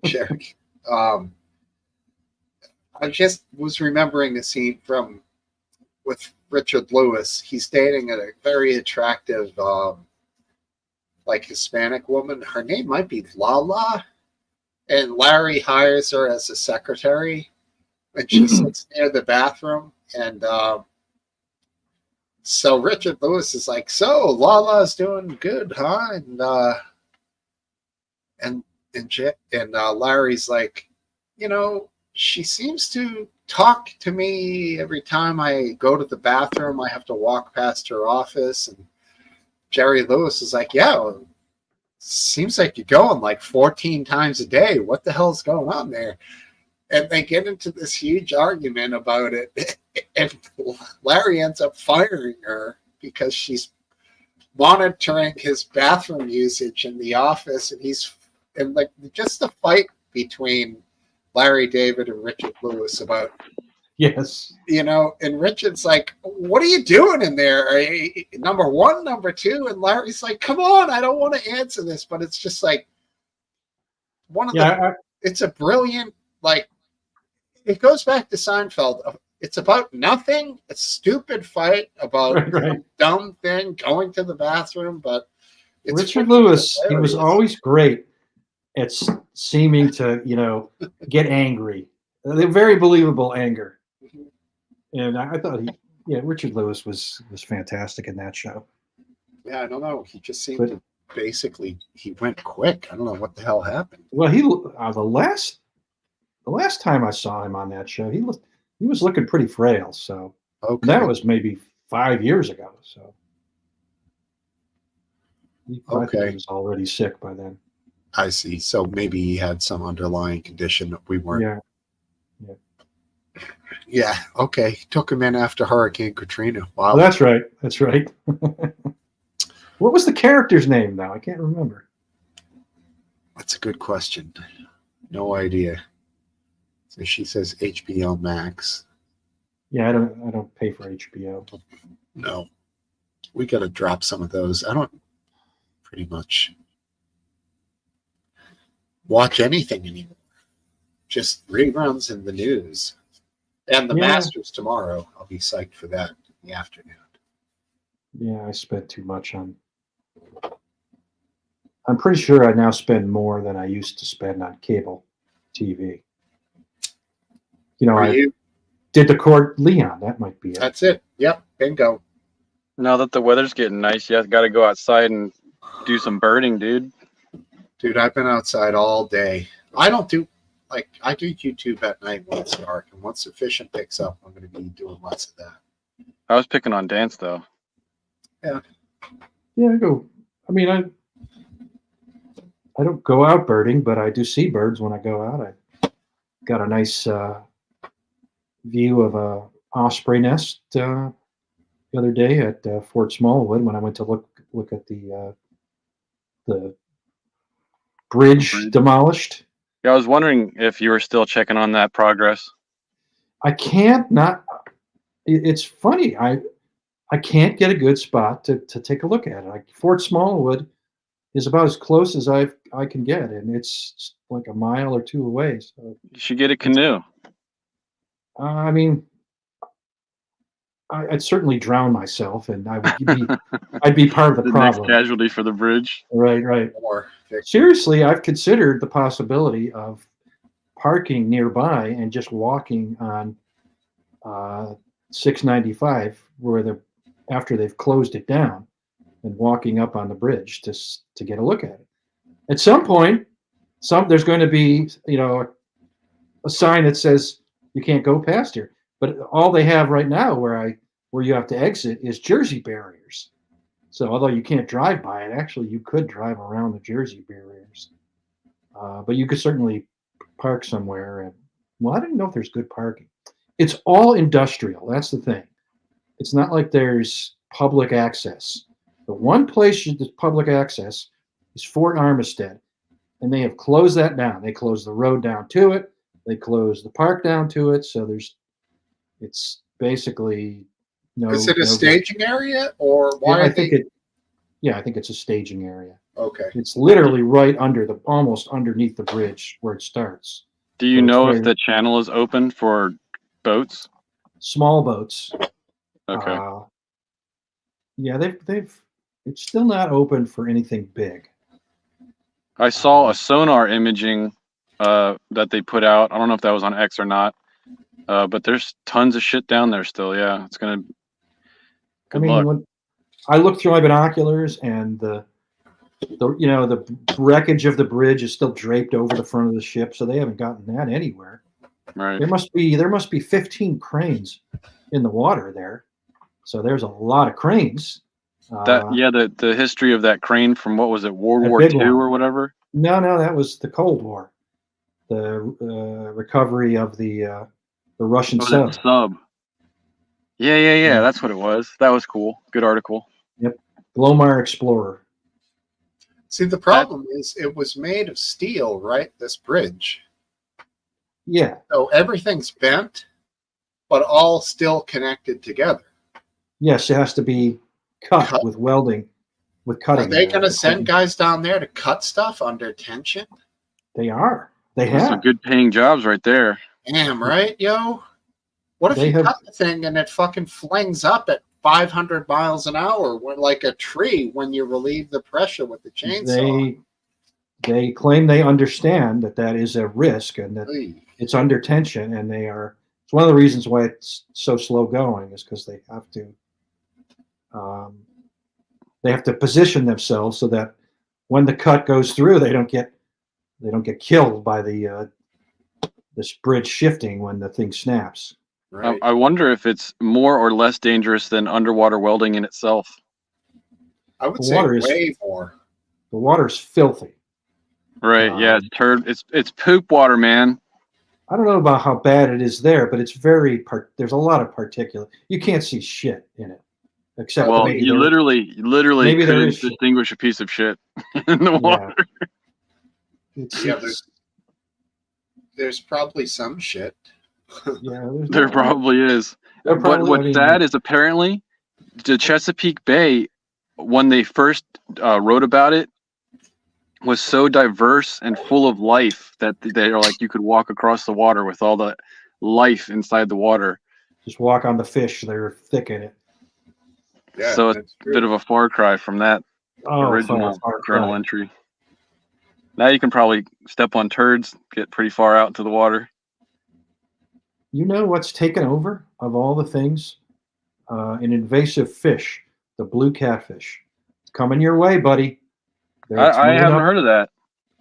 Jerry. I just was remembering a scene from with Richard Lewis. He's dating a very attractive, like Hispanic woman. Her name might be Lala, and Larry hires her as a secretary, and she sits near the bathroom. And so Richard Lewis is like, "So Lala's doing good, huh?" And Larry's like, she seems to talk to me every time I go to the bathroom. I have to walk past her office. And Jerry Lewis is like, "Yeah, well, seems like you're going like 14 times a day. What the hell's going on there?" And they get into this huge argument about it. And Larry ends up firing her because she's monitoring his bathroom usage in the office. And like just the fight between Larry David and Richard Lewis about, Yes. and Richard's like, "What are you doing in there? Number one, number two?" And Larry's like, "Come on, I don't want to answer this." But it's just like it's a brilliant, like, it goes back to Seinfeld. It's about nothing. A stupid fight about some dumb thing, going to the bathroom. But it's Richard Lewis, he was always great at seeming to, get angry. Very believable anger. And I thought Richard Lewis was fantastic in that show. Yeah, I don't know. He just seemed to basically, he went quick. I don't know what the hell happened. Well, the last time I saw him on that show, he was looking pretty frail. So that was maybe 5 years ago. So I think he was already sick by then. I see. So maybe he had some underlying condition that we weren't. Yeah. Okay. Took him in after Hurricane Katrina. Wow. Oh, that's right. That's right. What was the character's name, though? I can't remember. That's a good question. No idea. So she says HBO Max. Yeah, I don't pay for HBO. No. We got to drop some of those. I don't pretty much watch anything anymore. Just reruns in the news. And the Masters tomorrow. I'll be psyched for that in the afternoon. Yeah, I spent too much on. I'm pretty sure I now spend more than I used to spend on cable TV. I did the Court Leon. That might be it. That's it. Yep. Bingo. Now that the weather's getting nice, you got to go outside and do some birding, dude. Dude, I've been outside all day. I do YouTube at night when it's dark, and once the fishing picks up, I'm going to be doing lots of that. I was picking on Dance though. Yeah. Yeah, I go. I mean, I don't go out birding, but I do see birds when I go out. I got a nice view of a osprey nest the other day at Fort Smallwood when I went to look at the bridge demolished. Yeah, I was wondering if you were still checking on that progress. I can't not. It's funny. I can't get a good spot to take a look at it. Like Fort Smallwood is about as close as I can get, and it's like a mile or two away. So you should get a canoe. I mean, I'd certainly drown myself, and I'd be part of the problem. Next casualty for the bridge. Right. Seriously, I've considered the possibility of parking nearby and just walking on 695 after they've closed it down, and walking up on the bridge to get a look at it. At some point, there's going to be a sign that says you can't go past here. But all they have right now where you have to exit is Jersey barriers. So although you can't drive by it, actually you could drive around the Jersey barriers. But you could certainly park somewhere. I didn't know if there's good parking. It's all industrial. That's the thing. It's not like there's public access. The one place there's public access is Fort Armistead, and they have closed that down. They closed the road down to it. They closed the park down to it. So it's basically no. Is it a staging area, or why? I think it's a staging area. Okay. It's literally right almost underneath the bridge where it starts. Do you know if the channel is open for boats? Small boats. Okay. Yeah, they've it's still not open for anything big. I saw a sonar imaging that they put out. I don't know if that was on X or not. But there's tons of shit down there still. Yeah, it's gonna. I Good mean, luck. when I look through my binoculars and the the wreckage of the bridge is still draped over the front of the ship, so they haven't gotten that anywhere. Right. There must be 15 cranes in the water there, so there's a lot of cranes. That the history of that crane from what was it, World That War big II one. or whatever. No, that was the Cold War. The recovery of the Russian Oh, that sub. sub. Yeah. That's what it was. That was cool. Good article. Yep, Glomar Explorer. See, the problem is it was made of steel, right? This bridge. Yeah, So everything's bent, but all still connected together. yes, it has to be cut Cut. with welding, with Are cutting. they going to send guys down there to cut stuff under tension? They are. They Those are have. good paying jobs right there. Damn, right, yo? What if They you have- cut the thing and it fucking flings up at 500 miles an hour, when, like a tree, when you relieve the pressure with the chainsaw? They claim they understand that is a risk and that Oy. it's under tension, and they are. It's one of the reasons why it's so slow going is because they have to position themselves so that when the cut goes through, they don't get killed by this bridge shifting when the thing snaps. Right. I wonder if it's more or less dangerous than underwater welding in itself. I would The say water is- way more. The water's filthy. Right? Yeah. It's poop water, man. I don't know about how bad it is there, but it's there's a lot of particulate. You can't see shit in it, except Well, maybe you literally maybe there couldn't is shit. distinguish a piece of shit in the water. Yeah, there's probably some shit. There probably is. There But probably- what's I mean, sad is apparently the Chesapeake Bay, when they first wrote about it, was so diverse and full of life that they're like you could walk across the water with all the life inside the water. just walk on the fish; they're thick in it. Yeah, So it's that's a bit of a far cry from that original far journal cry. entry. Now you can probably step on turds, get pretty far out into the water. You know what's taken over of all the things? An invasive fish, the blue catfish. It's coming your way, buddy. I haven't heard of that.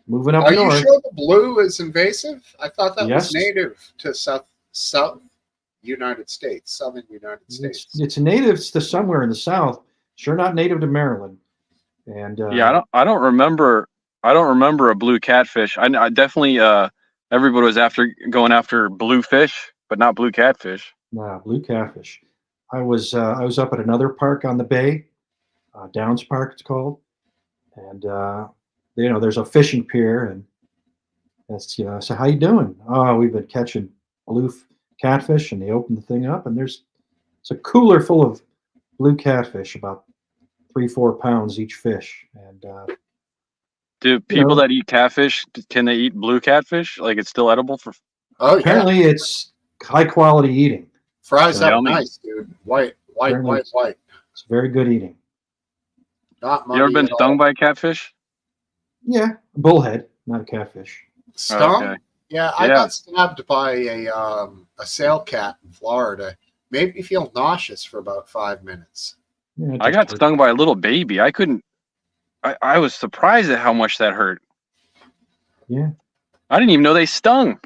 Moving up Are north. you sure the blue is invasive? I thought that Yes. was native to South United States, Southern United States. It's native to somewhere in the south. Sure, not native to Maryland. And Yeah, I don't remember a blue catfish. I definitely everybody was going after blue fish, but not blue catfish. no, blue catfish. I was up at another park on the bay, Downs Park it's called, and there's a fishing pier, and that's I said, how you doing? Oh, we've been catching blue catfish, and they opened the thing up, and it's a cooler full of blue catfish, about 3-4 pounds each fish, and Do people that eat catfish, can they eat blue catfish? Like it's still edible for? Oh, apparently yeah. it's high quality eating. Fries up Yummy. nice, dude. White. Apparently It's very good eating. Not You ever muddy been at all. stung by a catfish? Yeah, bullhead, not a catfish. Stung? Okay. Yeah, I Yeah. got stabbed by a sail cat in Florida. Made me feel nauseous for about 5 minutes. Yeah, it I just got hurt. stung by a little baby. I couldn't. I was surprised at how much that hurt. Yeah, I didn't even know they stung.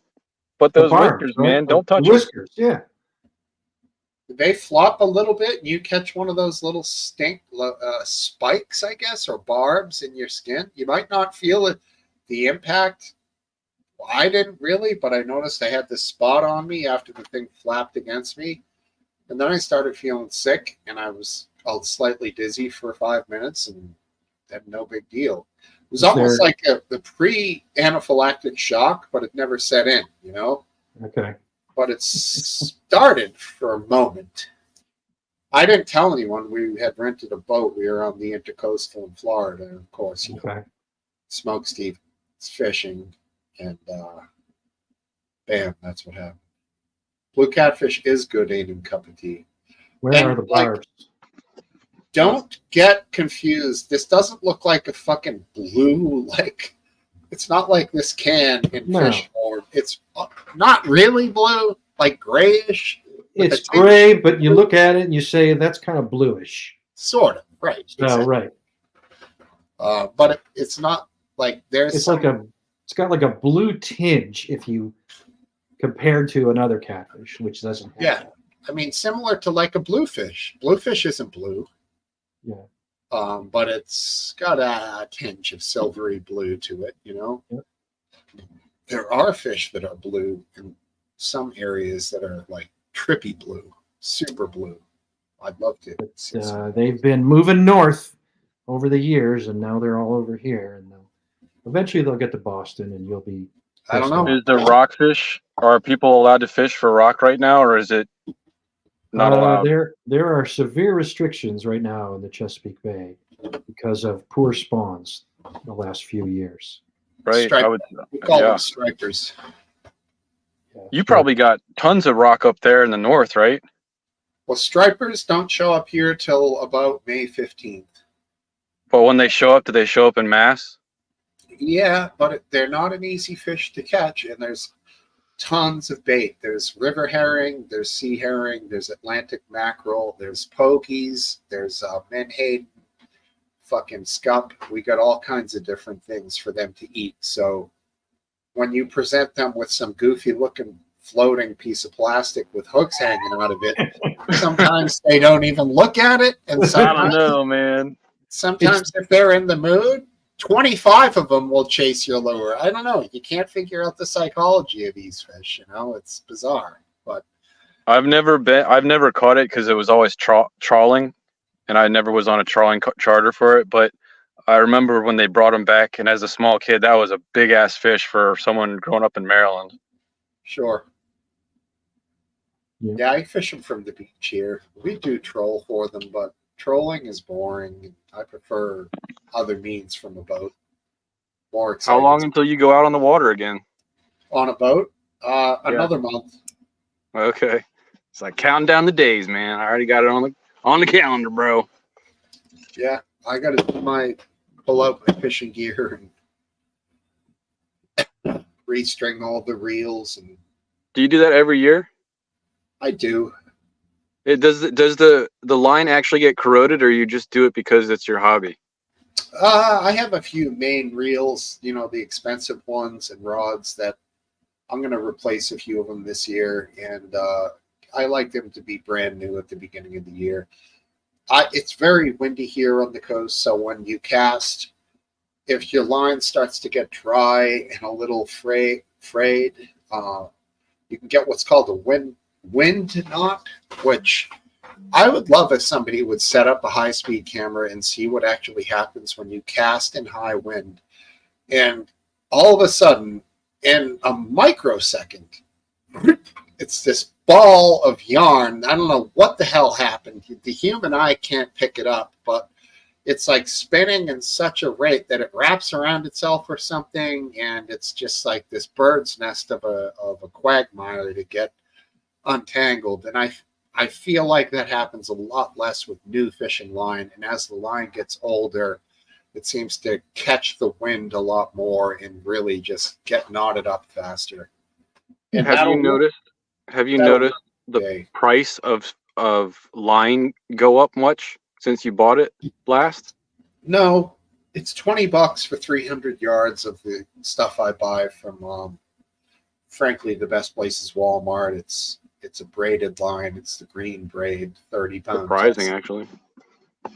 But The those barbs, whiskers, right? man, don't touch the them. whiskers. Yeah, They flop a little bit, and you catch one of those little spikes, I guess, or barbs in your skin. You might not feel it, the impact. Well, I didn't really, but I noticed I had this spot on me after the thing flapped against me. And then I started feeling sick, and I was slightly dizzy for 5 minutes, and had no big deal. It was almost like the pre-anaphylactic shock, but it never set in, okay. But it started for a moment. I didn't tell anyone we had rented a boat. We were on the Intercoastal in Florida, and of course, Okay. Smokesteve is fishing, and bam, that's what happened. Blue catfish is good, ain't in cup of tea. Where And, are the like, barbs? don't get confused. This doesn't look like a fucking blue, like, it's not like this can in No. fish form. It's not really blue, like grayish. with It's a tinge- gray, but you look at it and you say that's kind of bluish. Sort of, right. So exactly. right. But it's not like there's It's some, it's got like a blue tinge if you compared to another catfish, which doesn't have Yeah. that. I mean, similar to like a bluefish. Bluefish isn't blue. Yeah. But it's got a tinge of silvery blue to it, you know? Yep. There are fish that are blue in some areas that are like trippy blue, super blue. I'd love to see some. They've been moving north over the years, and now they're all over here. And eventually they'll get to Boston, and you'll be. I don't know. Is the rockfish? Are people allowed to fish for rock right now, or is it not allowed? There are severe restrictions right now in the Chesapeake Bay because of poor spawns the last few years. Right. We call yeah. them stripers. Yeah, You probably got tons of rock up there in the north, right? Well, stripers don't show up here till about May 15th. But when they show up, do they show up in mass? Yeah, but they're not an easy fish to catch, and there's tons of bait. There's river herring, there's sea herring, there's Atlantic mackerel, there's pokies, there's menhaden, fucking scup. We got all kinds of different things for them to eat. So when you present them with some goofy looking floating piece of plastic with hooks hanging out of it, sometimes they don't even look at it, and I don't know, man. sometimes if they're in the mood, 25 of them will chase your lure. I don't know. You can't figure out the psychology of these fish. You know, it's bizarre. But I've never caught it because it was always trawling, and I never was on a trawling charter for it. But I remember when they brought them back, and as a small kid, that was a big ass fish for someone growing up in Maryland. sure. Yeah. Yeah, I fish them from the beach here. We do troll for them, but trolling is boring. I prefer other means from a boat. More How exciting. long until you go out on the water again? On a boat? Another month. Okay, it's like counting down the days, man. I already got it on the calendar, bro. Yeah, I got to pull out my fishing gear and restring all the reels, and Do you do that every year? I do. Does the line actually get corroded, or you just do it because it's your hobby? I have a few main reels, you know, the expensive ones and rods that I'm going to replace a few of them this year, and I like them to be brand new at the beginning of the year. It's very windy here on the coast, so when you cast, if your line starts to get dry and a little frayed, you can get what's called a wind knot, which I would love if somebody would set up a high-speed camera and see what actually happens when you cast in high wind. And all of a sudden, in a microsecond, it's this ball of yarn. I don't know what the hell happened. The human eye can't pick it up, but it's like spinning in such a rate that it wraps around itself or something, and it's just like this bird's nest of a quagmire to get untangled. And I feel like that happens a lot less with new fishing line, and as the line gets older, it seems to catch the wind a lot more and really just get knotted up faster. And Have you noticed the price of line go up much since you bought it last? No, it's $20 for 300 yards of the stuff I buy from frankly the best place is Walmart. It's a braided line. It's the green braid, 30 pounds. Surprising, actually.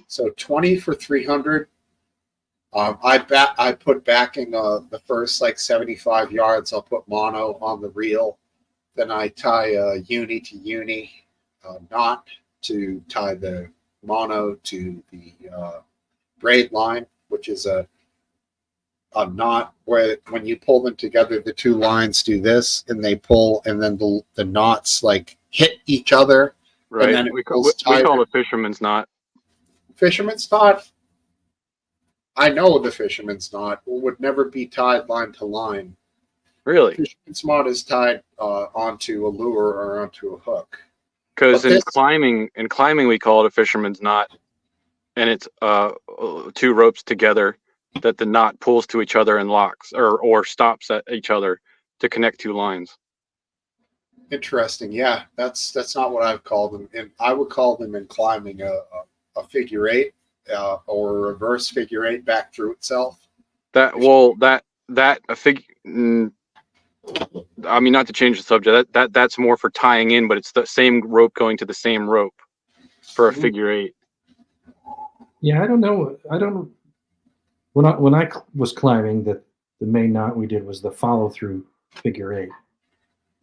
So 20 for 300. I put backing the first like 75 yards. I'll put mono on the reel. Then I tie a uni to uni knot to tie the mono to the braid line, which is a knot where when you pull them together, the two lines do this, and they pull, and then the knots like hit each other. Right. And then We call it a fisherman's knot. Fisherman's knot. I know the fisherman's knot would never be tied line to line. Really? Fisherman's knot is tied onto a lure or onto a hook. Because But in this- climbing we call it a fisherman's knot, and it's two ropes together that the knot pulls to each other and locks or stops at each other to connect two lines. Interesting. Yeah, that's not what I've called them. And I would call them in climbing a figure eight or a reverse figure eight back through itself. That a fig. I mean, not to change the subject. That's more for tying in, but it's the same rope going to the same rope for a figure eight. Yeah, I don't know. I don't. When I was climbing, the main knot we did was the follow through figure eight.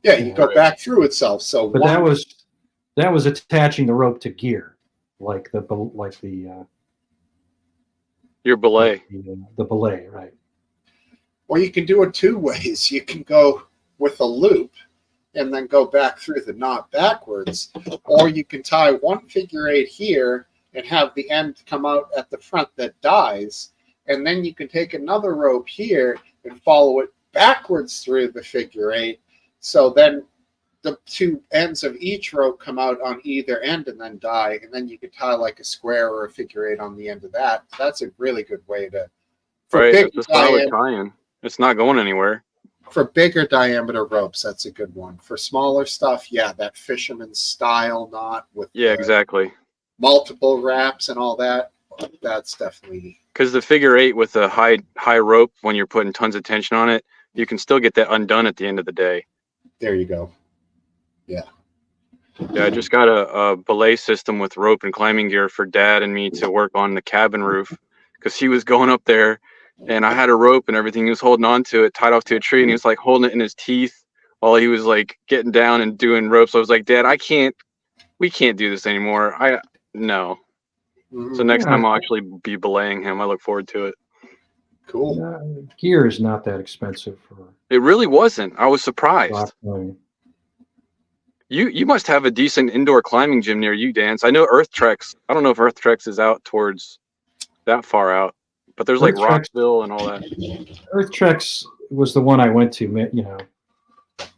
Yeah, you go back through itself. So, but that was attaching the rope to gear, like the your belay. The belay, right? Well, you can do it two ways. You can go with a loop and then go back through the knot backwards, or you can tie one figure eight here and have the end come out at the front that dies, and then you can take another rope here and follow it backwards through the figure eight. So then the two ends of each rope come out on either end and then die, and then you could tie like a square or a figure eight on the end of that. That's a really good way to. Right, that's a solid tie-in. It's not going anywhere. For bigger diameter ropes, that's a good one. For smaller stuff, yeah, that fisherman's style knot with exactly multiple wraps and all that. That's definitely because the figure eight with a high rope, when you're putting tons of tension on it, you can still get that undone at the end of the day. There you go. Yeah. Yeah, I just got a belay system with rope and climbing gear for Dad and me to work on the cabin roof because he was going up there. And I had a rope and everything. He was holding on to it, tied off to a tree, and he was like holding it in his teeth while he was like getting down and doing ropes. I was like, Dad, we can't do this anymore. No. Mm-hmm. So next time I'll actually be belaying him. I look forward to it. Cool. Gear is not that expensive for. It really wasn't. I was surprised. You must have a decent indoor climbing gym near you, Dan. I know Earth Treks. I don't know if Earth Treks is out towards that far out. But there's like Rockville and all that. Earth Treks was the one I went to, in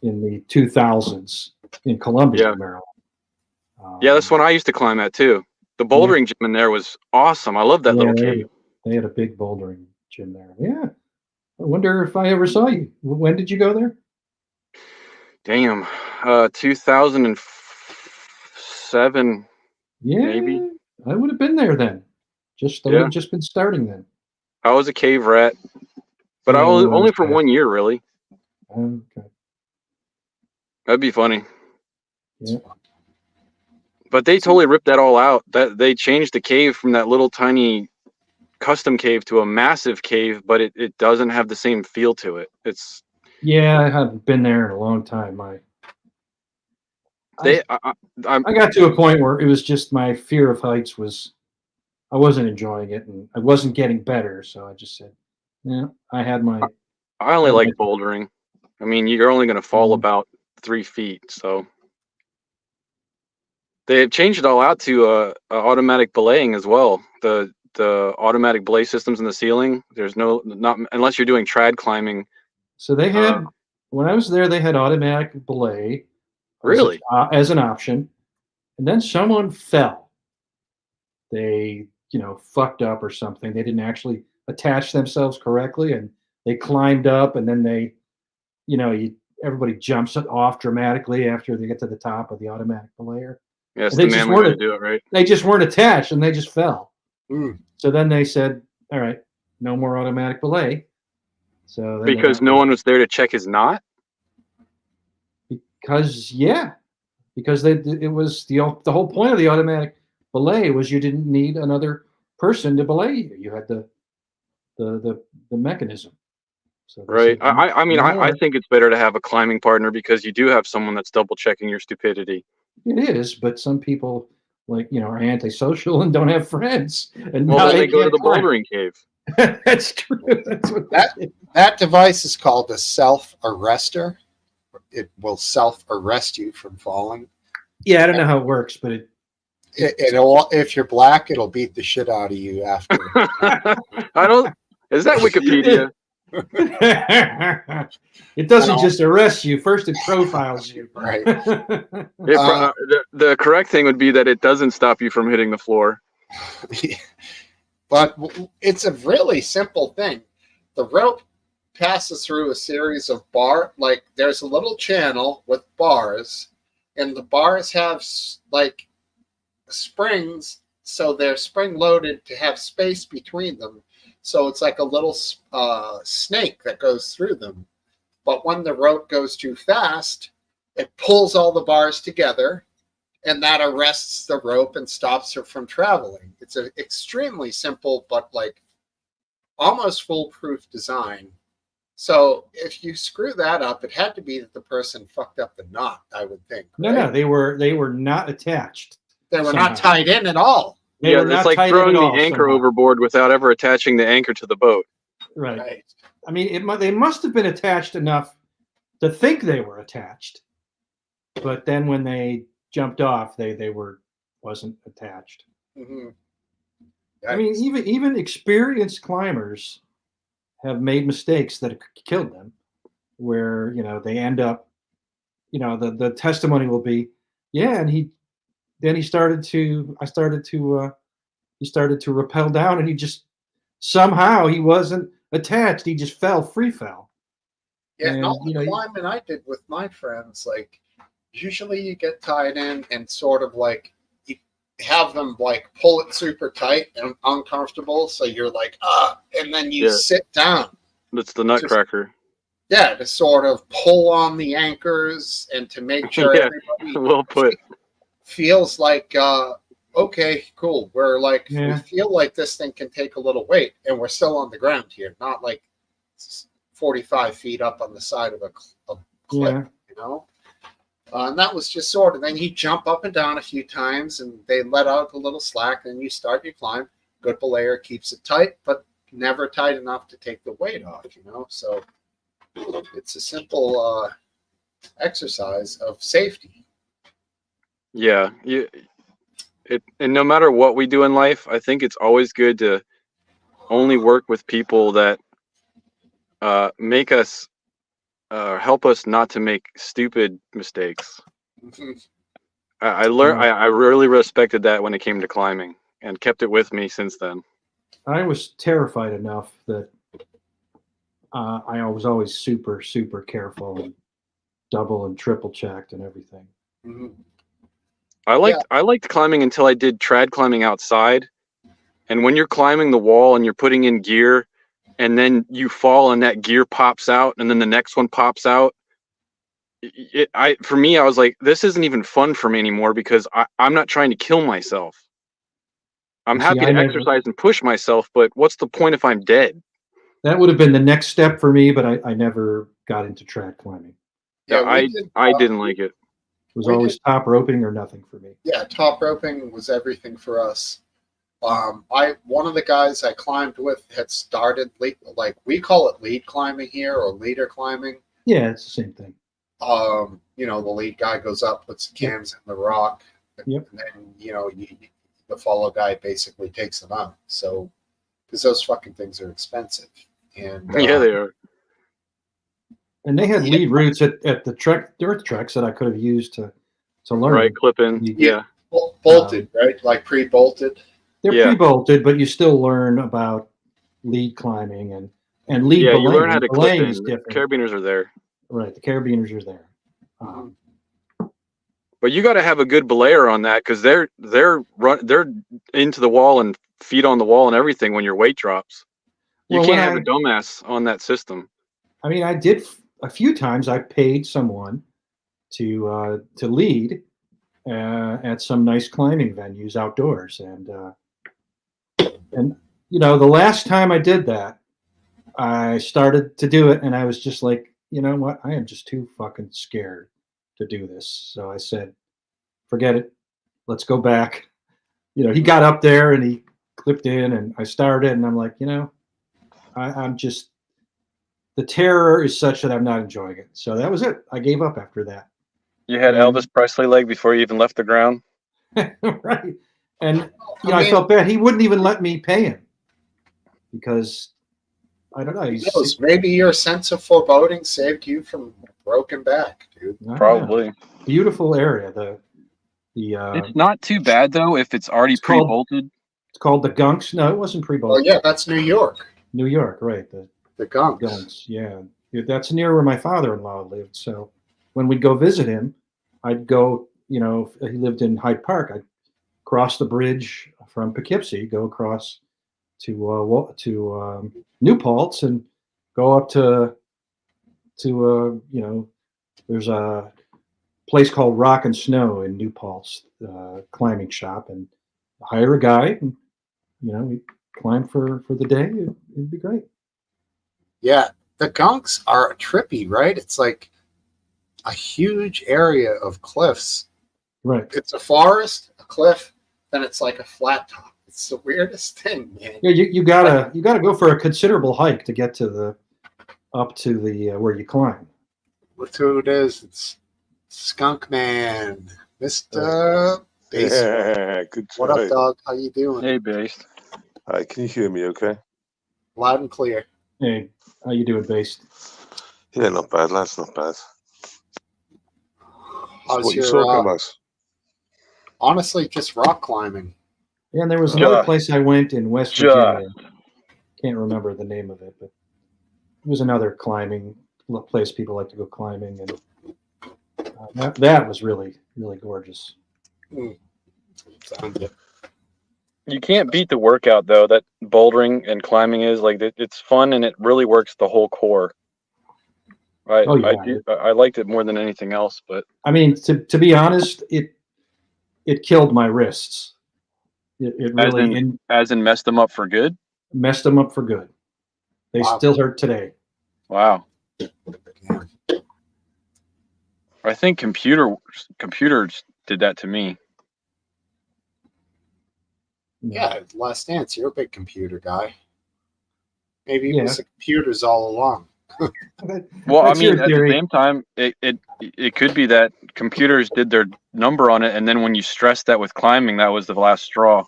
the 2000s in Columbia, Maryland. Yeah, that's one I used to climb at too. The bouldering gym in there was awesome. I love that little cave. They had a big bouldering gym there. Yeah. I wonder if I ever saw you. When did you go there? Damn. 2007. Yeah. Maybe. I would have been there then. I would have just been starting then. I was a cave rat, but I was only for 1 year, really. Okay. That'd be funny. Yeah. But they totally ripped that all out. That they changed the cave from that little tiny custom cave to a massive cave, but it doesn't have the same feel to it. It's I haven't been there in a long time. I got to a point where it was just my fear of heights I wasn't enjoying it, and I wasn't getting better. So I just said, I had my. I only like bouldering. I mean, you're only going to fall about 3 feet. So they've changed it all out to automatic belaying as well. The automatic belay systems in the ceiling. There's not unless you're doing trad climbing. So they had when I was there, they had automatic belay. Really? As an option, and then someone fell. They fucked up or something. They didn't actually attach themselves correctly, and they climbed up, and then they, everybody jumps off dramatically after they get to the top of the automatic belayer. Yes, the man way to do it, right? They just weren't attached, and they just fell. Mm. So then they said, "All right, no more automatic belay." So because no one was there to check his knot. Because it was the whole point of the automatic belay was you didn't need another person to belay you. You had the mechanism. So right. I think it's better to have a climbing partner because you do have someone that's double checking your stupidity. It is, but some people are antisocial and don't have friends. And then they go to the bouldering cave. That's true. That's what that device is called a self-arrestor. It will self-arrest you from falling. Yeah, I don't know how it works, but it'll if you're black, it'll beat the shit out of you after. Is that Wikipedia? It doesn't just arrest you. First, it profiles you. Right. The correct thing would be that it doesn't stop you from hitting the floor. But it's a really simple thing. The rope passes through a series of like there's a little channel with bars, and the bars have like springs, so they're spring loaded to have space between them. So it's like a little snake that goes through them. But when the rope goes too fast, it pulls all the bars together, and that arrests the rope and stops her from traveling. It's an extremely simple, but like almost foolproof design. So if you screw that up, it had to be that the person fucked up the knot, I would think. No, right? no, they were not attached. They were somehow. not tied in at all. They were it's not like tied in throwing at the all anchor somehow. overboard without ever attaching the anchor to the boat. Right. Right. I mean, they must have been attached enough to think they were attached, but then when they jumped off, they wasn't attached. Mm-hmm. I mean, even experienced climbers have made mistakes that have killed them, where they end up, the testimony will be, yeah, and he started to rappel down, and he just somehow he wasn't attached, he just free fell. Yeah, and, all the climbing I did with my friends, like usually you get tied in and sort of like you have them like pull it super tight and uncomfortable, so you're like and then you sit down. That's the nutcracker. To sort of pull on the anchors and to make sure everybody well put feels like okay, cool. We're like we feel like this thing can take a little weight, and we're still on the ground here, not like 45 feet up on the side of a cliff, and that was just sort of, then you jump up and down a few times and they let out a little slack, and you start your climb. Good belayer keeps it tight, but never tight enough to take the weight off, so it's a simple exercise of safety. And no matter what we do in life, I think it's always good to only work with people that make us help us not to make stupid mistakes. Mm-hmm. I learned. I really respected that when it came to climbing, and kept it with me since then. I was terrified enough that I was always super, super careful and double and triple checked and everything. Mm-hmm. I liked climbing until I did trad climbing outside, and when you're climbing the wall and you're putting in gear, and then you fall and that gear pops out, and then the next one pops out. For me, I was like, this isn't even fun for me anymore, because I'm not trying to kill myself. I'm happy to exercise and push myself, but what's the point if I'm dead? That would have been the next step for me, but I never got into trad climbing. Yeah, I didn't like it. It was always top roping or nothing for me. Yeah, top roping was everything for us. One of the guys I climbed with had started like we call it lead climbing here, or leader climbing. Yeah, it's the same thing. The lead guy goes up, puts the cams in the rock, and then the follow guy basically takes them out. So, because those fucking things are expensive, and yeah, they are. And they had lead routes at the dirt treks that I could have used to learn. Right, clipping. Yeah. Bolted, right? Like pre-bolted. They're pre-bolted, but you still learn about lead climbing and lead. Yeah, belaying. you learn how to clip in. Is different. Carabiners are there. Right, the carabiners are there. But you got to have a good belayer on that, because they're into the wall and feet on the wall and everything when your weight drops. You can't have a dumbass on that system. I mean, I did a few times. I paid someone to lead at some nice climbing venues outdoors, and the last time I did that, I started to do it, and I was just like, you know what? I am just too fucking scared to do this. So I said, forget it. Let's go back. He got up there and he clipped in, and I started, and I'm like, I'm just, the terror is such that I'm not enjoying it. So that was it. I gave up after that. You had Elvis Presley leg before you even left the ground. Right. And I felt bad. He wouldn't even let me pay him, because I don't know. Who knows? Maybe your sense of foreboding saved you from a broken back, dude. Probably. Beautiful area. The It's not too bad though if it's already It's called- pre-bolted. it's called the Gunks. No, it wasn't Oh pre-bolted. yeah, that's New York. New York, right? The Gunks. Gunks. Yeah, that's near where my father-in-law lived. So when we'd go visit him, I'd go. You know, he lived in Hyde Park. I'd cross the bridge from Poughkeepsie, go across to New Paltz, and go up to you know, there's a place called Rock and Snow in New Paltz, climbing shop, and hire a guide, and you know, we climb for the day. It'd be great. Yeah, the Gunks are trippy, right? It's like a huge area of cliffs. Right. It's a forest, a cliff, then it's like a flat top. It's the weirdest thing, man. Yeah, you gotta go for a considerable hike to get to the up to the where you climb. Look who it is. It's Skunk Man, Mr. Bass. Yeah, good try. What up, dog? How you doing? Hey, Based. Hi, can you hear me okay? Loud and clear. Hey, how you doing, Based? Yeah, not bad, lads, not bad. How's What you your, talking about? honestly, just rock climbing. Yeah, and there was another Just- place I went in West Virginia. Can't remember the name of it, but it was another climbing place people like to go climbing, and that was really, really gorgeous. Sounds good. You can't beat the workout though that bouldering and climbing is. Like it's fun and it really works the whole core. Oh, yeah. I liked it more than anything else, but I mean, to be honest, it killed my wrists. It really as in messed them up for good. messed them up for good. They Wow. still hurt today. Wow. I think computers did that to me. Yeah, Last Dance, you're a big computer guy. Maybe it Yeah. was the computers all along. Well, That's I mean, your at the theory. same time, it could be that computers did their number on it, and then when you stressed that with climbing, that was the last straw.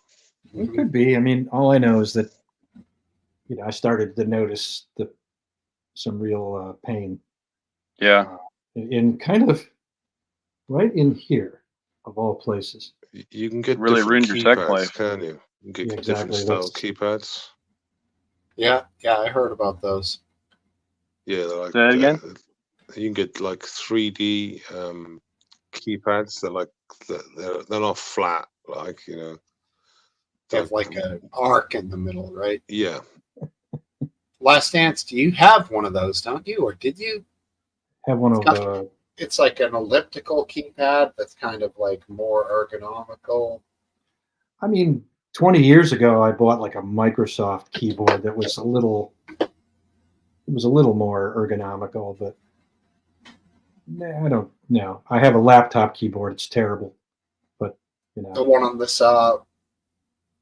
It could be. I mean, all I know is that I started to notice some real pain Yeah. in kind of right in here, of all places. You can get Really different ruined your sex keypads, life. can't you? You can get Yeah, different exactly. style That's- keypads. Yeah, I heard about those. Yeah, they're like Say that again? you can get like 3D keypads. They're not flat, like They have like an arc in the middle, right? yeah. Last Dance, do you have one of those, don't you? Or did you? Have one of It's like an elliptical keypad that's kind of like more ergonomical. I mean, 20 years ago, I bought like a Microsoft keyboard that was a little more ergonomical, but I don't know. I have a laptop keyboard. It's terrible, but The one on this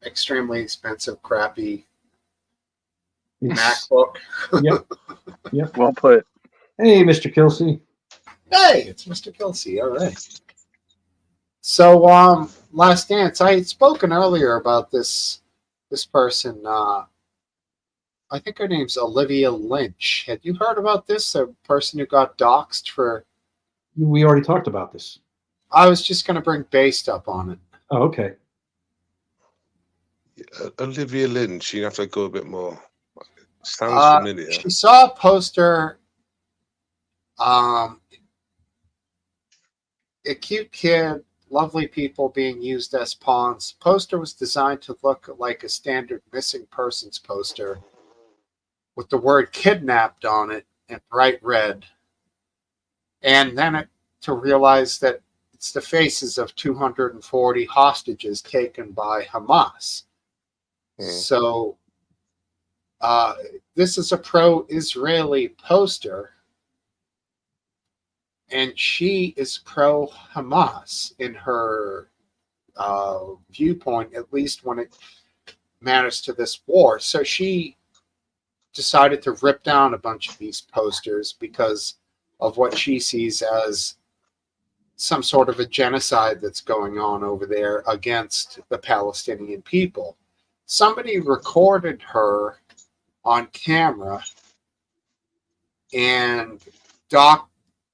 extremely expensive, crappy it's- MacBook. Yep. Well put. Hey, Mr. Kelsey. Hey, it's Mr. Kelsey. All right. So, Last Dance. I had spoken earlier about this person. I think her name's Olivia Lynch. Had you heard about this? A person who got doxxed for. We already talked about this. I was just going to bring Based up on it. Oh, okay. Olivia Lynch. You have to go a bit more. Sounds familiar. She saw a poster. A cute kid, lovely people being used as pawns. Poster was designed to look like a standard missing persons poster with the word kidnapped on it in bright red. And then to realize that it's the faces of 240 hostages taken by Hamas. So this is a pro-Israeli poster, and she is pro-Hamas in her viewpoint, at least when it matters to this war. So she decided to rip down a bunch of these posters because of what she sees as some sort of a genocide that's going on over there against the Palestinian people. Somebody recorded her on camera, and Doc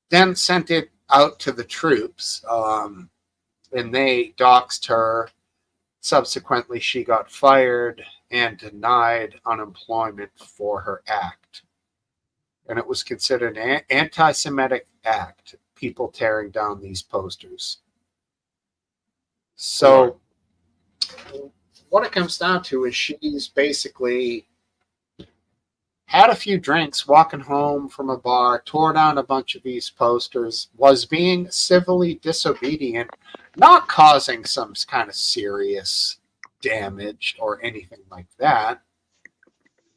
then sent it out to the troops, and they doxed her. Subsequently, she got fired and denied unemployment for her act. And it was considered an anti-Semitic act, people tearing down these posters. So what it comes down to is she's basically had a few drinks, walking home from a bar, tore down a bunch of these posters, was being civilly disobedient, not causing some kind of serious damage or anything like that.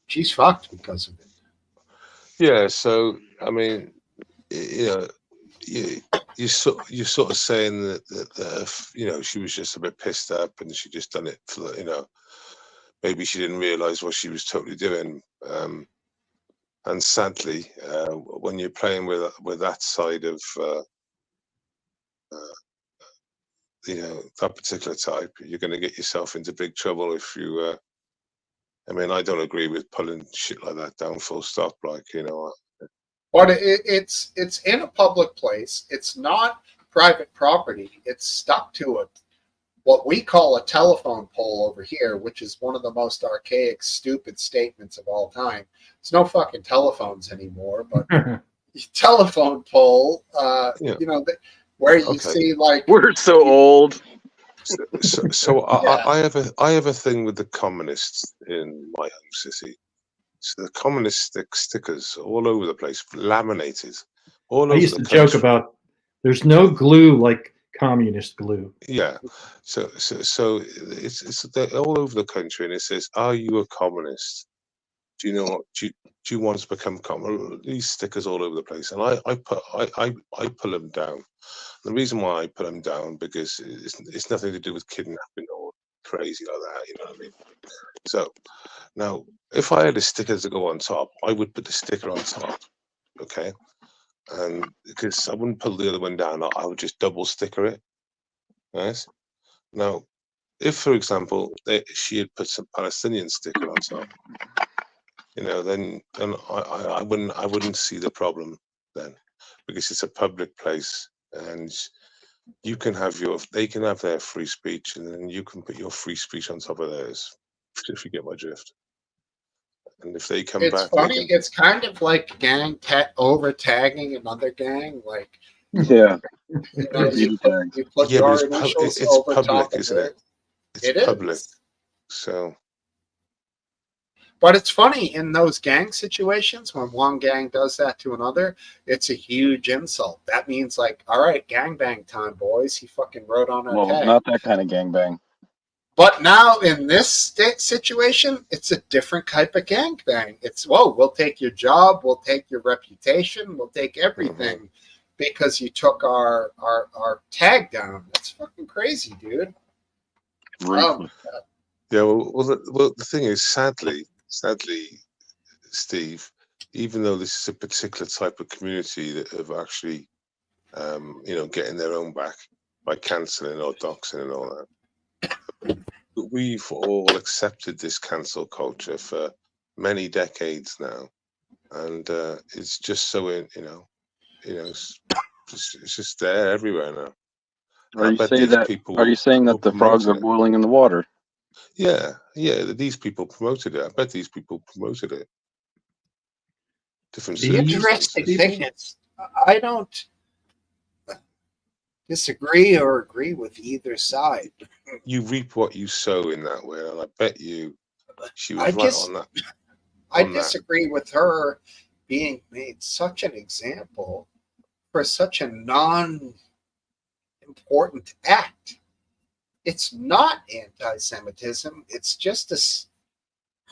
She's fucked because of it. Yeah. So I mean, you know, you're sort of saying that you know, she was just a bit pissed up and she just done it for, you know, maybe she didn't realize what she was totally doing. And sadly, when you're playing with that side of you know, that particular type, you're going to get yourself into big trouble if you. I mean, I don't agree with pulling shit like that down full stop. Like, you know. But it's in a public place. It's not private property. It's stuck to what we call a telephone pole over here, which is one of the most archaic, stupid statements of all time. There's no fucking telephones anymore, but telephone pole, Yeah. you know, where you see like We're so old. So Yeah. I have a thing with the communists in my home city. So the communist stickers all over the place, laminated, all I over used the to joke country. about there's no glue like communist glue. Yeah. So it's they're all over the country, and it says, "Are you a communist? Do you know what? Do you want to become communist?" These stickers all over the place, and I pull them down. The reason why I put them down, because it's nothing to do with kidnapping or crazy like that. You know what I mean? So now, if I had a sticker to go on top, I would put the sticker on top. Okay. And because I wouldn't pull the other one down, I would just double sticker it. Yes. Now, if, for example, she had put some Palestinian sticker on top, you know, then I wouldn't see the problem then, because it's a public place and you can have they can have their free speech, and then you can put your free speech on top of theirs, if you get my drift. And if they come it's back, they funny. can. It's kind of like gang over tagging another gang. Like, Yeah. you know, Repeated tags. you put Yeah, but your initials it's over public, top of isn't it? it. It's It public, is. so But it's funny in those gang situations when one gang does that to another, it's a huge insult. That means like, all right, gangbang time, boys. He fucking wrote on our Well, tag. not that kind of gangbang. But now in this situation, it's a different type of gangbang. It's, whoa, we'll take your job, we'll take your reputation, we'll take everything because you took our tag down. That's fucking crazy, dude. Ruthless. yeah. Well, the thing is, sadly, Steve, even though this is a particular type of community that have actually, you know, getting their own back by cancelling or doxing and all that, but we've all accepted this cancel culture for many decades now, and it's just so it's just there everywhere now. Are you saying that the frogs are boiling in the water? Yeah, these people promoted it. I bet these people promoted it. Different Interesting circumstances. thing is, I don't disagree or agree with either side. You reap what you sow in that way, and I bet you she was I right just on that. I on that. disagree with her being made such an example for such a non-important act. It's not anti-Semitism. It's just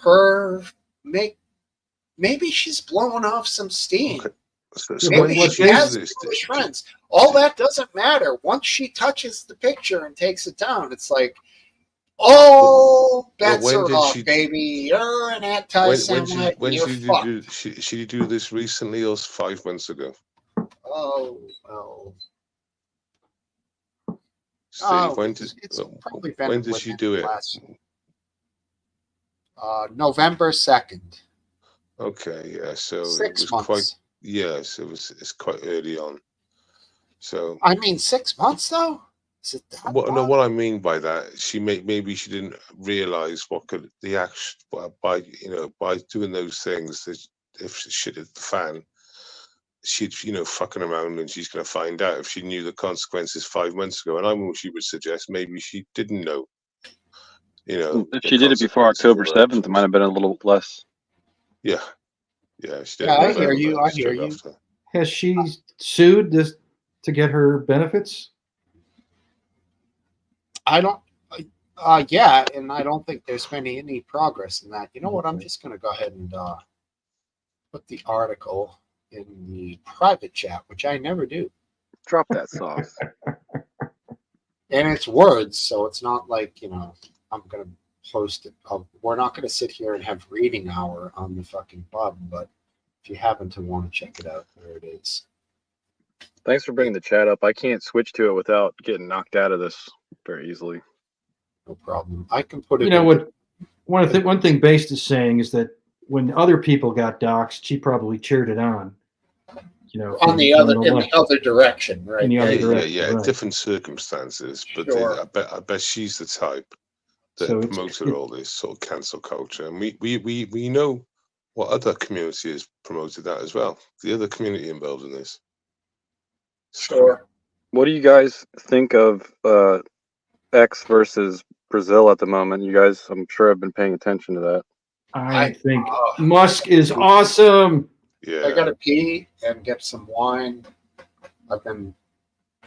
her maybe she's blowing off some steam. Okay. So Maybe when she did has this? Jewish friends. All that doesn't matter. Once she touches the picture and takes it down, it's like, all bets when are did off, she- baby. You're an anti-Semite. When You're did fucked. she do this recently or 5 months ago? Oh, well. Steve, when it's probably been when did she within do it? last- November 2nd. Okay, yeah. So it 6 was months. quite. Yes, it's quite early on. So I mean, 6 months though. Is it that what? No, long? what I mean by that, maybe she didn't realize what could the action by by doing those things. If shit hit the fan, she'd fucking around, and she's going to find out if she knew the consequences 5 months ago. And I mean, she would suggest maybe she didn't know. If The she did it before consequences October of her 7th, it might actions. have been a little less. Yeah, yeah. She did Yeah, it in I hear you. November, I hear straight you. after. Has she sued this to get her benefits? I don't. Yeah, and I don't think there's been any progress in that. You know what? I'm Okay. just going to go ahead and put the article in the private chat, which I never do. Drop that sauce. And it's words, so it's not like I'm going to post it. We're not going to sit here and have reading hour on the fucking pub, but if you happen to want to check it out, there it is. Thanks for bringing the chat up. I can't switch to it without getting knocked out of this very easily. No problem. I can put it. You know what? One thing Based is saying is that when other people got doxxed, she probably cheered it on. On the other in the other direction, right? In the other Yeah, direction, yeah, right. different circumstances, but Sure. I bet she's the type that So promoted all this sort of cancel culture, and we know what other community has promoted that as well. The other community involved in this. Sure. What do you guys think of X versus Brazil at the moment? You guys, I'm sure, have been paying attention to that. I think Musk is awesome. Yeah, I gotta pee and get some wine. I've been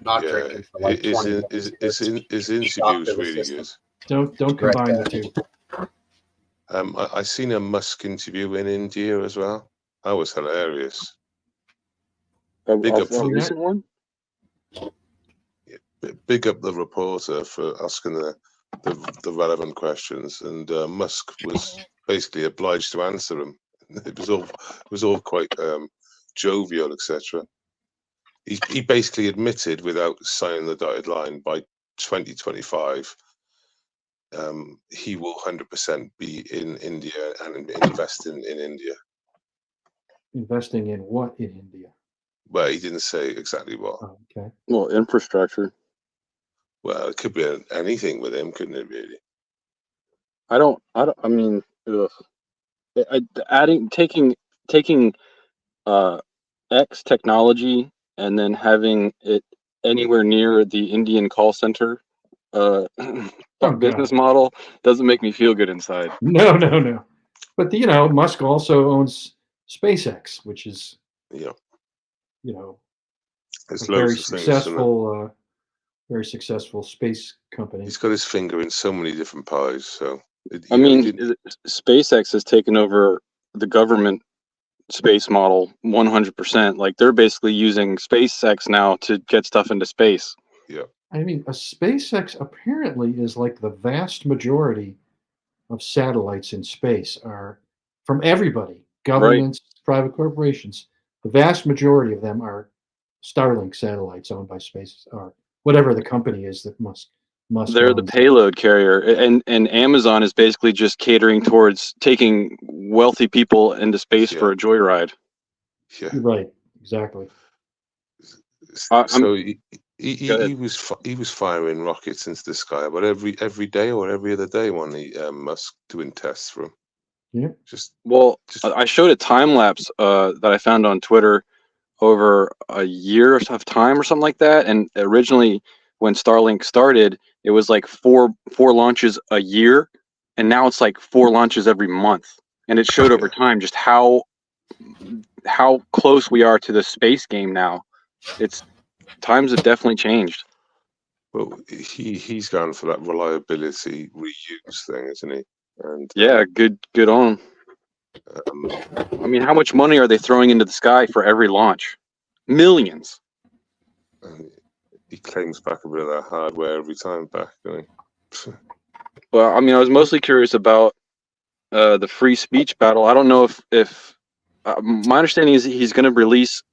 not drinking for like 20 minutes. His interview was really good. Don't combine the two. I seen a Musk interview in India as well. That was hilarious. Big up A recent one. Big up the reporter for asking the relevant questions, and Musk was basically obliged to answer them. It was all quite jovial, etc. He basically admitted, without signing the dotted line, by 2025, he will 100% be in India and investing in India. Investing in what in India? Well, he didn't say exactly what. Oh, okay. Well, infrastructure. Well, it could be anything with him, couldn't it? Really? I mean, taking X technology and then having it anywhere near the Indian call center business model doesn't make me feel good inside. No. But Musk also owns SpaceX, which is There's a very loads of things, very successful space company. He's got his finger in so many different pies. So SpaceX has taken over the government space model 100%. Like they're basically using SpaceX now to get stuff into space. Yeah. I mean, a SpaceX apparently is like the vast majority of satellites in space are from everybody, governments, private corporations. The vast majority of them are Starlink satellites owned by Space or whatever the company is that Musk. They're owns. the payload carrier, and Amazon is basically just catering towards taking wealthy people into space for a joyride. Yeah. Right. Exactly. So he was firing rockets into the sky, but every day or every other day, when Musk doing tests for him. Yeah. I showed a time lapse that I found on Twitter over a year of time or something like that. And originally, when Starlink started, it was like four launches a year, and now it's like 4 launches every month. And it showed over time just how close we are to the space game now. Times have definitely changed. Well, he's gone for that reliability reuse thing, isn't he? And yeah, good on him. I mean, how much money are they throwing into the sky for every launch? Millions. He claims back a bit of that hardware every time back, doesn't he? Well, I mean, I was mostly curious about the free speech battle. I don't know if my understanding is he's going to release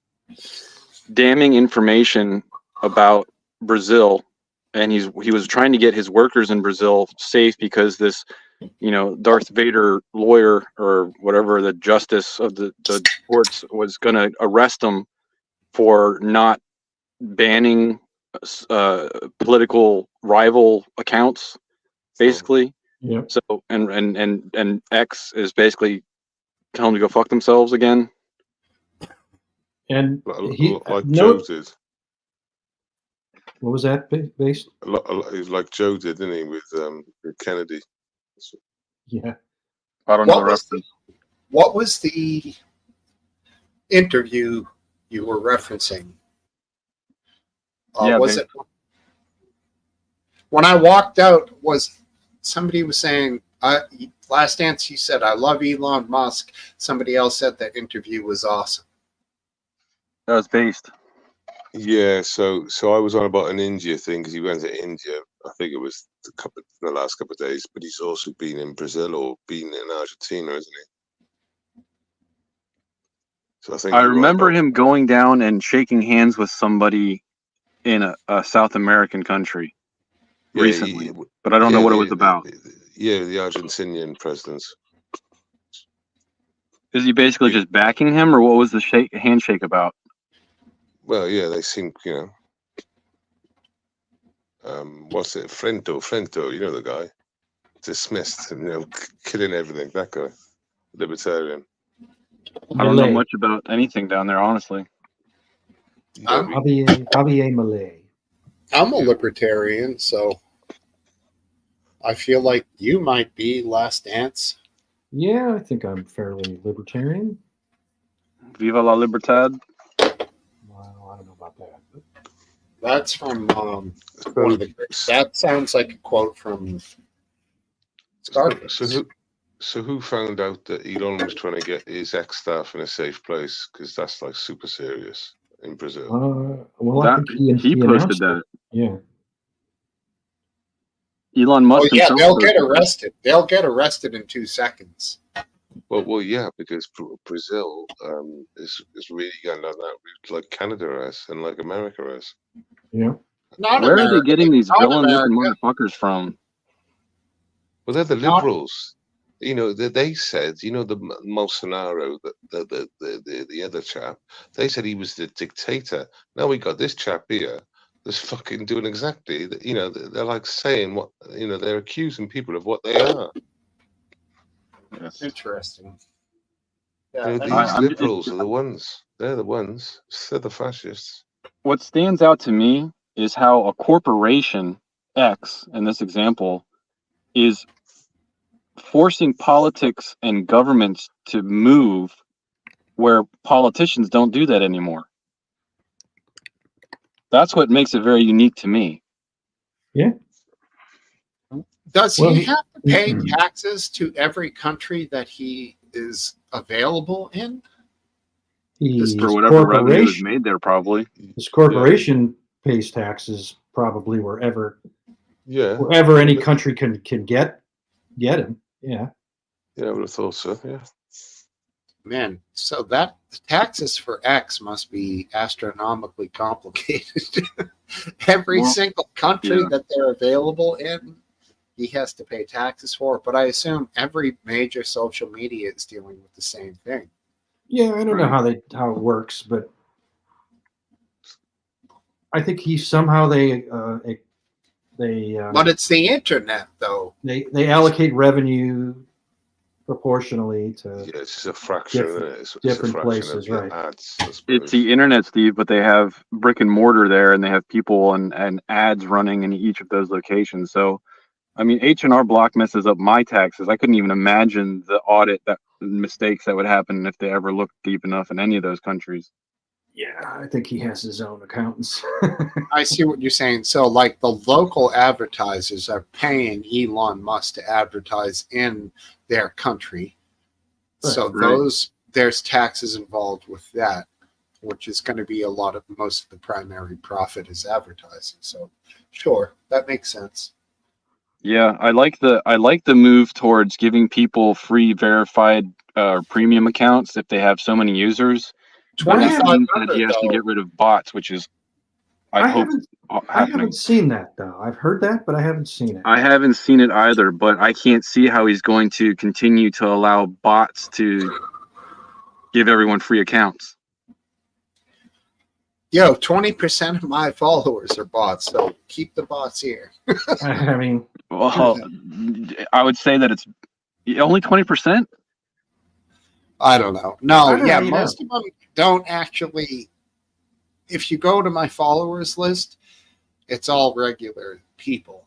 damning information about Brazil, and he was trying to get his workers in Brazil safe because this Darth Vader lawyer or whatever, the justice of the courts, was going to arrest him for not banning political rival accounts, basically. Yeah. So and X is basically telling them to go fuck themselves again. And like no, Joe did. what was that based? Like Joe did, didn't he, with Kennedy? Yeah. I don't know the What was reference. What was the interview you were referencing? Yeah, Was it when I walked out? Was somebody was saying, last dance, you said, I love Elon Musk. Somebody else said that interview was awesome. That was based. Yeah, so I was on about an India thing because he went to India. I think it was the last couple of days, but he's also been in Brazil or been in Argentina, isn't he? So I think I you were on remember about, him going down and shaking hands with somebody in a South American country yeah, recently, but I don't know what it was about. The Argentinian president. Is he basically just backing him, or what was the handshake about? Well, yeah, they seem, what's it, Frento, you know the guy, dismissed, killing everything. That guy, libertarian. I don't know much about anything down there, honestly. Javier Malay. I'm a libertarian, so I feel like you might be, last dance. Yeah, I think I'm fairly libertarian. Viva la libertad. Well, I don't know about that. But That's from one of the. That sounds like a quote from Scarface. So who found out that Elon was trying to get his ex-staff in a safe place? Because that's like super serious in Brazil. Well, I think he posted that. Yeah. Elon Musk himself. They'll get arrested. They'll get arrested in 2 seconds. Well, yeah, because Brazil is really going down that route, like Canada has and like America has. Yeah. Where are they getting these villain-looking motherfuckers from? Well, they're the liberals. They said, the Bolsonaro, the other chap, they said he was the dictator. Now we got this chap here that's fucking doing exactly, they're like saying what, they're accusing people of what they are. Yes. Interesting. Yeah, these liberals are the ones. They're the ones. They're the fascists. What stands out to me is how a corporation, X, in this example, is forcing politics and governments to move where politicians don't do that anymore. That's what makes it very unique to me. Yeah. Does he have to pay taxes to every country that he is available in? For whatever revenue is made there, probably. His corporation pays taxes probably wherever any country can get him. Yeah. Yeah, I would have thought so. Yeah. Man, so that the taxes for X must be astronomically complicated. Every single country that they're available in, he has to pay taxes for. But I assume every major social media is dealing with the same thing. Yeah, I don't know how it works, but I think they but it's the internet, though. They allocate revenue proportionally to it's just a fraction different places, right? Ads, it's the internet, Steve, but they have brick and mortar there, and they have people and ads running in each of those locations. So, I mean, H&R Block messes up my taxes. I couldn't even imagine the mistakes that would happen if they ever looked deep enough in any of those countries. Yeah, I think he has his own accountants. I see what you're saying. So, like, the local advertisers are paying Elon Musk to advertise in their country. Right, so there's taxes involved with that, which is going to be most of the primary profit is advertising. So, sure, that makes sense. Yeah, I like the move towards giving people free verified premium accounts if they have so many users. 2,500, that he has to get rid of bots, which is I hope I happening. haven't seen that though. I've heard that, but I haven't seen it. I haven't seen it either, but I can't see how he's going to continue to allow bots to give everyone free accounts. Yo, 20% of my followers are bots, so keep the bots here. I mean, Well, I would say that it's only 20%. I don't know. I No, don't yeah, know, most of them don't actually. If you go to my followers list, it's all regular people.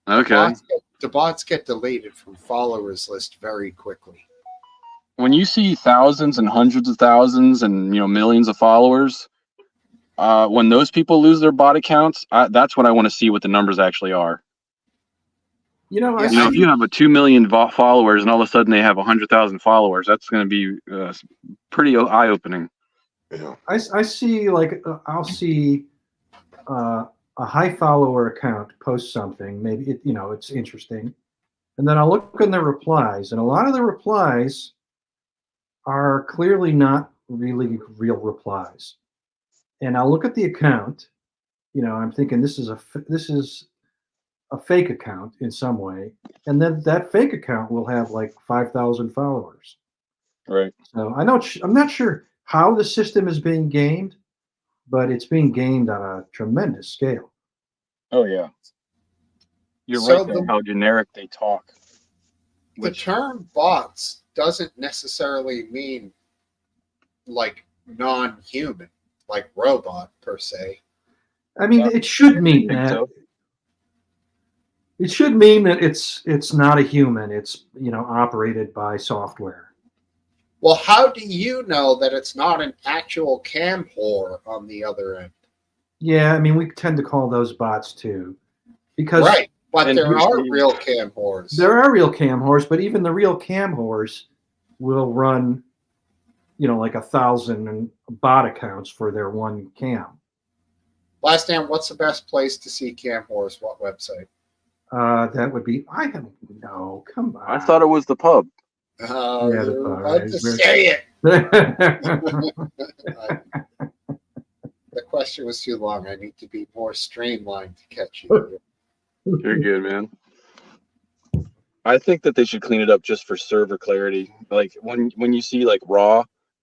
Okay. The bots get deleted from followers list very quickly. When you see thousands and hundreds of thousands and millions of followers, when those people lose their bot accounts, that's when I want to see what the numbers actually are. Yeah, If you have a 2 million followers and all of a sudden they have 100,000 followers, that's going to be pretty eye-opening. Yeah. I see I'll see a high follower account post something. Maybe it's interesting, and then I'll look in the replies, and a lot of the replies are clearly not really real replies. And I'll look at the account. I'm thinking this is a fake account in some way, and then that fake account will have like 5,000 followers. Right. So I'm not sure how the system is being gamed, but it's being gamed on a tremendous scale. Oh yeah. You're So right there, how generic they talk. The term bots doesn't necessarily mean like non-human, like robot per se. I mean, it should mean think that. so. It should mean that it's not a human. It's operated by software. Well, how do you know that it's not an actual cam whore on the other end? Yeah, I mean, we tend to call those bots too, because Right, but And there are usually- real cam whores. there are real cam whores, but even the real cam whores will run, like 1,000 bot accounts for their one cam. Last time, what's the best place to see cam whores? What website? That would be. I don't know. Come on. I thought it was the pub. Oh, Yeah, you're all about right. to say it. The question was too long. I need to be more streamlined to catch you. You're good, man. I think that they should clean it up just for server clarity. Like when you see like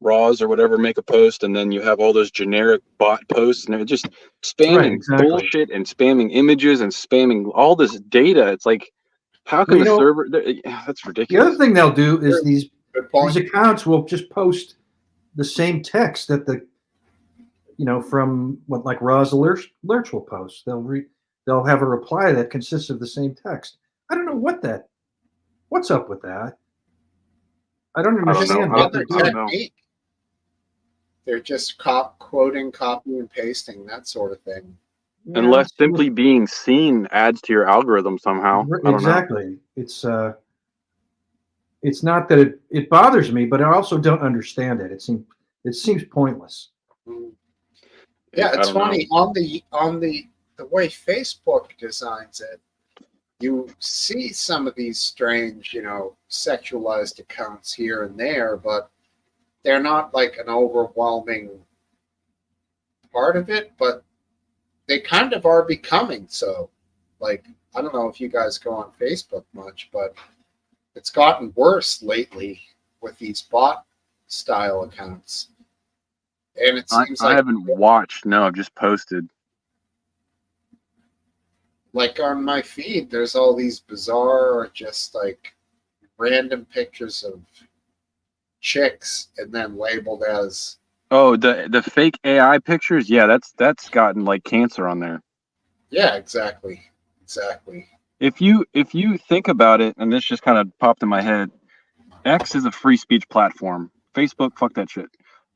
Raws or whatever make a post, and then you have all those generic bot posts, and they're just spamming Right, exactly. bullshit and spamming images and spamming all this data. It's like, how can Well, the server? That's The ridiculous. other thing they'll do is these Good point. accounts will just post the same text that from what like Roz Lurch will post. They'll have a reply that consists of the same text. I don't know what's up with that. I don't I don't Just know. understand I what another they're doing. know. technique. They're just quoting, copy, and pasting, that sort of thing. Unless Yeah, simply being seen adds to your algorithm somehow. I don't know. exactly. It's not that it bothers me, but I also don't understand it. It seems pointless. Yeah, I it's don't know. funny on the way Facebook designs it. You see some of these strange, sexualized accounts here and there, but they're not like an overwhelming part of it, but they kind of are becoming so. Like, I don't know if you guys go on Facebook much, but it's gotten worse lately with these bot style accounts. And it seems I haven't watched. No, I've just posted. like on my feed, there's all these bizarre, just like random pictures of chicks and then labeled as, Oh, the fake AI pictures. Yeah, that's gotten like cancer on there. yeah, exactly. If you think about it, and this just kind of popped in my head, X is a free speech platform. Facebook, fuck that shit.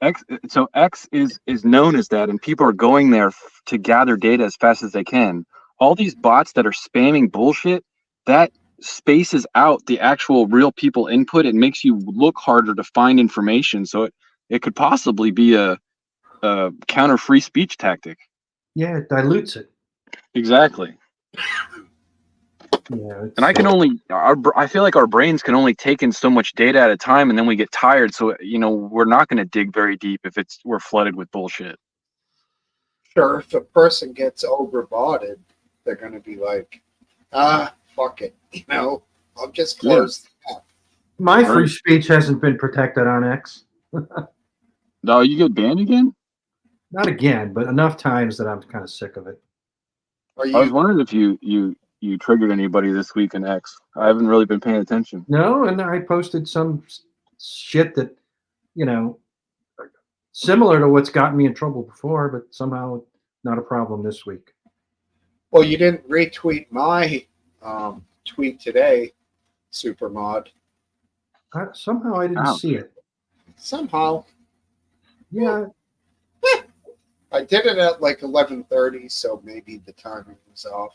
X is known as that, and people are going there to gather data as fast as they can. All these bots that are spamming bullshit, that spaces out the actual real people input. It makes you look harder to find information. So it could possibly be a counter free speech tactic. Yeah, it dilutes it. Exactly. Yeah, And I feel like our brains can only take in so much data at a time, and then we get tired. So we're not going to dig very deep if we're flooded with bullshit. sure if a person gets overboughted, they're going to be like, fuck it. I'll just close the app. My free speech hasn't been protected on X. No, you get banned again? Not again, but enough times that I'm kind of sick of it. Are I was you, wondering if you triggered anybody this week in X. I haven't really been paying attention. No, and I posted some shit that, similar to what's gotten me in trouble before, but somehow not a problem this week. well, you didn't retweet my tweet today, Supermod. Somehow I didn't Ouch. see it. Somehow. Yeah, I did it at like 11:30, so maybe the timing was off.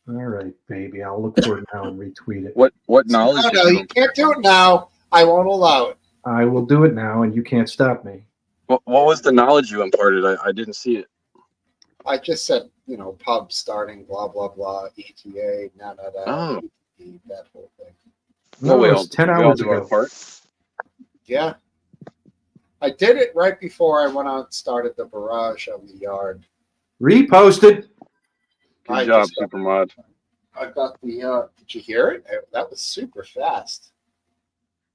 all right, baby. I'll look for it now and retweet it. What knowledge? No, you can't do it now. I won't allow it. I will do it now, and you can't stop me. What was the knowledge you imparted? I didn't see it. I just said, pub starting, blah, blah, blah, ETA, Oh. ETA, that whole thing. No, it was 10 we all hours do our ago. part. Yeah. I did it right before I went out and started the barrage of the yard. Reposted. Good I job, just got- Supermod. I got the, did you hear it? That was super fast.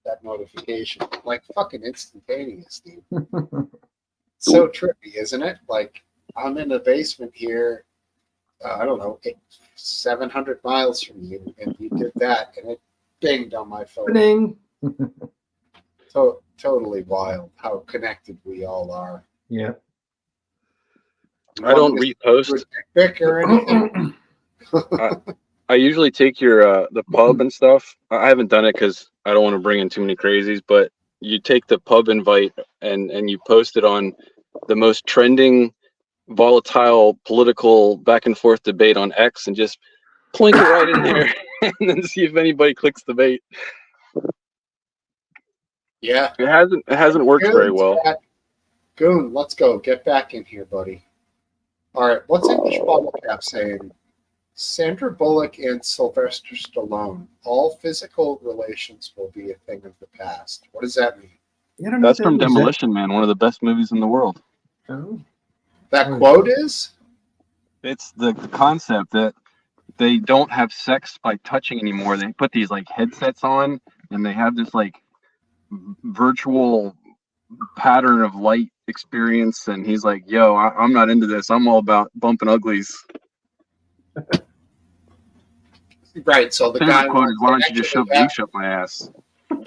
That notification. Like fucking instantaneous, dude. So trippy, isn't it? Like, I'm in the basement here, I don't know, 700 miles from you, and you did that, and it binged on my phone. Ding. Totally wild how connected we all are. Yeah. I don't repost. Dick or anything. I usually take your the pub and stuff. I haven't done it because I don't want to bring in too many crazies. But you take the pub invite and you post it on the most trending, volatile, political back and forth debate on X, and just plink it right in there, and then see if anybody clicks the bait. Yeah. It hasn't worked very Goon's well. back. Goon, let's go. Get back in here, buddy. All right. What's English bottle cap saying? Sandra Bullock and Sylvester Stallone. All physical relations will be a thing of the past. What does that mean? I don't know That's what from that means. Demolition Man, one of the best movies in the world. Oh. That Oh. quote is? It's the concept that they don't have sex by touching anymore. They put these like headsets on, and they have this like virtual pattern of light experience. And he's like, "Yo, I'm not into this. I'm all about bumping uglies." Right. So the Favorite guy quote is, "Why don't you just shove the have, ink up my ass?"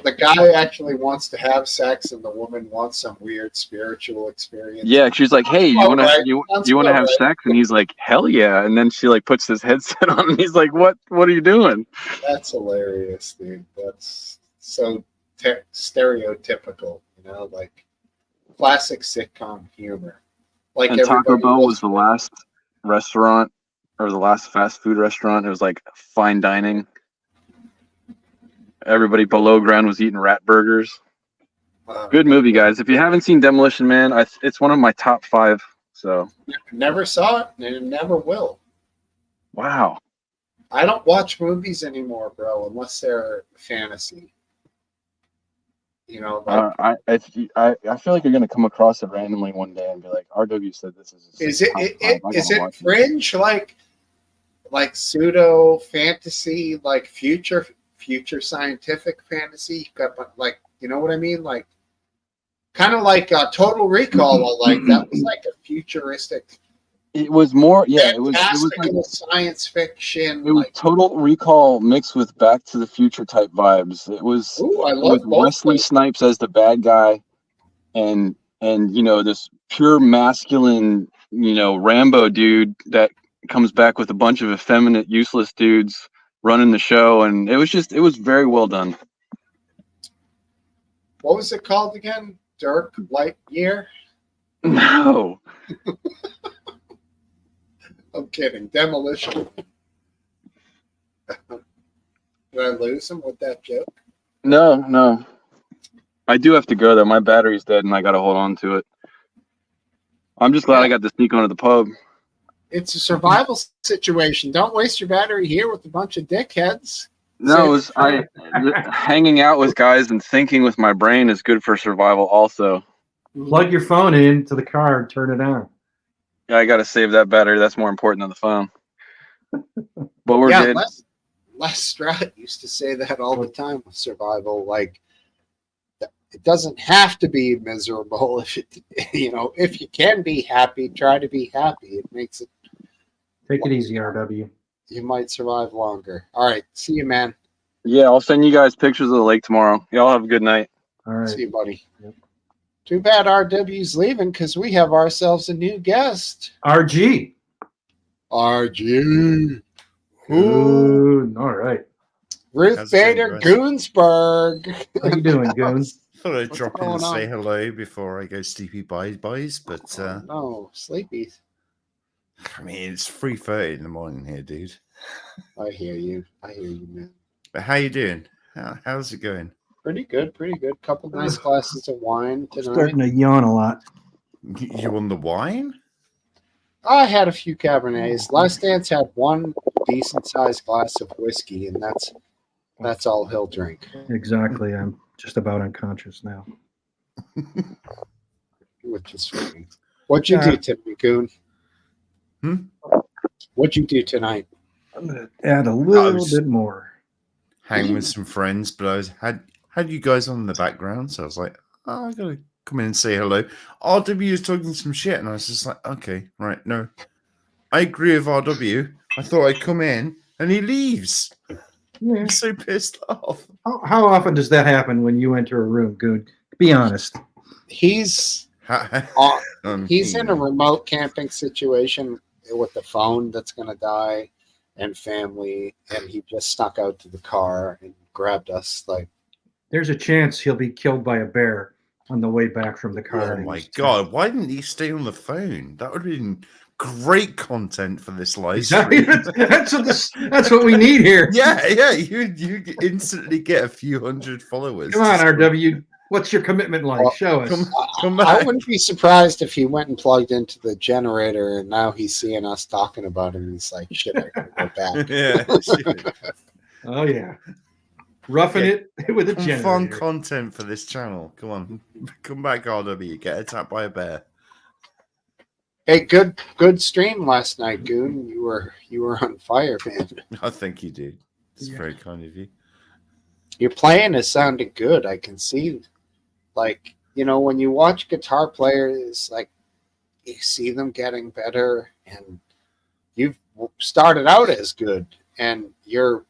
the guy actually wants to have sex, and the woman wants some weird spiritual experience. Yeah, she's like, "Hey, you Sounds wanna about right. you Sounds wanna about have right. sex?" And he's like, "Hell yeah!" And then she like puts his headset on, and he's like, "What are you doing?" That's hilarious, dude. That's so stereotypical, like classic sitcom humor. Like And Taco everybody Bell was was the last restaurant or the last fast food restaurant. It was like fine dining. Everybody below ground was eating rat burgers. Good movie, guys. If you haven't seen Demolition Man, it's one of my top 5. So Never saw it, and never will. wow. I don't watch movies anymore, bro, unless they're fantasy. Like, I feel like you're gonna come across it randomly one day and be like, "RW said this is." is it top 5. I is gotta it watch fringe like pseudo fantasy, like future scientific fantasy? You got like, you know what I mean? Like kind of like Total Recall. Like that was like a futuristic. It was more, yeah. It was like fantastical science fiction. it was Like, Total Recall mixed with Back to the Future type vibes. It was ooh, I with love both. Wesley Snipes as the bad guy, and this pure masculine Rambo dude that comes back with a bunch of effeminate, useless dudes running the show, and it was very well done. What was it called again? Dirk Lightyear? No, I'm kidding. Demolition. Did I lose him with that joke? no. I do have to go though. My battery's dead, and I got to hold on to it. I'm just glad I got to sneak onto the pub. It's a survival situation. Don't waste your battery here with a bunch of dickheads. No, it was hanging out with guys and thinking with my brain is good for survival also. Plug your phone in to the car and turn it on. Yeah, I gotta save that battery. That's more important than the phone. But we're Yeah, good. Les Stroud used to say that all the time with survival. Like, it doesn't have to be miserable. If it, if you can be happy, try to be happy. It makes it. Take it easy, RW. You might survive longer. All right, see you, man. Yeah, I'll send you guys pictures of the lake tomorrow. Y'all have a good night. All right. See you, buddy. Yep. Too bad RW's leaving because we have ourselves a new guest. RG. RG. Ooh, all right. Ruth How's it going, Bader guys? Goonsberg. How you doing, Goon? Thought I'd What's drop in going and say on? hello before I go sleepy bye-byes, but No, sleepy. I mean, it's 3:30 in the morning here, dude. I hear you, man. But how you doing? How's it going? Pretty good. Couple nice glasses of wine tonight. Starting to yawn a lot. You on the wine? I had a few Cabernets. Last Dance had one decent-sized glass of whiskey, and that's all he'll drink. Exactly. I'm just about unconscious now. Which is funny. What'd you do, Tiffany Goon? What'd you do tonight? I'm gonna add a little bit more. Hang with some friends, but had you guys on in the background, so I was like, oh, I gotta come in and say hello. RW was talking some shit, and I was just like, okay, right, no. I agree with RW. I thought I'd come in, and he leaves. Yeah. I'm so pissed off. How often does that happen when you enter a room, Goon? Be honest. He's he's in a remote camping situation with the phone that's going to die and family, and he just snuck out to the car and grabbed us. Like, There's a chance he'll be killed by a bear on the way back from the car. Oh my god, why didn't he stay on the phone? That would have been great content for this live Exactly. stream. That's what we need here. Yeah, you instantly get a few hundred followers. Come on, RW. What's your commitment like? Well, Show us. Come I back. wouldn't be surprised if he went and plugged into the generator, and now he's seeing us talking about him. He's like, "Shit, I gotta go back." Yeah, Oh yeah, roughing it with a some fun generator. content for this channel. Come on, come back, RW. Get attacked by a bear. Hey, good stream last night, Goon. You were on fire, man. I think you did. It's Yeah. very kind of you. Your playing is sounding good. I can see, like, when you watch guitar players, like, you see them getting better, and you've started out as good, and you're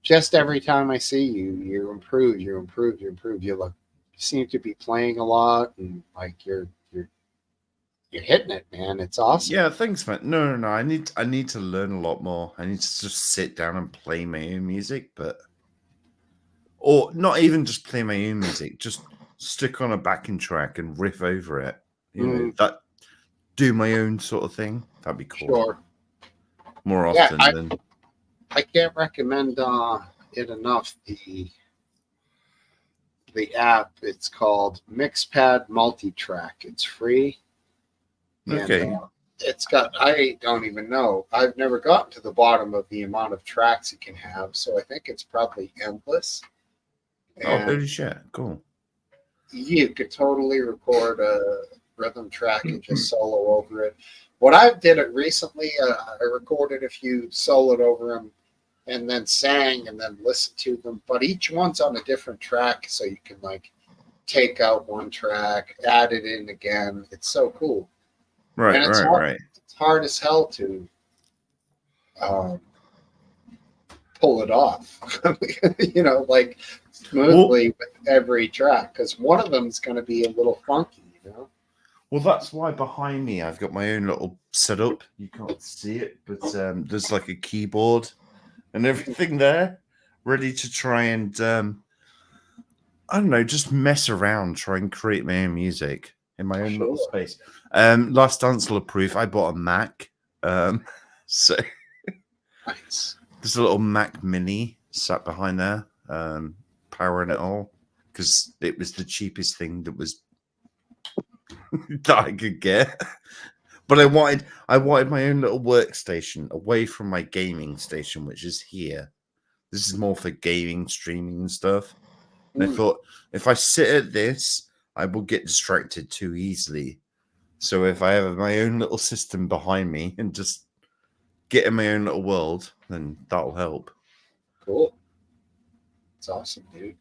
just every time I see you, you improve. You seem to be playing a lot, and like you're hitting it, man. It's awesome. Yeah, thanks, man. No. I need to learn a lot more. I need to just sit down and play my own music, or not even just play my own music. Just stick on a backing track and riff over it. That do my own sort of thing. That'd be cool. Sure. More Yeah, often than. I can't recommend it enough. The app, it's called Mixpad Multitrack. It's free. Okay. And, it's got, I don't even know. I've never gotten to the bottom of the amount of tracks you can have, so I think it's probably endless. Oh, And holy shit! Cool. you could totally record a rhythm track and just solo over it. What I did it recently, I recorded a few, soloed over them, and then sang and then listened to them. But each one's on a different track, so you can like take out one track, add it in again. It's so cool. Right. And it's Right. It's hard as hell to pull it off, like smoothly with every track, because one of them is going to be a little funky, Well, that's why behind me I've got my own little setup. You can't see it, but there's like a keyboard and everything there, ready to try and I don't know, just mess around, try and create my own music in my own little space. Last Dance will approve. I bought a Mac, so Nice. there's a little Mac Mini sat behind there, powering it all because it was the cheapest thing that was that I could get. But I wanted my own little workstation away from my gaming station, which is here. This is more for gaming, streaming, and stuff. And I thought, if I sit at this, I will get distracted too easily. So if I have my own little system behind me and just get in my own little world, then that'll help. Cool. It's awesome, dude.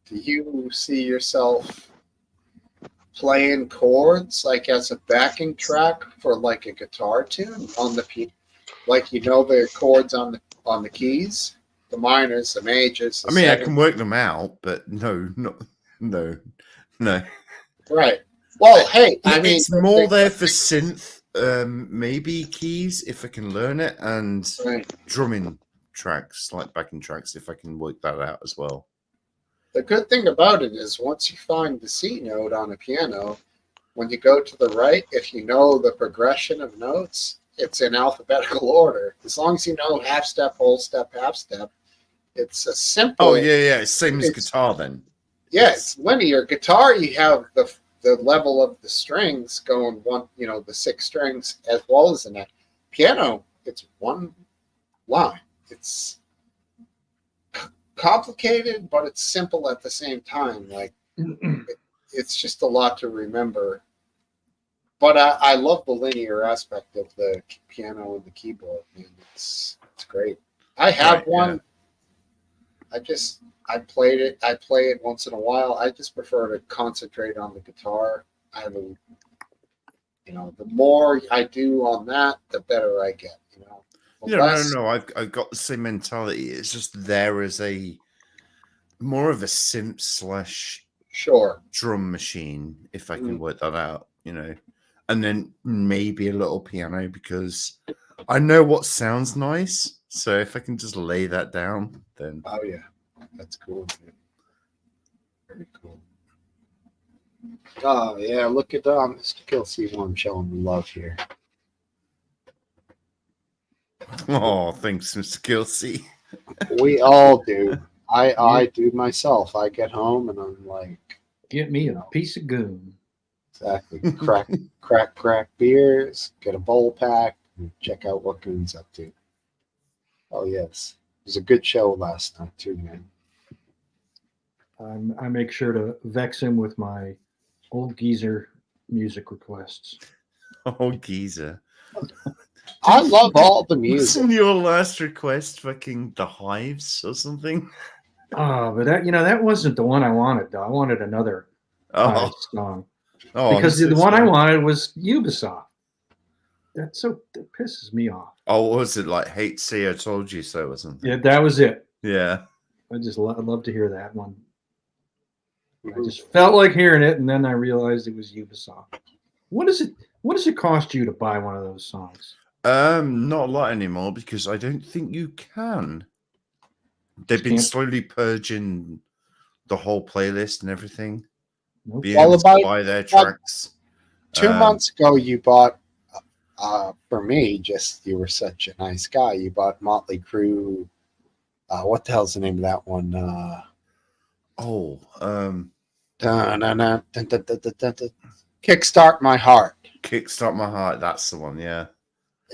Do you see yourself playing chords like as a backing track for like a guitar tune on the like the chords on the keys, the minors, the majors, the I mean, I seconds? can work them out, but no. Right. Well, hey, I mean, It's more there for synth, maybe keys if I can learn it, and right. drumming tracks, like backing tracks, if I can work that out as well. The good thing about it is once you find the C note on a piano, when you go to the right, if you know the progression of notes, it's in alphabetical order. As long as you know half step, whole step, half step, it's a simple. Oh yeah, it's same as guitar then. Yeah, it's linear. Guitar, you have the level of the strings going one, the 6 strings as well as the neck. Piano, it's one line. It's complicated, but it's simple at the same time. Like it's just a lot to remember. But I love the linear aspect of the piano and the keyboard. Man, it's great. I have Right, one. I played it. I play it once in a while. I just prefer to concentrate on the guitar. The more I do on that, the better I get. No. I've got the same mentality. It's just there as a more of a synth / Sure drum machine, if I can work that out, and then maybe a little piano because I know what sounds nice. So if I can just lay that down, then oh yeah, that's cool. Man. Very cool. Oh yeah, look at Mr. Kelsey1 showing me love here. oh, thanks, Mr. Kelsey. We all do. I do myself. I get home and I'm like, get me a piece of goon. Exactly. crack beers, get a bowl pack, and check out what Goon's up to. Oh yes. It was a good show last night too, man. I make sure to vex him with my old geezer music requests. Oh, geezer. I love all the music. Wasn't your last request fucking The Hives or something? Oh, but that wasn't the one I wanted, though. I wanted another Hives song. Oh, because the one I wanted was Ubisoft. That pisses me off. Oh, what was it like? Hate See I Told You So or something? Yeah, that was it. Yeah. I just love to hear that one. I just felt like hearing it, and then I realized it was Ubisoft. What does it cost you to buy one of those songs? Not a lot anymore because I don't think you can. They've been slowly purging the whole playlist and everything. Nope. Being able to buy their tracks. 2 months ago, you bought. For me, you were such a nice guy. You bought Motley Crue. What the hell's the name of that one? Kickstart My Heart. Kickstart My Heart. That's the one. Yeah.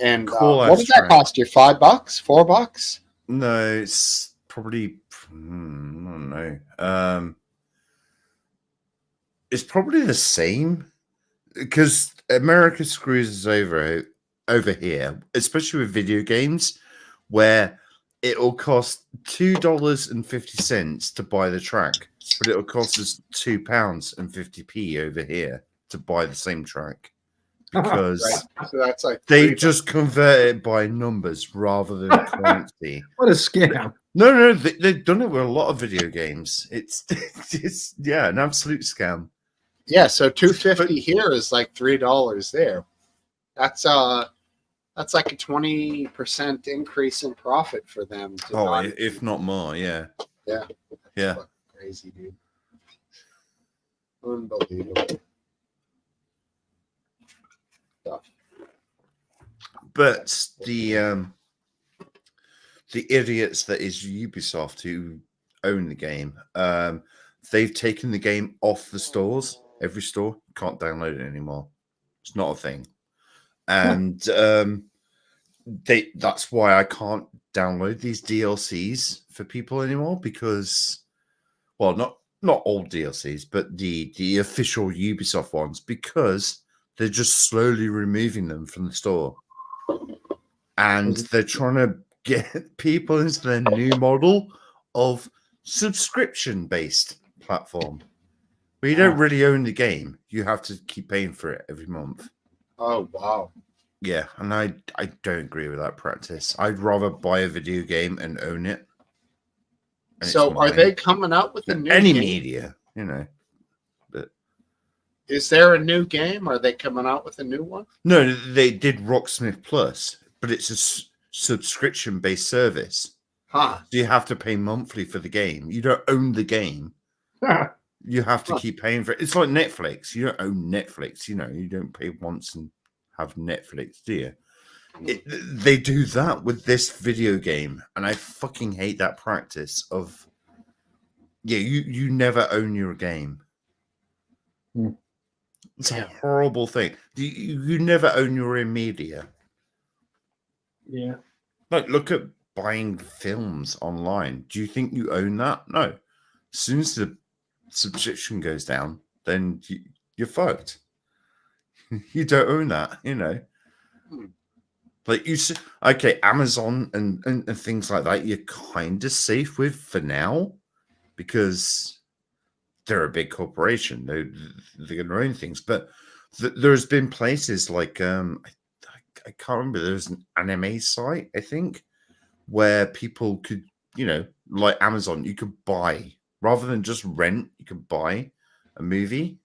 And cool what did that cost you? $5? $4? No, it's probably. I don't know. It's probably the same because America screws us over here, especially with video games, where it'll cost $2.50 to buy the track, but it'll cost us £2.50 over here to buy the same track because so that's like they just convert it by numbers rather than currency. What a scam! No, they've done it with a lot of video games. It's an absolute scam. Yeah, so $2.50 here is like $3 there. That's like a 20% increase in profit for them. If not more, yeah. Yeah. Crazy, dude. Unbelievable stuff. But the idiots that is Ubisoft who own the game, they've taken the game off the stores. Every store can't download it anymore. It's not a thing. And that's why I can't download these DLCs for people anymore because, well, not not all DLCs, but the official Ubisoft ones, because they're just slowly removing them from the store, and they're trying to get people into their new model of subscription-based platform, where you don't really own the game; you have to keep paying for it every month. Oh wow. Yeah, and I don't agree with that practice. I'd rather buy a video game and own it. And So it's are mine. they coming out with a new Any game? media, you know? But Is there a new game? Are they coming out with a new one? no, they did Rocksmith Plus, but it's a subscription-based service. Huh. So you have to pay monthly for the game. You don't own the game. You have to keep paying for it. It's like Netflix. You don't own Netflix. You know, you don't pay once and have Netflix, do you? They do that with this video game, and I fucking hate that practice of, you never own your game. It's a horrible thing. You never own your own media. Yeah. Like, look at buying films online. Do you think you own that? No. As soon as the subscription goes down, then you're fucked. You don't own that, you know. Like you see, okay, Amazon and things like that, you're kind of safe with for now because they're a big corporation. They're going to own things. But there's been places like I can't remember. There's an anime site, I think, where people could, you know, like Amazon, you could buy rather than just rent. You could buy a movie.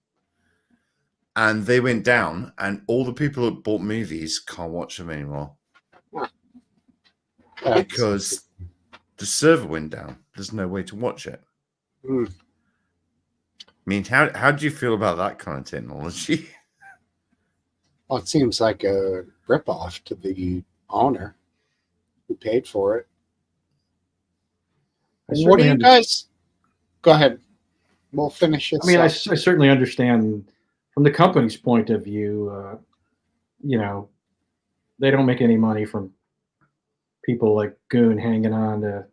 And they went down, and all the people that bought movies can't watch them anymore because the server went down. There's no way to watch it. I mean, how do you feel about that kind of technology? Well, it seems like a ripoff to the owner who paid for it. What do you guys? Go ahead. We'll finish it. I mean, I certainly understand from the company's point of view. You know, they don't make any money from people like Goon hanging on to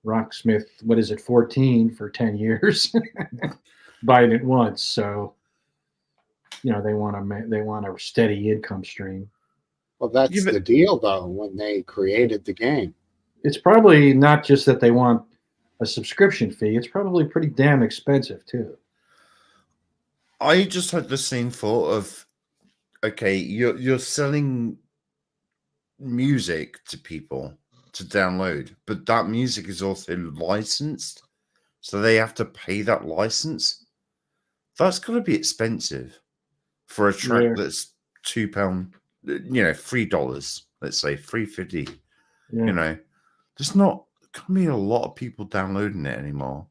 Rocksmith. What is it, 14 for 10 years, buying it once. So, you know, they want a steady income stream. Well, that's the deal, though. When they created the game, it's probably not just that they want a subscription fee. It's probably pretty damn expensive too. I just had the same thought of, okay, you're selling music to people to download, but that music is also licensed, so they have to pay that license. That's got to be expensive for a track that's £2, you know, $3. Let's say $3.50. You know, there's not going to be a lot of people downloading it anymore.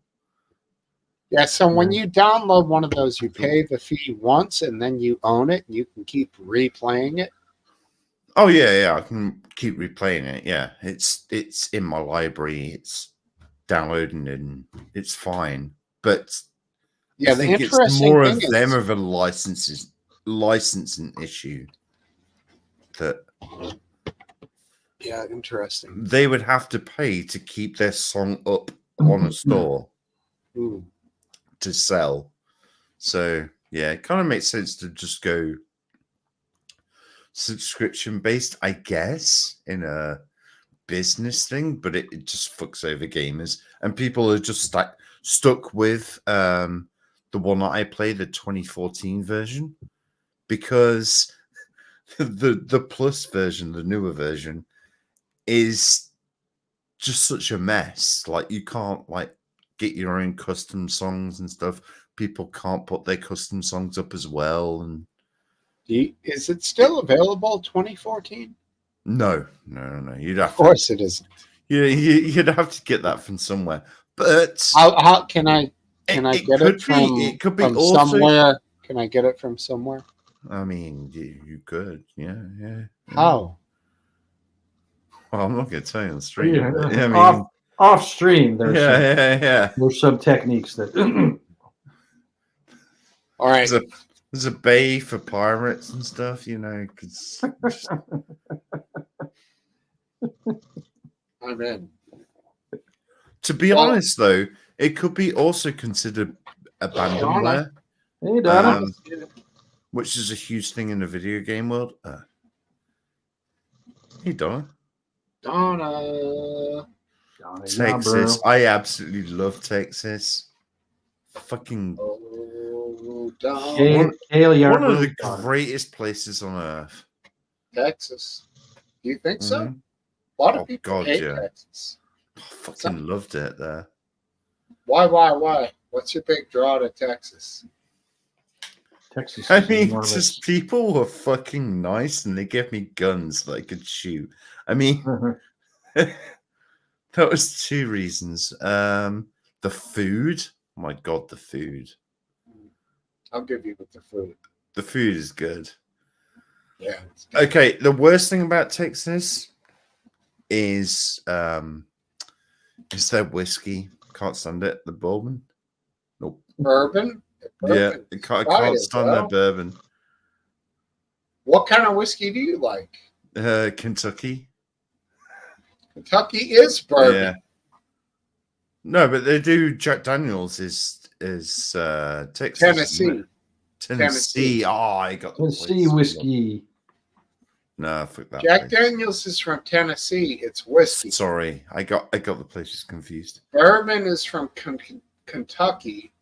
Yeah, so when you download one of those, you pay the fee once and then you own it and you can keep replaying it. Oh yeah, I can keep replaying it. Yeah, it's in my library. It's downloading it and it's fine. But yeah, I think it's more of them of a licensing issue. That interesting. They would have to pay to keep their song up on a store. To sell. So yeah, it kind of makes sense to just go subscription based, I guess, in a business thing, but it just fucks over gamers, and people are just stuck with the one that I played, the 2014 version, because the plus version, the newer version, is just such a mess. Like, you can't get your own custom songs and stuff. People can't put their custom songs up as well. And is it still available? 2014? No. You'd have of course it isn't. You'd have to get that from somewhere. But how can I get it from? It could be from also somewhere. Can I get it from somewhere? I mean, you could. Yeah. How? Well, I'm not going to tell you on stream. Yeah, I mean, off stream, there's there's some techniques that. All right. There's a bay for pirates and stuff, you know. Cause I'm in. To be honest, though, it could be also considered abandonware, Hey, Donna. Um, which is a huge thing in the video game world. Hey, Donna. Donna. Donna, yeah, Texas. bro. I absolutely love Texas. Fucking Oh, Donna. Kale one Yarborough, of the Donna. greatest places on earth. Texas. Do you think so? Mhm. A lot of Oh, people God, hate yeah. Texas. I fucking loved it there. Why? What's your big draw to Texas? Texas I is mean, enormous. just people were fucking nice and they gave me guns that I could shoot. I mean, that was two reasons. The food. Oh my God, the food. I'll give you with the food. The food is good. Yeah. It's good. Okay, the worst thing about Texas is their whiskey. Can't stand it. The bourbon. Nope. Bourbon? Yeah, Bourbon. I Try can't it, stand their bro. bourbon. What kind of whiskey do you like? Kentucky. Kentucky is bourbon. Yeah. No, but they do. Jack Daniels is Texas. Tennessee. Tennessee. Oh, I got the Tennessee place. whiskey. No, fuck that. Jack place. Daniels is from Tennessee. It's whiskey. Sorry, I got the places confused. Bourbon is from Kentucky,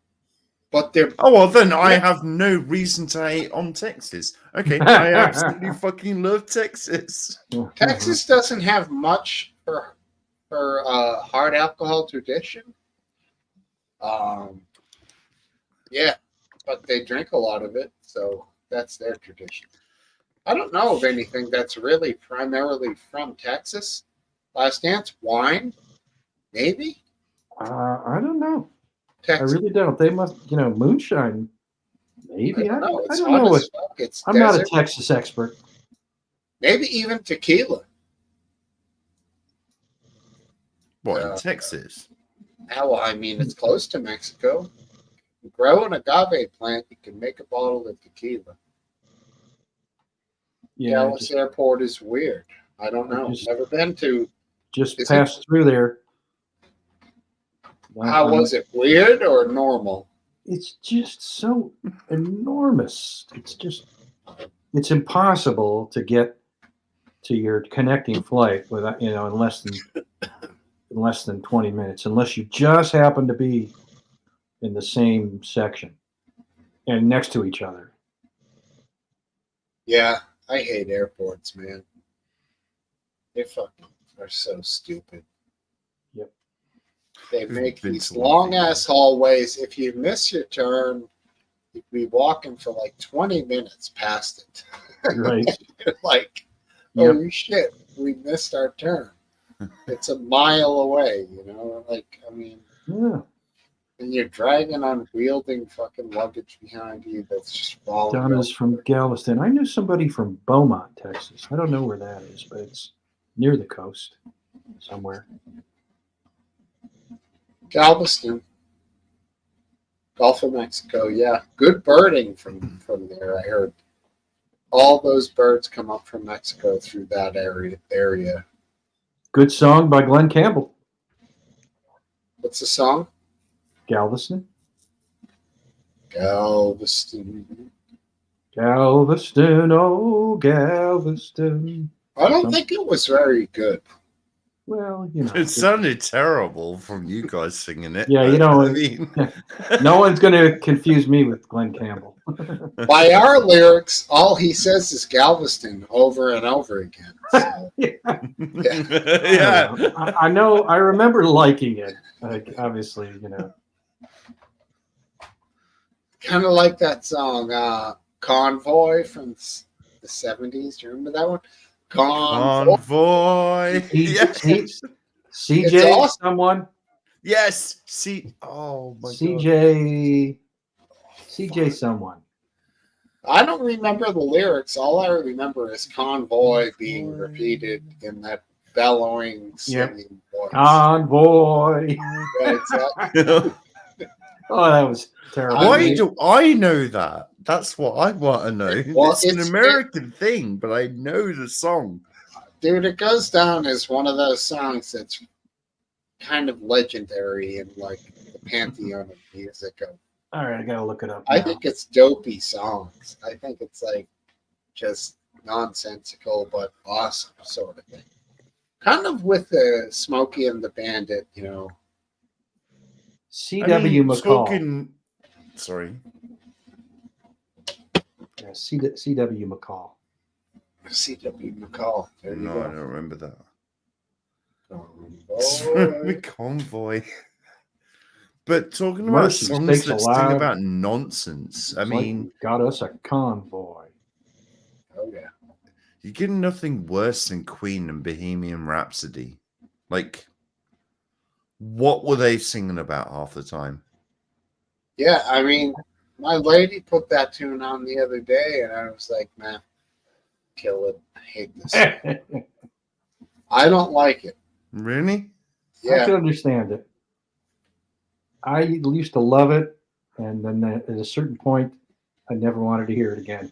but they're Oh well, then I have no reason to hate on Texas. Okay, I absolutely fucking love Texas. Texas doesn't have much for hard alcohol tradition. Yeah, but they drink a lot of it, so that's their tradition. I don't know of anything that's really primarily from Texas. Last Dance, wine, maybe. I don't know. Texas. I really don't. They must, moonshine. Maybe. I don't It's know hot what. as fuck. It's I'm not a desert. Texas expert. Maybe even tequila. What in Texas? Well, I mean, it's close to Mexico. You grow an agave plant, you can make a bottle of tequila. Yeah, Dallas Airport is weird. I don't know. Never been to. just Is passed through there. How was it? Weird or normal? It's just so enormous. It's impossible to get to your connecting flight without, in less than 20 minutes, unless you just happen to be in the same section and next to each other. Yeah, I hate airports, man. They fucking are so stupid. Yep. They make Been these to one of long these. ass hallways. If you miss your turn, you'd be walking for like 20 minutes past it. Right. You're like, Yep. oh shit, we missed our turn. It's a mile away, Like, I mean, Yeah. and you're dragging unwielding fucking luggage behind you that's just falling. Donna's from Galveston. I knew somebody from Beaumont, Texas. I don't know where that is, but it's near the coast somewhere. Galveston, Gulf of Mexico. Yeah, good birding from there. I heard all those birds come up from Mexico through that area. Good song by Glenn Campbell. What's the song? Galveston. Galveston. Galveston, oh Galveston. I don't think it was very good. Well, It sounded terrible from you guys singing it. Yeah, I mean, no one's going to confuse me with Glenn Campbell. By our lyrics, all he says is Galveston over and over again. So, yeah. I know. I remember liking it. Obviously, kind of like that song, Convoy from the 70s. Do you remember that one? Convoy. Yes. CJ, It's awesome. someone. Yes. Oh my CJ. CJ, someone. I don't remember the lyrics. All I remember is Convoy being repeated in that bellowing singing voice. Convoy. Yeah, exactly. God. Oh, that was terrible. Why do I know that? That's what I want to know. Well, it's an American thing, but I know the song. Dude, it goes down as one of those songs that's kind of legendary in like the pantheon of music of All right, I gotta look it up. I now. think it's dopey songs. I think it's like just nonsensical but awesome sort of thing. Kind of with the Smokey and the Bandit, you know. C.W. McCall. Sorry. Yeah, C.W. McCall. C.W. McCall. There you No, I go. don't remember that. Convoy. Convoy. But talking about Mercy songs Sakes that sing Alive. about nonsense, I It's like mean, we got us a convoy. Oh yeah. you get nothing worse than Queen and Bohemian Rhapsody. Like, what were they singing about half the time? Yeah, I mean, my lady put that tune on the other day, and I was like, man, kill it. I hate this. I don't like it. Really? I Yeah, can understand it. I used to love it, and then at a certain point, I never wanted to hear it again.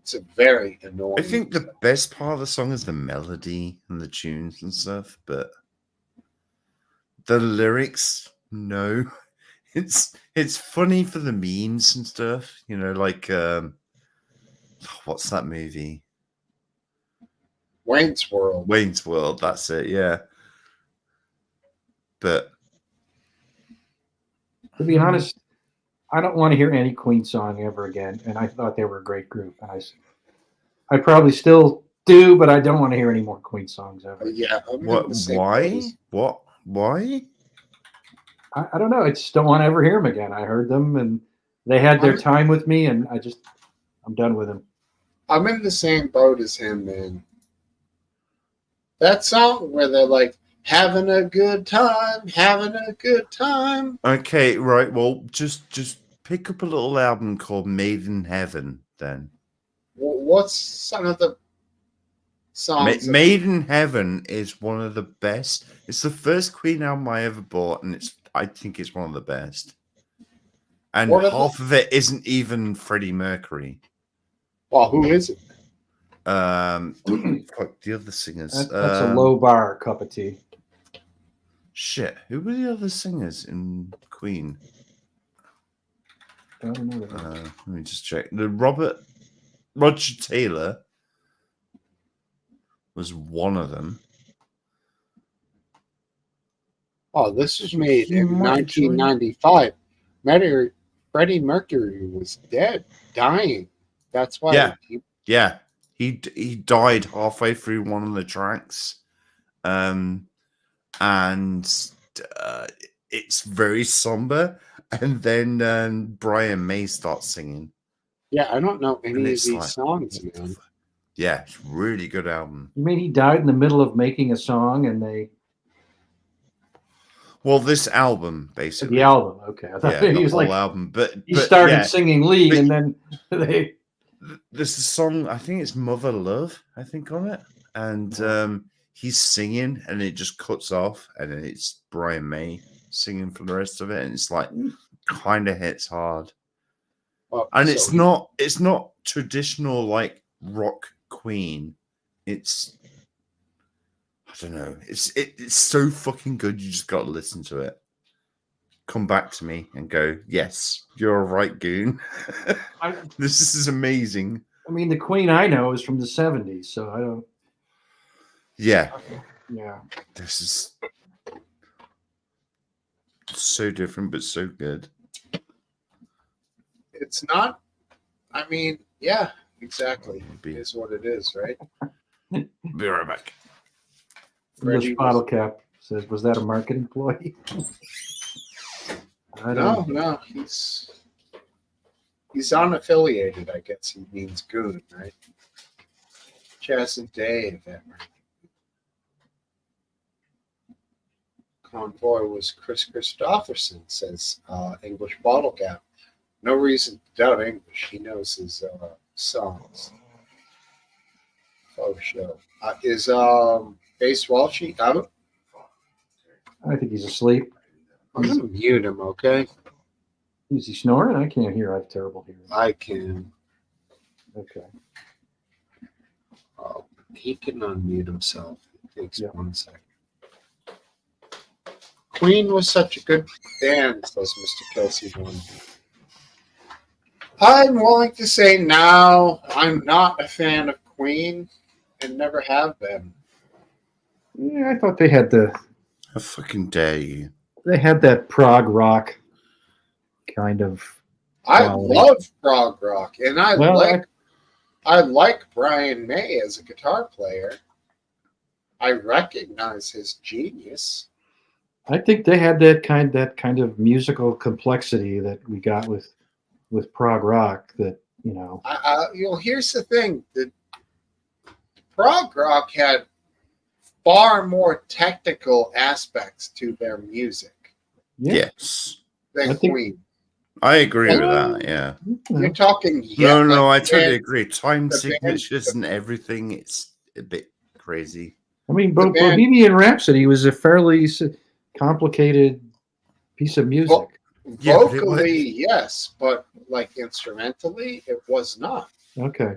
it's a very annoying. I think the best part of the song is the melody and the tunes and stuff, but the lyrics, no. It's funny for the memes and stuff, you know, like what's that movie? Wayne's World. Wayne's World, that's it, yeah. But To be honest, I don't want to hear any Queen song ever again, and I thought they were a great group. And I probably still do, but I don't want to hear any more Queen songs ever. Yeah, I'm in what? the same Why? place. What? Why? I don't know. I just don't want to ever hear them again. I heard them, and they had their time with me, and I'm done with them. I'm in the same boat as him, man. That song where they're like, having a good time, having a good time. Okay, right. Well, just pick up a little album called Made in Heaven, then. What's some of the songs? Made in Heaven is one of the best. It's the first Queen album I ever bought, and I think it's one of the best. And half of it isn't even Freddie Mercury. Well, who is it? Fuck the other singers. That's a low bar cup of tea. Shit, who were the other singers in Queen? I don't know. Let me just check. Roger Taylor was one of them. Oh, this was made in 1995. Freddie Mercury was dead, dying. That's why. Yeah. He died halfway through one of the tracks, and it's very somber. And then Brian May starts singing. Yeah, I don't know any of these like, songs, man. Yeah, it's a really good album. You mean he died in the middle of making a song, and they? Well, this album, basically. The album, okay. I thought Yeah, he was whole like album, but he started singing lead, and then they. There's a song, I think it's Mother Love, I think, on it. And he's singing and it just cuts off, and then it's Brian May singing for the rest of it, and it's like kind of hits hard. Well, and it's not traditional like rock Queen. It's I don't know. It's so fucking good, you just gotta listen to it. Come back to me and go, yes, you're a right goon. This is amazing. I mean, the Queen I know is from the 70s, so I don't. Yeah. Yeah. This is so different, but so good. It's not. I mean, yeah, exactly. It is what it is, right? Be right back. English bottle cap says, "Was that a marketing ploy?" No, he's unaffiliated. I guess he means good, right? Chess and Dave. Convoy was Chris Christopherson, says English bottle cap. No reason to doubt English. He knows his songs. Faux show. Is Ace Walshy out? I think he's asleep. I'm gonna mute him, okay? Is he snoring? I can't hear. I have terrible hearing. I can. Okay. He can unmute himself. It takes 1 second. Queen was such a good band, says Mr. Kelsey. I'm willing to say now I'm not a fan of Queen and never have been. Yeah, I thought they had How fucking dare you? that prog rock kind of I quality. love prog rock, and I Well, like Brian May as a guitar player. I recognize his genius. I think they had that kind of musical complexity that we got with prog rock. That Here's the thing: the prog rock had far more technical aspects to their music yeah. Yes. than I think- Queen. I agree with that, yeah. You're talking No, I like totally band- agree. Time the band- signatures and everything, it's a bit crazy. I mean, The band- Bohemian Rhapsody was a fairly complicated piece of music. Well, Yeah, but it vocally, yes, but like instrumentally, it was not. Okay.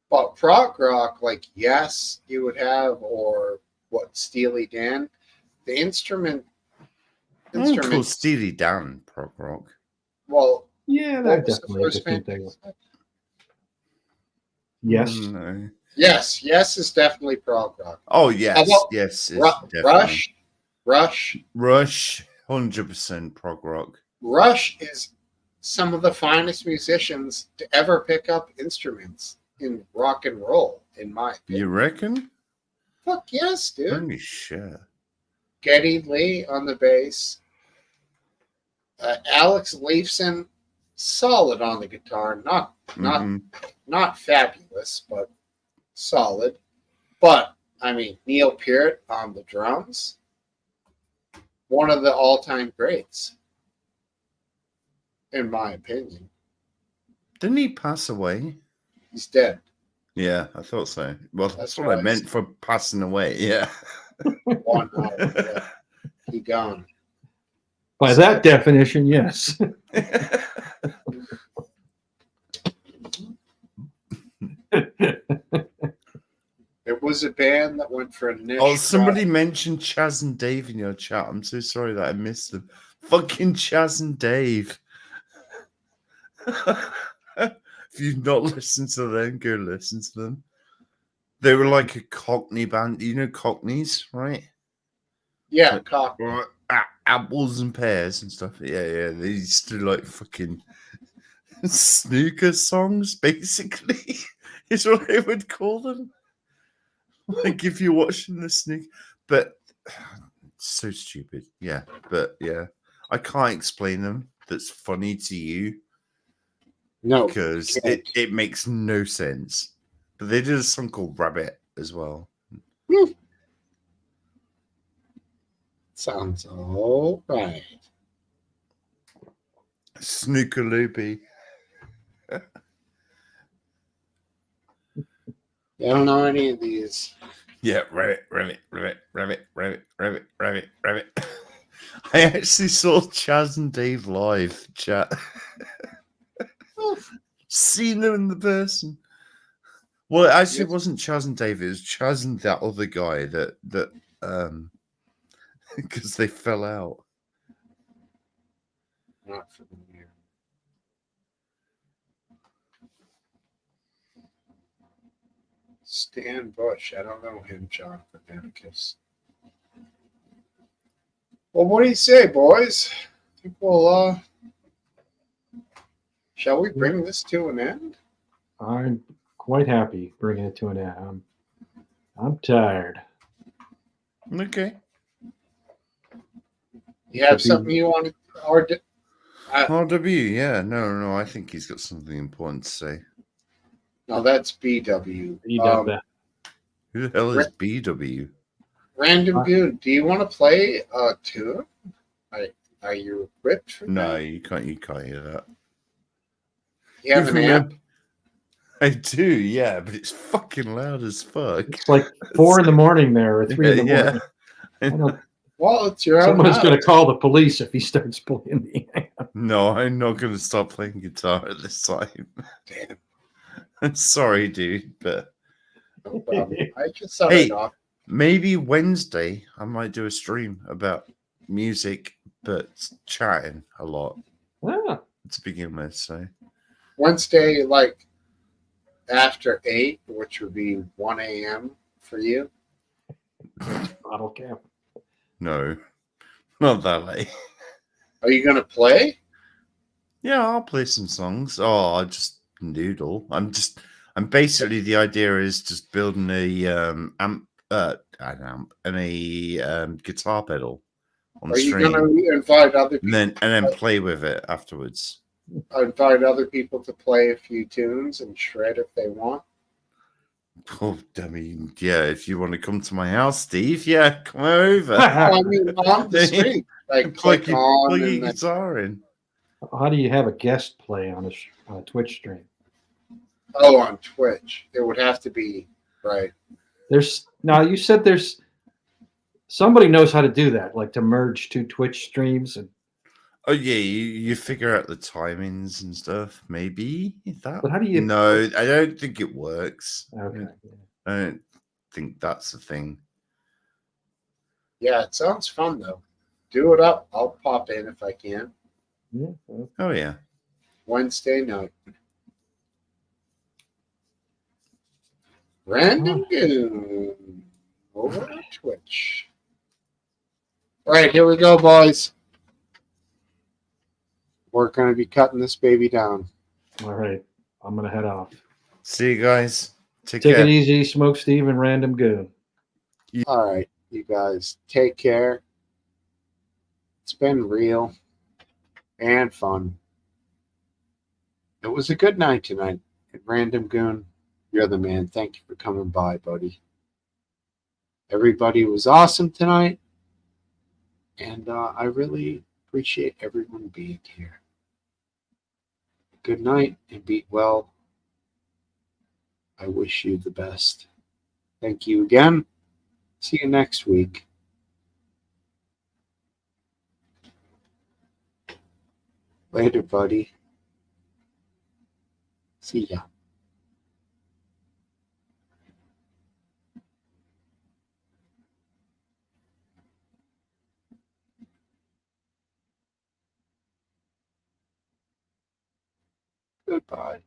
But prog rock, like yes, you would have, or what Steely Dan, the instrument. I wouldn't call Steely Dan prog rock. Well, Yeah, what that was the definitely a first different band? thing. Yes. No. Yes, is definitely prog rock. Oh yes, about yes. It's Rush, definitely. Rush, 100% prog rock. Rush is some of the finest musicians to ever pick up instruments in rock and roll, in my opinion. You reckon? Fuck yes, dude. Holy shit. Geddy Lee on the bass. Alex Lifeson, solid on the guitar. Not fabulous, but solid. But I mean, Neil Peart on the drums, one of the all-time greats, in my opinion. Didn't he pass away? He's dead. Yeah, I thought so. Well, that's That's what right. I meant for passing away. Yeah. 1 hour. Yeah. He gone. By that definition, yes. It was a band that went for a niche. Oh, somebody mentioned Chaz and Dave in your chat. I'm so sorry that I missed them. Fucking Chaz and Dave. If you've not listened to them, go listen to them. They were like a Cockney band. You know Cockneys, right? Yeah, Like, cock. or, apples and pears and stuff. Yeah. They used to like fucking snooker songs, basically, is what I would call them. Like if you're watching the snooker, but so stupid. Yeah, but yeah, I can't explain them. That's funny to you No, because can't. it makes no sense. But they did a song called Rabbit as well. Sounds all right. Snooker Loopy. I don't know any of these. Yeah, rabbit. I actually saw Chaz and Dave live, chat. Seen them in the person. Well, it actually wasn't Chaz and Dave, it was Chaz and that other guy that because they fell out. Not familiar. Stan Bush. I don't know him, Jonathan Amicus. Well, what do you say, boys? I think we'll, shall we bring this to an end? I'm quite happy bringing it to an end. I'm tired. Okay. You have something you want to, or RW, yeah. No, I think he's got something important to say. no, that's BW. You done that. Who the hell is BW? Random Goon, do you want to play a tune? Are you equipped for No, that? you can't hear that. You have an amp? I do, yeah, but it's fucking loud as fuck. It's like 4 in the morning there, or 3 in the Yeah. morning. I don't, Well, it's your own someone's house. going to call the police if he starts playing the amp. No, I'm not going to stop playing guitar at this time. Damn, I'm sorry, dude, but no problem. I just thought Hey. I'd off. maybe Wednesday I might do a stream about music, but chatting a lot Ah, to begin with. So Wednesday, like after 8, which would be 1 a.m. for you. bottle cap. no, not that late. Are you going to play? Yeah, I'll play some songs. Oh, I just noodle. I'm basically the idea is just building a amp, an amp and a guitar pedal on Are you stream, going to invite other and people? then play with it afterwards. Invite other people to play a few tunes and shred if they want. Oh, I mean, yeah, if you want to come to my house, Steve, yeah, come over. I mean, on the street, like plug click your, on plug your and then, guitar in. How do you have a guest play on a Twitch stream? on Twitch. It would have to be right. There's now you said there's somebody knows how to do that, like to merge two Twitch streams. And Oh yeah, you figure out the timings and stuff. Maybe that. But how do you- No, I don't think it works. okay, I don't think that's the thing. Yeah, it sounds fun though. Do it up. I'll pop in if I can. yeah, well, Oh yeah. Wednesday night. Random Goon over on Twitch. All right, here we go, boys. We're going to be cutting this baby down. all right. I'm gonna head off. See you guys. Take Take care. it easy, Smokesteve and Random Goon. All right, you guys, take care. It's been real and fun. It was a good night tonight. And Random Goon, you're the man. Thank you for coming by, buddy. Everybody was awesome tonight. And I really appreciate everyone being here. Good night and be well. I wish you the best. Thank you again. See you next week. Later, buddy. See ya. Goodbye.